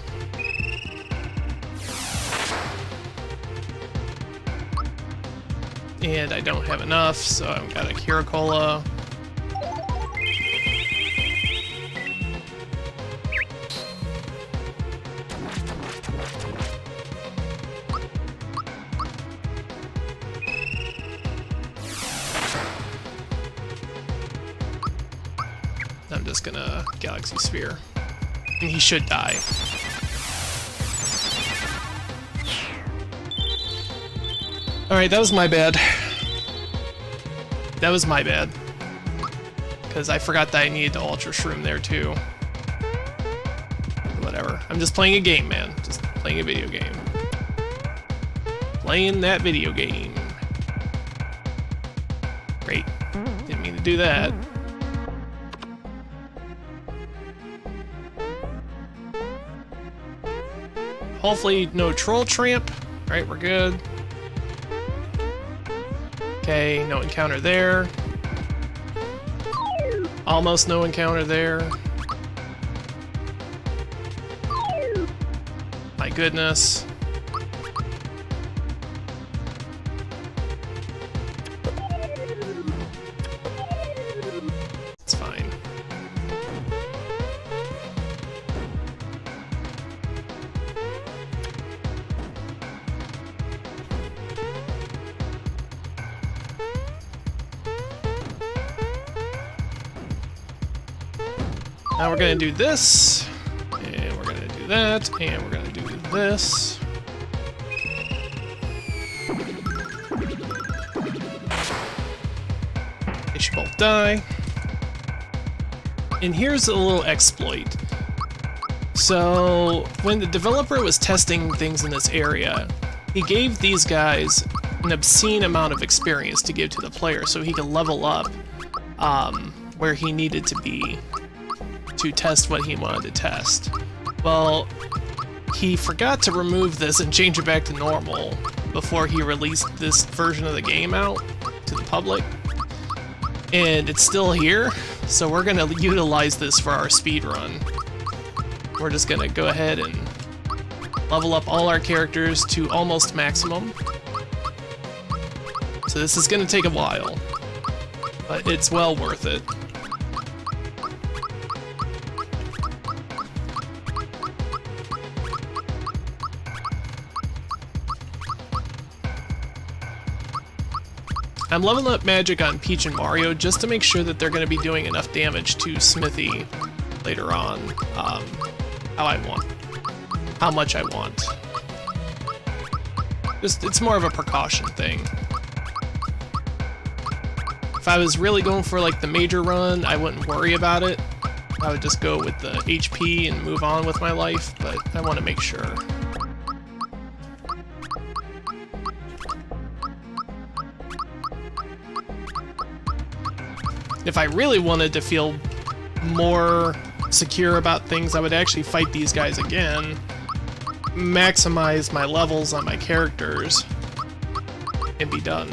And I don't have enough, so I've got a Curacola. I'm just gonna Galaxy Sphere. And he should die. Alright, that was my bad. That was my bad. Because I forgot that I needed to Ultra Shroom there too. Whatever. I'm just playing a game, man. Just playing a video game. Playing that video game. Great. Didn't mean to do that. Hopefully no Troll Tramp. Alright, we're good. Okay, no encounter there. Almost no encounter there. My goodness. It's fine. Now we're gonna do this, and we're gonna do that, and we're gonna do this. They should both die. And here's a little exploit. So, when the developer was testing things in this area, he gave these guys an obscene amount of experience to give to the player so he could level up where he needed to be to test what he wanted to test. Well, he forgot to remove this and change it back to normal before he released this version of the game out to the public. And it's still here, so we're gonna utilize this for our speed run. We're just gonna go ahead and level up all our characters to almost maximum. So this is gonna take a while, but it's well worth it. I'm leveling up magic on Peach and Mario just to make sure that they're going to be doing enough damage to Smithy later on, how much I want. Just, it's more of a precaution thing. If I was really going for like the major run, I wouldn't worry about it. I would just go with the HP and move on with my life, but I want to make sure. If I really wanted to feel more secure about things, I would actually fight these guys again, maximize my levels on my characters, and be done.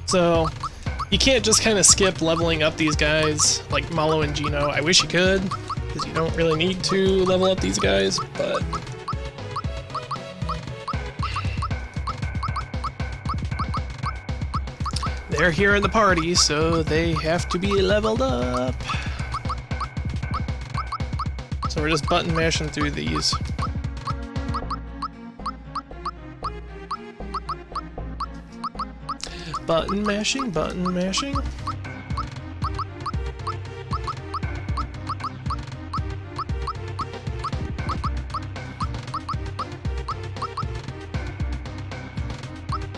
So, you can't just kind of skip leveling up these guys like Malo and Geno. I wish you could, because you don't really need to level up these guys, but... they're here in the party, so they have to be leveled up. So we're just button mashing through these. Button mashing, button mashing.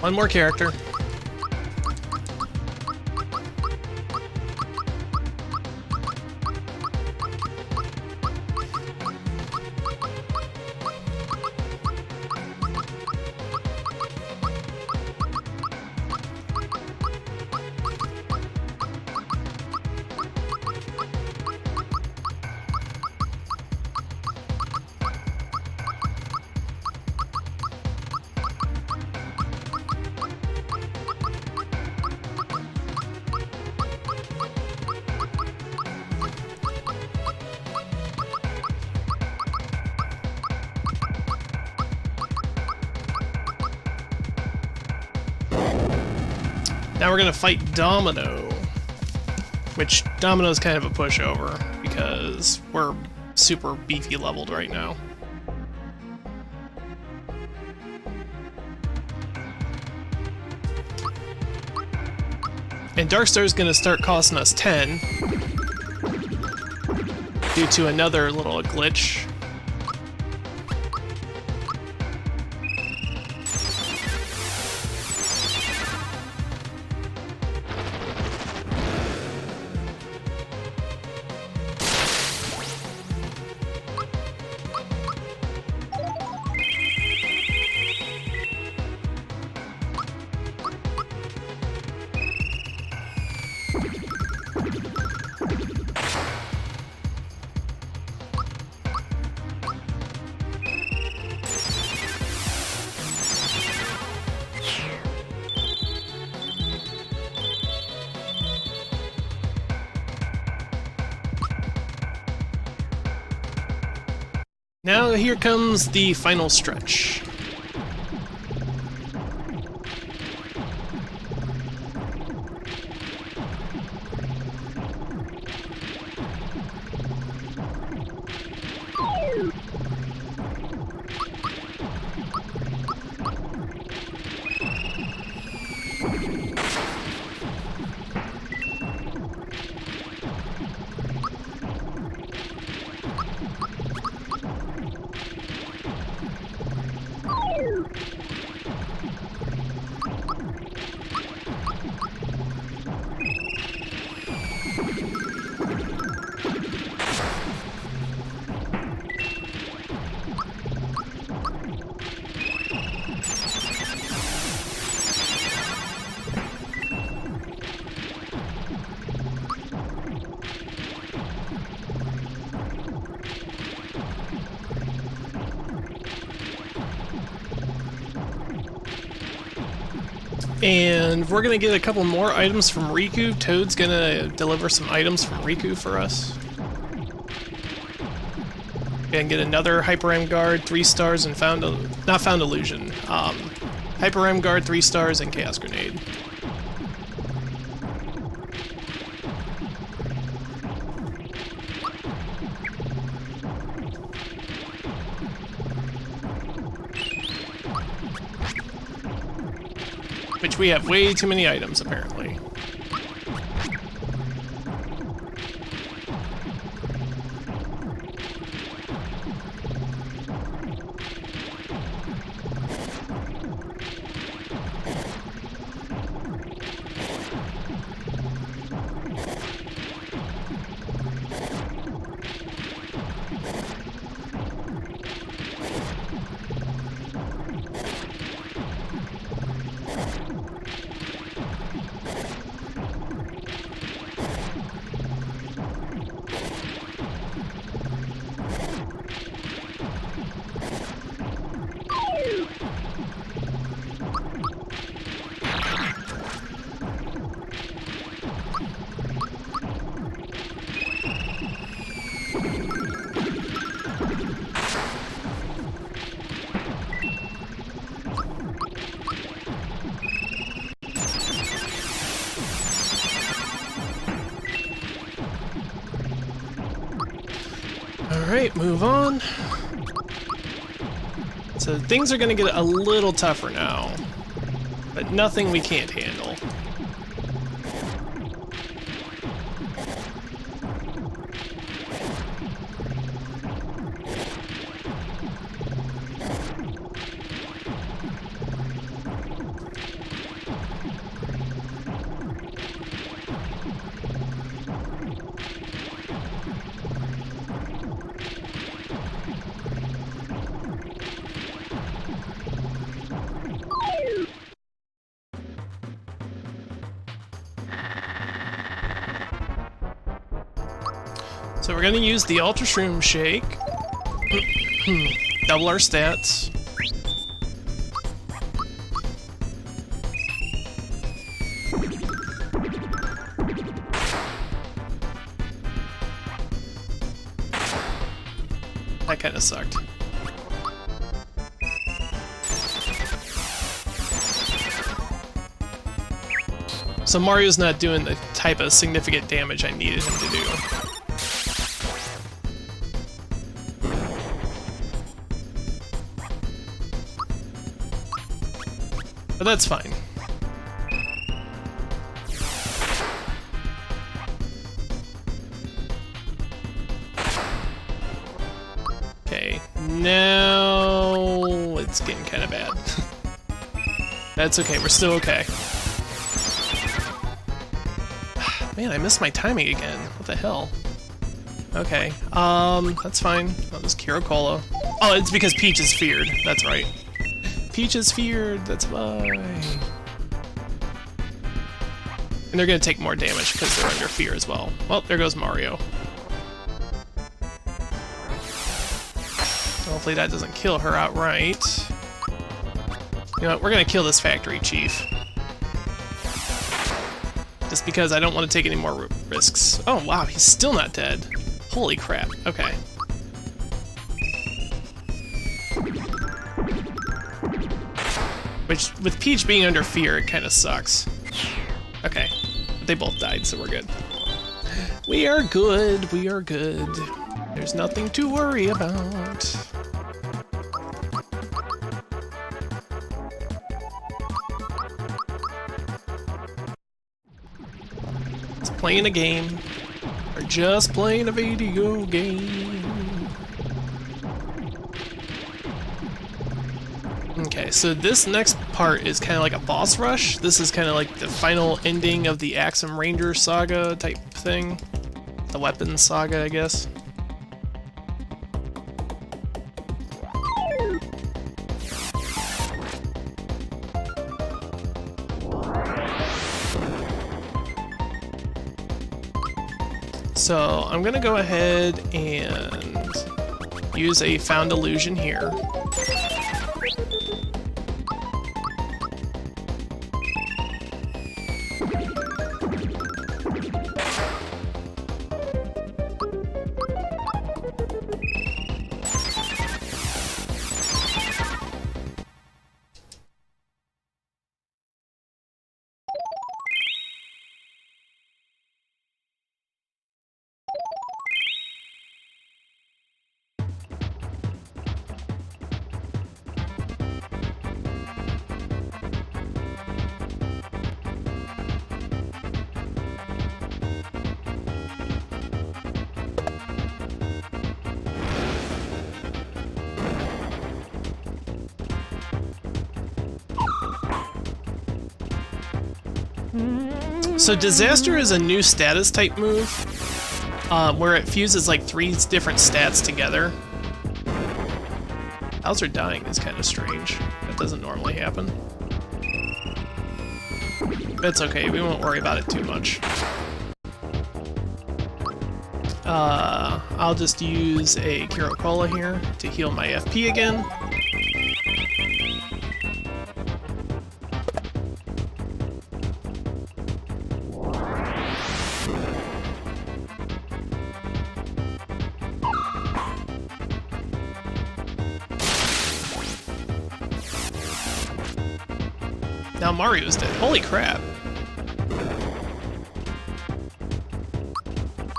One more character. Now we're gonna fight Domino, which Domino's kind of a pushover because we're super beefy leveled right now. And Darkstar's gonna start costing us 10 due to another little glitch. Now here comes the final stretch. And we're gonna get a couple more items from Riku. Toad's gonna deliver some items from Riku for us. And get another Hyper M Guard, 3 stars, and not Found Illusion. Hyper M Guard, 3 stars, and Chaos Grenade. Which we have way too many items, apparently. Alright, move on. So things are gonna get a little tougher now, but nothing we can't handle. So we're gonna use the Ultra Shroom Shake. Double our stats. That kind of sucked. So Mario's not doing the type of significant damage I needed him to do. But that's fine. Okay, now it's getting kind of bad. That's okay, we're still okay. Man, I missed my timing again. What the hell? Okay, that's fine. I'll just Kiro Cola. Oh, it's because Peach is feared. That's right. Peach is feared, that's why. And they're gonna take more damage because they're under fear as well. Well, there goes Mario. Hopefully that doesn't kill her outright. You know what, we're gonna kill this factory chief. Just because I don't want to take any more risks. Oh wow, he's still not dead. Holy crap, okay. Which, with Peach being under fear, it kind of sucks. Okay, but they both died, so we're good. We are good, we are good. There's nothing to worry about. Just playing a game. Or just playing a video game. Okay, so this next part is kind of like a boss rush. This is kind of like the final ending of the Axum Ranger saga type thing. The weapons saga, I guess. So I'm gonna go ahead and use a Found Illusion here. So Disaster is a new status type move, where it fuses like 3 different stats together. Bowser dying is kind of strange. That doesn't normally happen. It's okay, we won't worry about it too much. I'll just use a Kiro Cola here to heal my FP again. Now Mario's dead. Holy crap.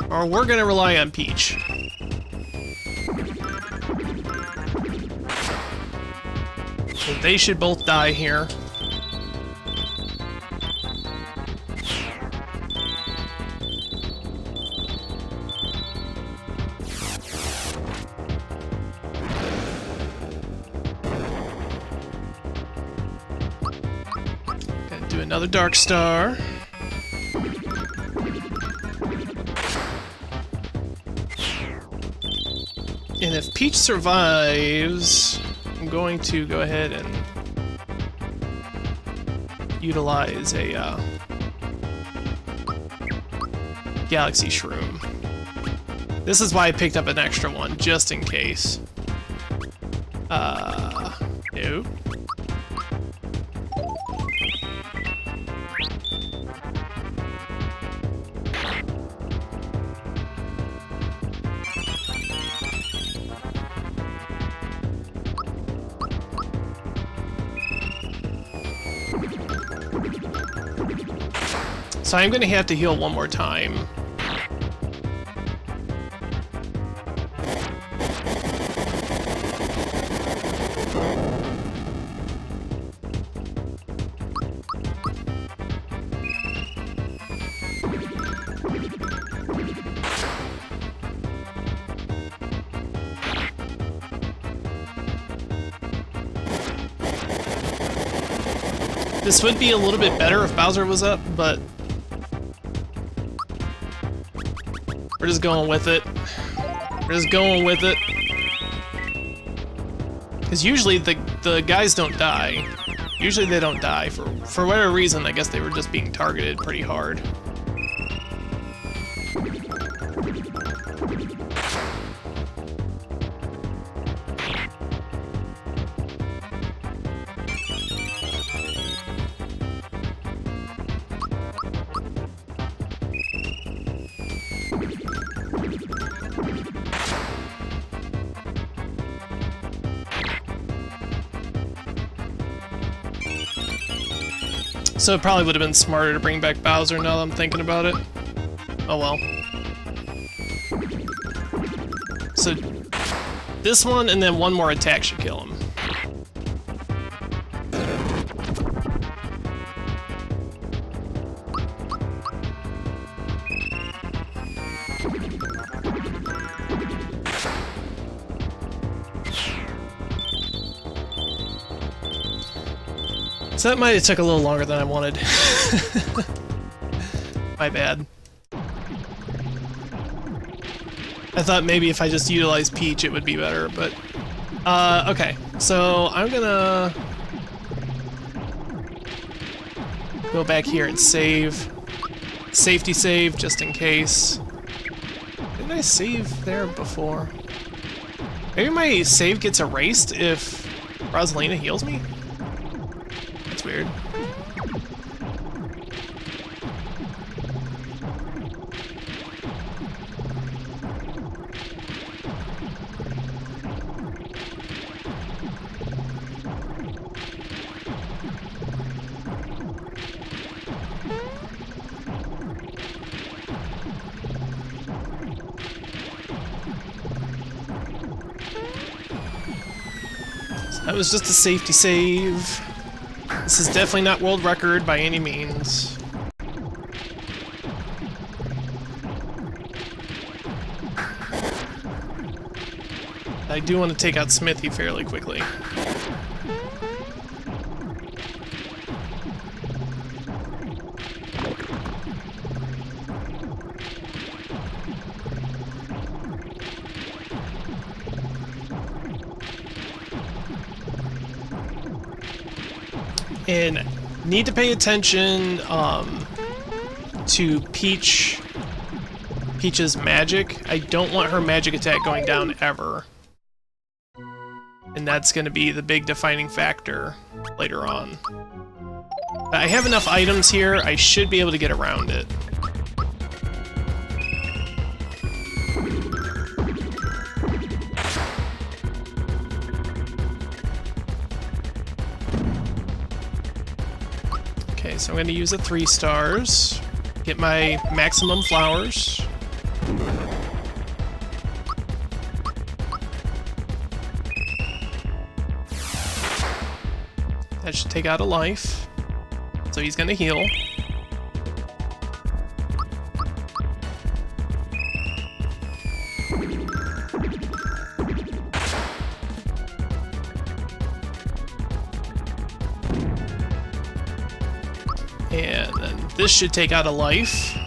Or we're gonna rely on Peach. So they should both die here. Gonna do another Dark Star. And if Peach survives, I'm going to go ahead and utilize a Galaxy Shroom. This is why I picked up an extra one, just in case. No. So I'm gonna have to heal one more time. This would be a little bit better if Bowser was up, but we're just going with it. We're just going with it. Because usually the guys don't die. Usually they don't die. For whatever reason, I guess they were just being targeted pretty hard. So it probably would have been smarter to bring back Bowser now that I'm thinking about it. Oh well. So this one and then one more attack should kill him. So that might have took a little longer than I wanted. My bad. I thought maybe if I just utilized Peach it would be better, but... okay, so I'm gonna... go back here and save. Safety save, just in case. Didn't I save there before? Maybe my save gets erased if Rosalina heals me? That's weird. That was just a safety save. This is definitely not world record by any means. I do want to take out Smithy fairly quickly. And need to pay attention to Peach's magic. I don't want her magic attack going down ever. And that's going to be the big defining factor later on. But I have enough items here, I should be able to get around it. Okay, so I'm going to use the 3 stars, get my maximum flowers. That should take out a life, so he's going to heal. And then this should take out a life.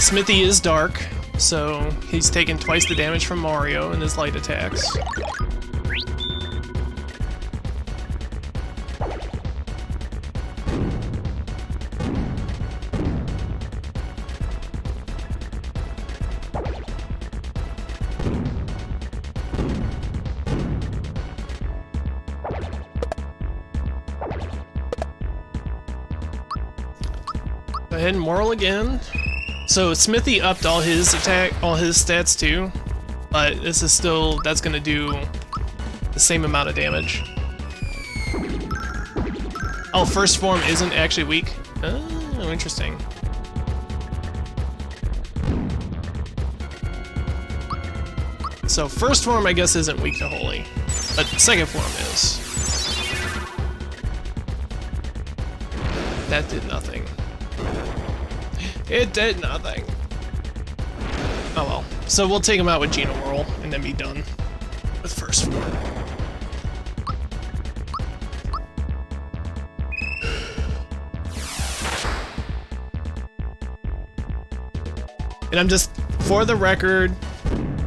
Smithy is dark, so he's taken twice the damage from Mario in his light attacks. Go ahead and moral again. So Smithy upped all his stats too, but this is still, that's gonna do the same amount of damage. Oh, first form isn't actually weak? Oh, interesting. So first form I guess isn't weak to holy, but second form is. That did nothing. It did nothing. Oh well. So we'll take him out with Geno Whirl and then be done with first form. And I'm just, for the record,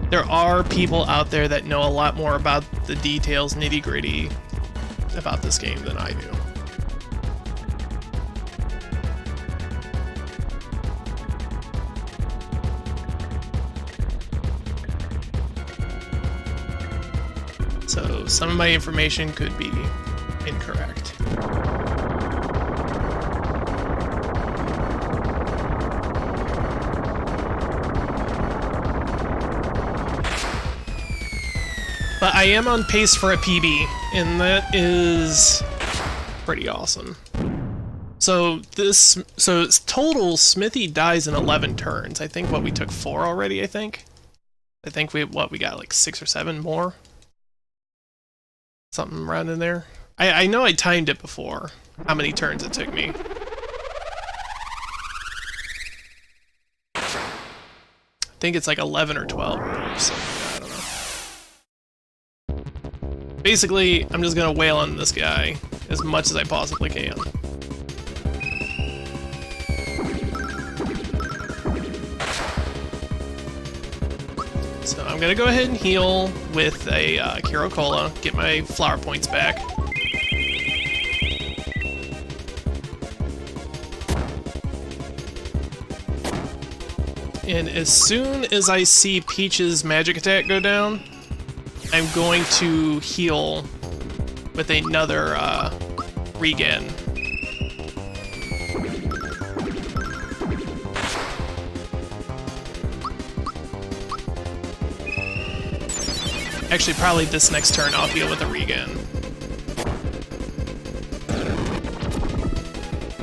there are people out there that know a lot more about the details, nitty-gritty about this game than I do. So some of my information could be incorrect. But I am on pace for a PB, and that is pretty awesome. So it's total Smithy dies in 11 turns. I think we took 4 already, I think we got like 6 or 7 more? Something around in there. I know I timed it before, how many turns it took me. I think it's like 11 or 12 or something. I don't know. Basically, I'm just gonna wail on this guy as much as I possibly can. So I'm gonna go ahead and heal with a Kiro Cola, get my flower points back. And as soon as I see Peach's magic attack go down, I'm going to heal with another regen. Actually, probably this next turn I'll heal with a regen.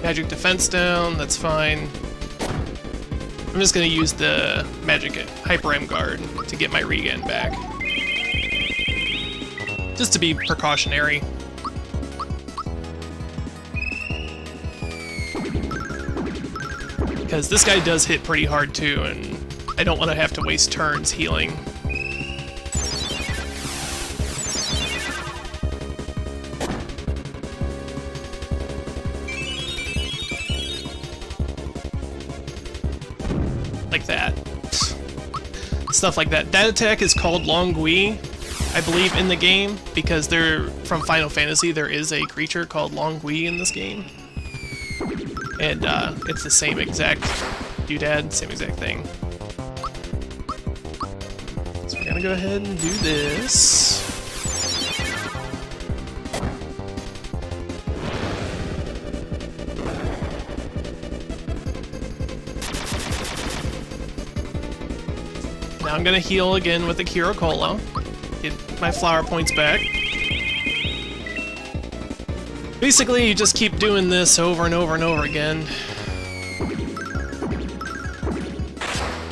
Magic defense down, that's fine. I'm just gonna use the magic Hyper M Guard to get my regen back. Just to be precautionary. Because this guy does hit pretty hard too, and I don't want to have to waste turns healing. Like that. Stuff like that. That attack is called Long Gui, I believe, in the game, because they're from Final Fantasy. There is a creature called Long Gui in this game. And it's the same exact doodad, same exact thing. So we're gonna go ahead and do this. Now I'm gonna heal again with the Kiro Cola. Get my flower points back. Basically, you just keep doing this over and over and over again.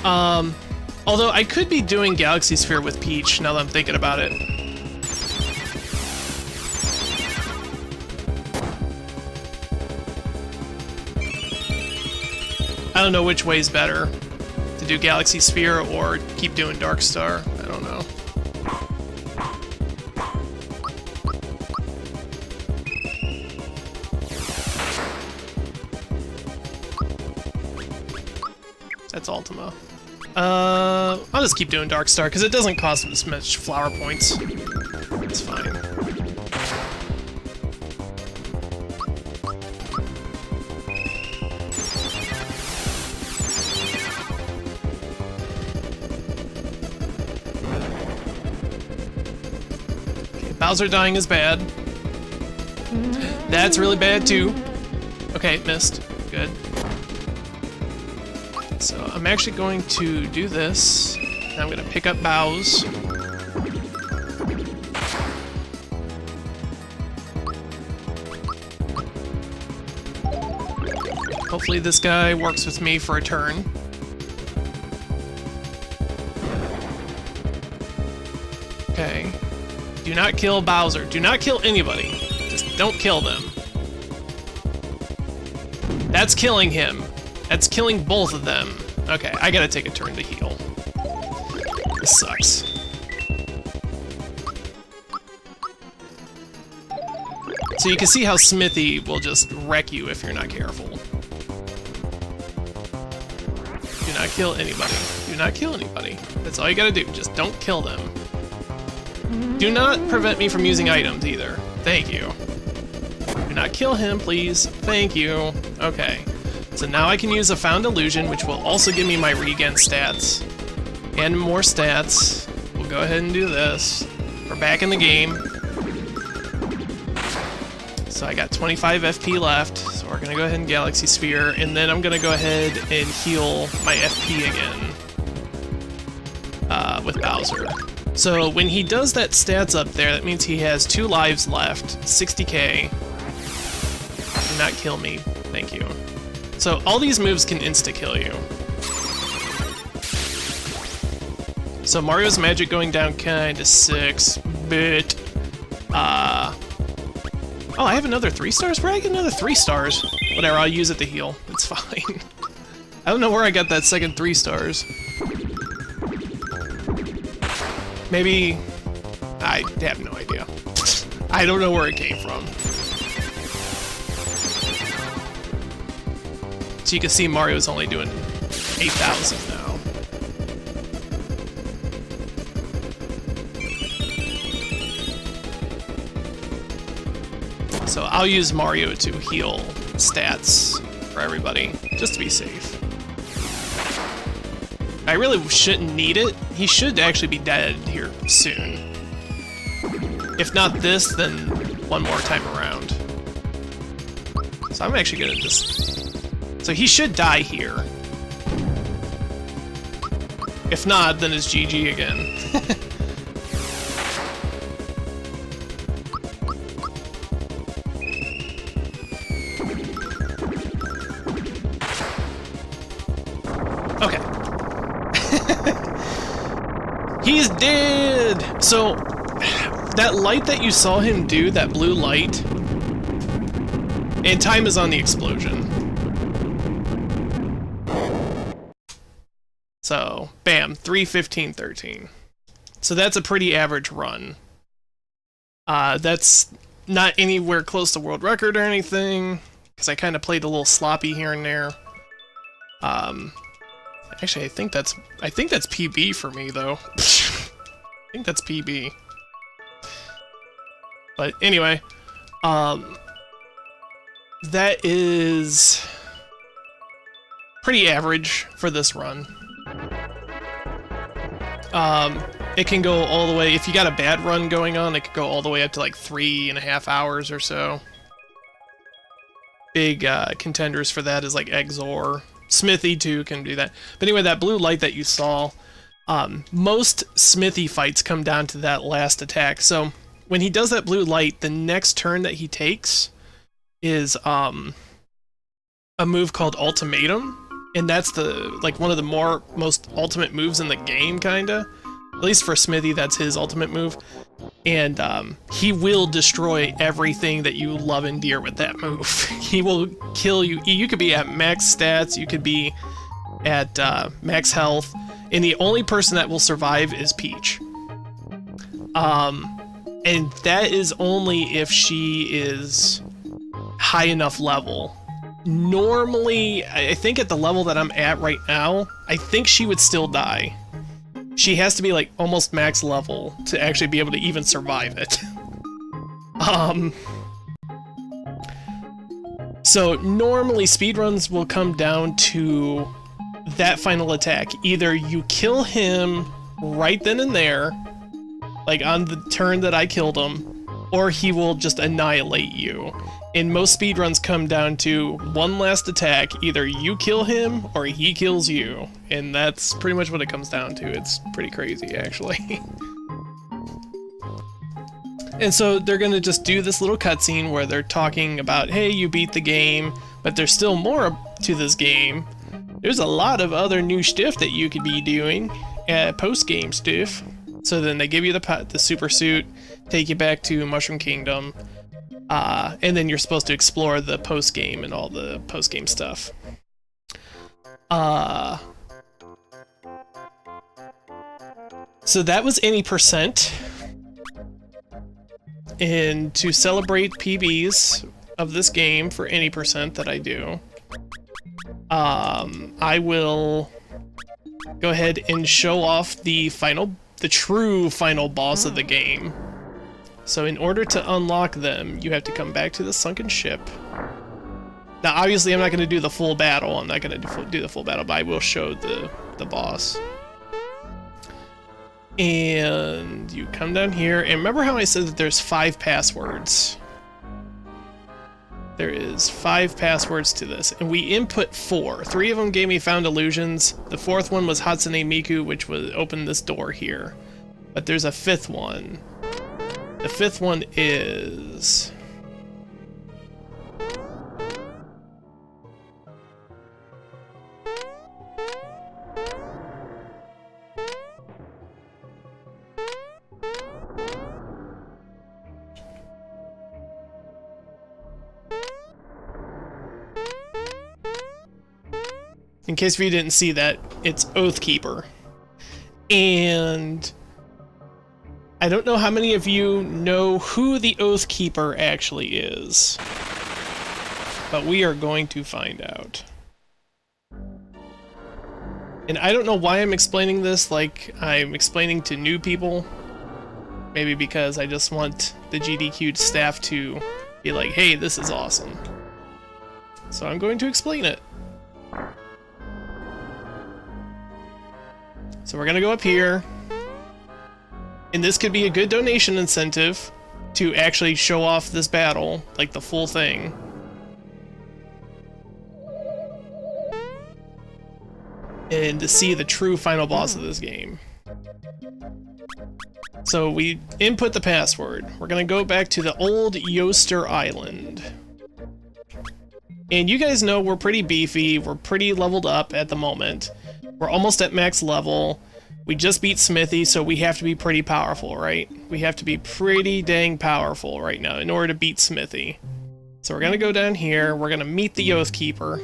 Although I could be doing Galaxy Sphere with Peach, now that I'm thinking about it. I don't know which way's better. To do Galaxy Sphere or keep doing Dark Star. I don't know. That's Ultima. I'll just keep doing Dark Star because it doesn't cost as much flower points. It's fine. Okay, Bowser dying is bad. That's really bad too. Okay, missed. Good. So I'm actually going to do this. I'm going to pick up bows. Hopefully this guy works with me for a turn. Okay. Do not kill Bowser. Do not kill anybody. Just don't kill them. That's killing him. That's killing both of them. Okay, I gotta take a turn to heal. This sucks. So you can see how Smithy will just wreck you if you're not careful. Do not kill anybody. Do not kill anybody. That's all you gotta do. Just don't kill them. Do not prevent me from using items either. Thank you. Do not kill him, please. Thank you. Okay. So now I can use a Found Illusion, which will also give me my regen stats. And more stats. We'll go ahead and do this. We're back in the game. So I got 25 FP left, so we're gonna go ahead and Galaxy Sphere, and then I'm gonna go ahead and heal my FP again. With Bowser. So when he does that stats up there, that means he has 2 lives left, 60k. Do not kill me, thank you. So all these moves can insta-kill you. So Mario's magic going down kinda 6, but oh, I have another 3 stars? Where did I get another 3 stars? Whatever, I'll use it to heal. It's fine. I don't know where I got that second 3 stars. Maybe... I have no idea. I don't know where it came from. So you can see Mario's only doing 8,000 now. So I'll use Mario to heal stats for everybody, just to be safe. I really shouldn't need it. He should actually be dead here soon. If not this, then one more time around. So I'm actually good at this. So he should die here. If not, then it's GG again. Okay. He's dead! So, that light that you saw him do, that blue light, and time is on the explosion. So, bam, 3, 15, 13. So that's a pretty average run. That's not anywhere close to world record or anything, because I kind of played a little sloppy here and there. Actually, I think that's PB for me, though. I think that's PB. But anyway, that is pretty average for this run. It can go all the way, if you got a bad run going on, it could go all the way up to like 3.5 hours or so. Big contenders for that is like Exor. Smithy too can do that. But anyway, that blue light that you saw, most Smithy fights come down to that last attack. So when he does that blue light, the next turn that he takes is a move called Ultimatum. And that's the one of the most ultimate moves in the game, kinda. At least for Smithy, that's his ultimate move. And he will destroy everything that you love and dear with that move. He will kill you. You could be at max stats, you could be at max health, and the only person that will survive is Peach. And that is only if she is high enough level. Normally, I think at the level that I'm at right now, I think she would still die. She has to be like almost max level to actually be able to even survive it. So normally speedruns will come down to that final attack. Either you kill him right then and there, like on the turn that I killed him, or he will just annihilate you. And most speedruns come down to one last attack. Either you kill him or he kills you. And that's pretty much what it comes down to. It's pretty crazy, actually. And so they're gonna just do this little cutscene where they're talking about, hey, you beat the game, but there's still more to this game. There's a lot of other new stuff that you could be doing, post-game stuff. So then they give you the super suit, take you back to Mushroom Kingdom, and then you're supposed to explore the post-game and all the post-game stuff. So that was any percent. And to celebrate PBs of this game for any percent that I do, I will go ahead and show off the true final boss of the game. So in order to unlock them, you have to come back to the sunken ship. Now obviously I'm not going to do the full battle, I'm not going to do the full battle, but I will show the boss. And you come down here, and remember how I said that there's 5 passwords? There is 5 passwords to this, and we input 4. 3 of them gave me Found Illusions. The 4th one was Hatsune Miku, which would open this door here. But there's a 5th one. The 5th one is... In case you didn't see that, it's Oathkeeper. And I don't know how many of you know who the Oathkeeper actually is, but we are going to find out. And I don't know why I'm explaining this like I'm explaining to new people. Maybe because I just want the GDQ staff to be like, hey, this is awesome. So I'm going to explain it. So we're gonna go up here, and this could be a good donation incentive to actually show off this battle, like the full thing. And to see the true final boss of this game. So we input the password. We're gonna go back to the old Yoster Island. And you guys know we're pretty beefy, we're pretty leveled up at the moment. We're almost at max level. We just beat Smithy, so we have to be pretty powerful, right? We have to be pretty dang powerful right now in order to beat Smithy. So we're gonna go down here, we're gonna meet the Oathkeeper.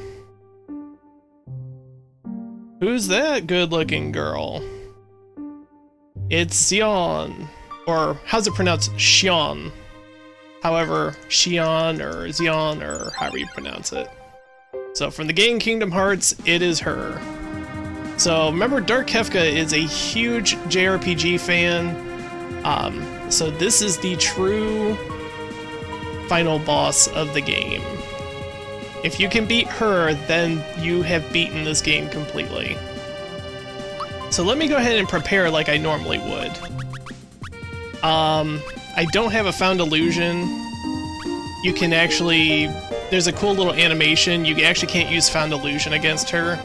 Who's that good-looking girl? It's Xion. Or, how's it pronounced? Xion. However, Xion or Xion or however you pronounce it. So from the game Kingdom Hearts, it is her. So remember, Dark Kefka is a huge JRPG fan, so this is the true final boss of the game. If you can beat her, then you have beaten this game completely. So let me go ahead and prepare like I normally would. I don't have a Found Illusion. You can actually... There's a cool little animation. You actually can't use Found Illusion against her.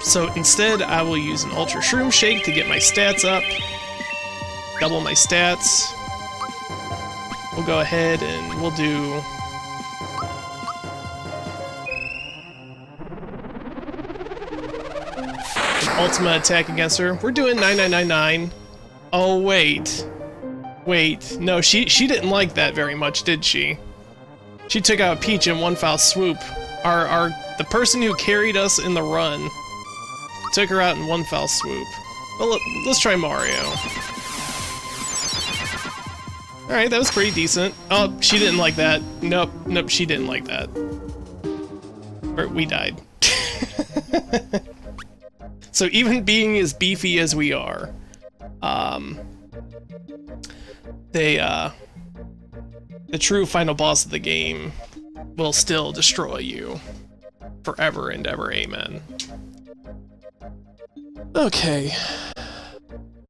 So instead, I will use an Ultra Shroom Shake to get my stats up. Double my stats. We'll go ahead and we'll do... an Ultimate attack against her. We're doing 9999. Oh, wait. Wait. No, she didn't like that very much, did she? She took out Peach in one foul swoop. The person who carried us in the run took her out in one foul swoop. Well, let's try Mario. Alright, that was pretty decent. Oh, she didn't like that. Nope, she didn't like that. We died. So even being as beefy as we are, the true final boss of the game will still destroy you forever and ever, amen. Okay,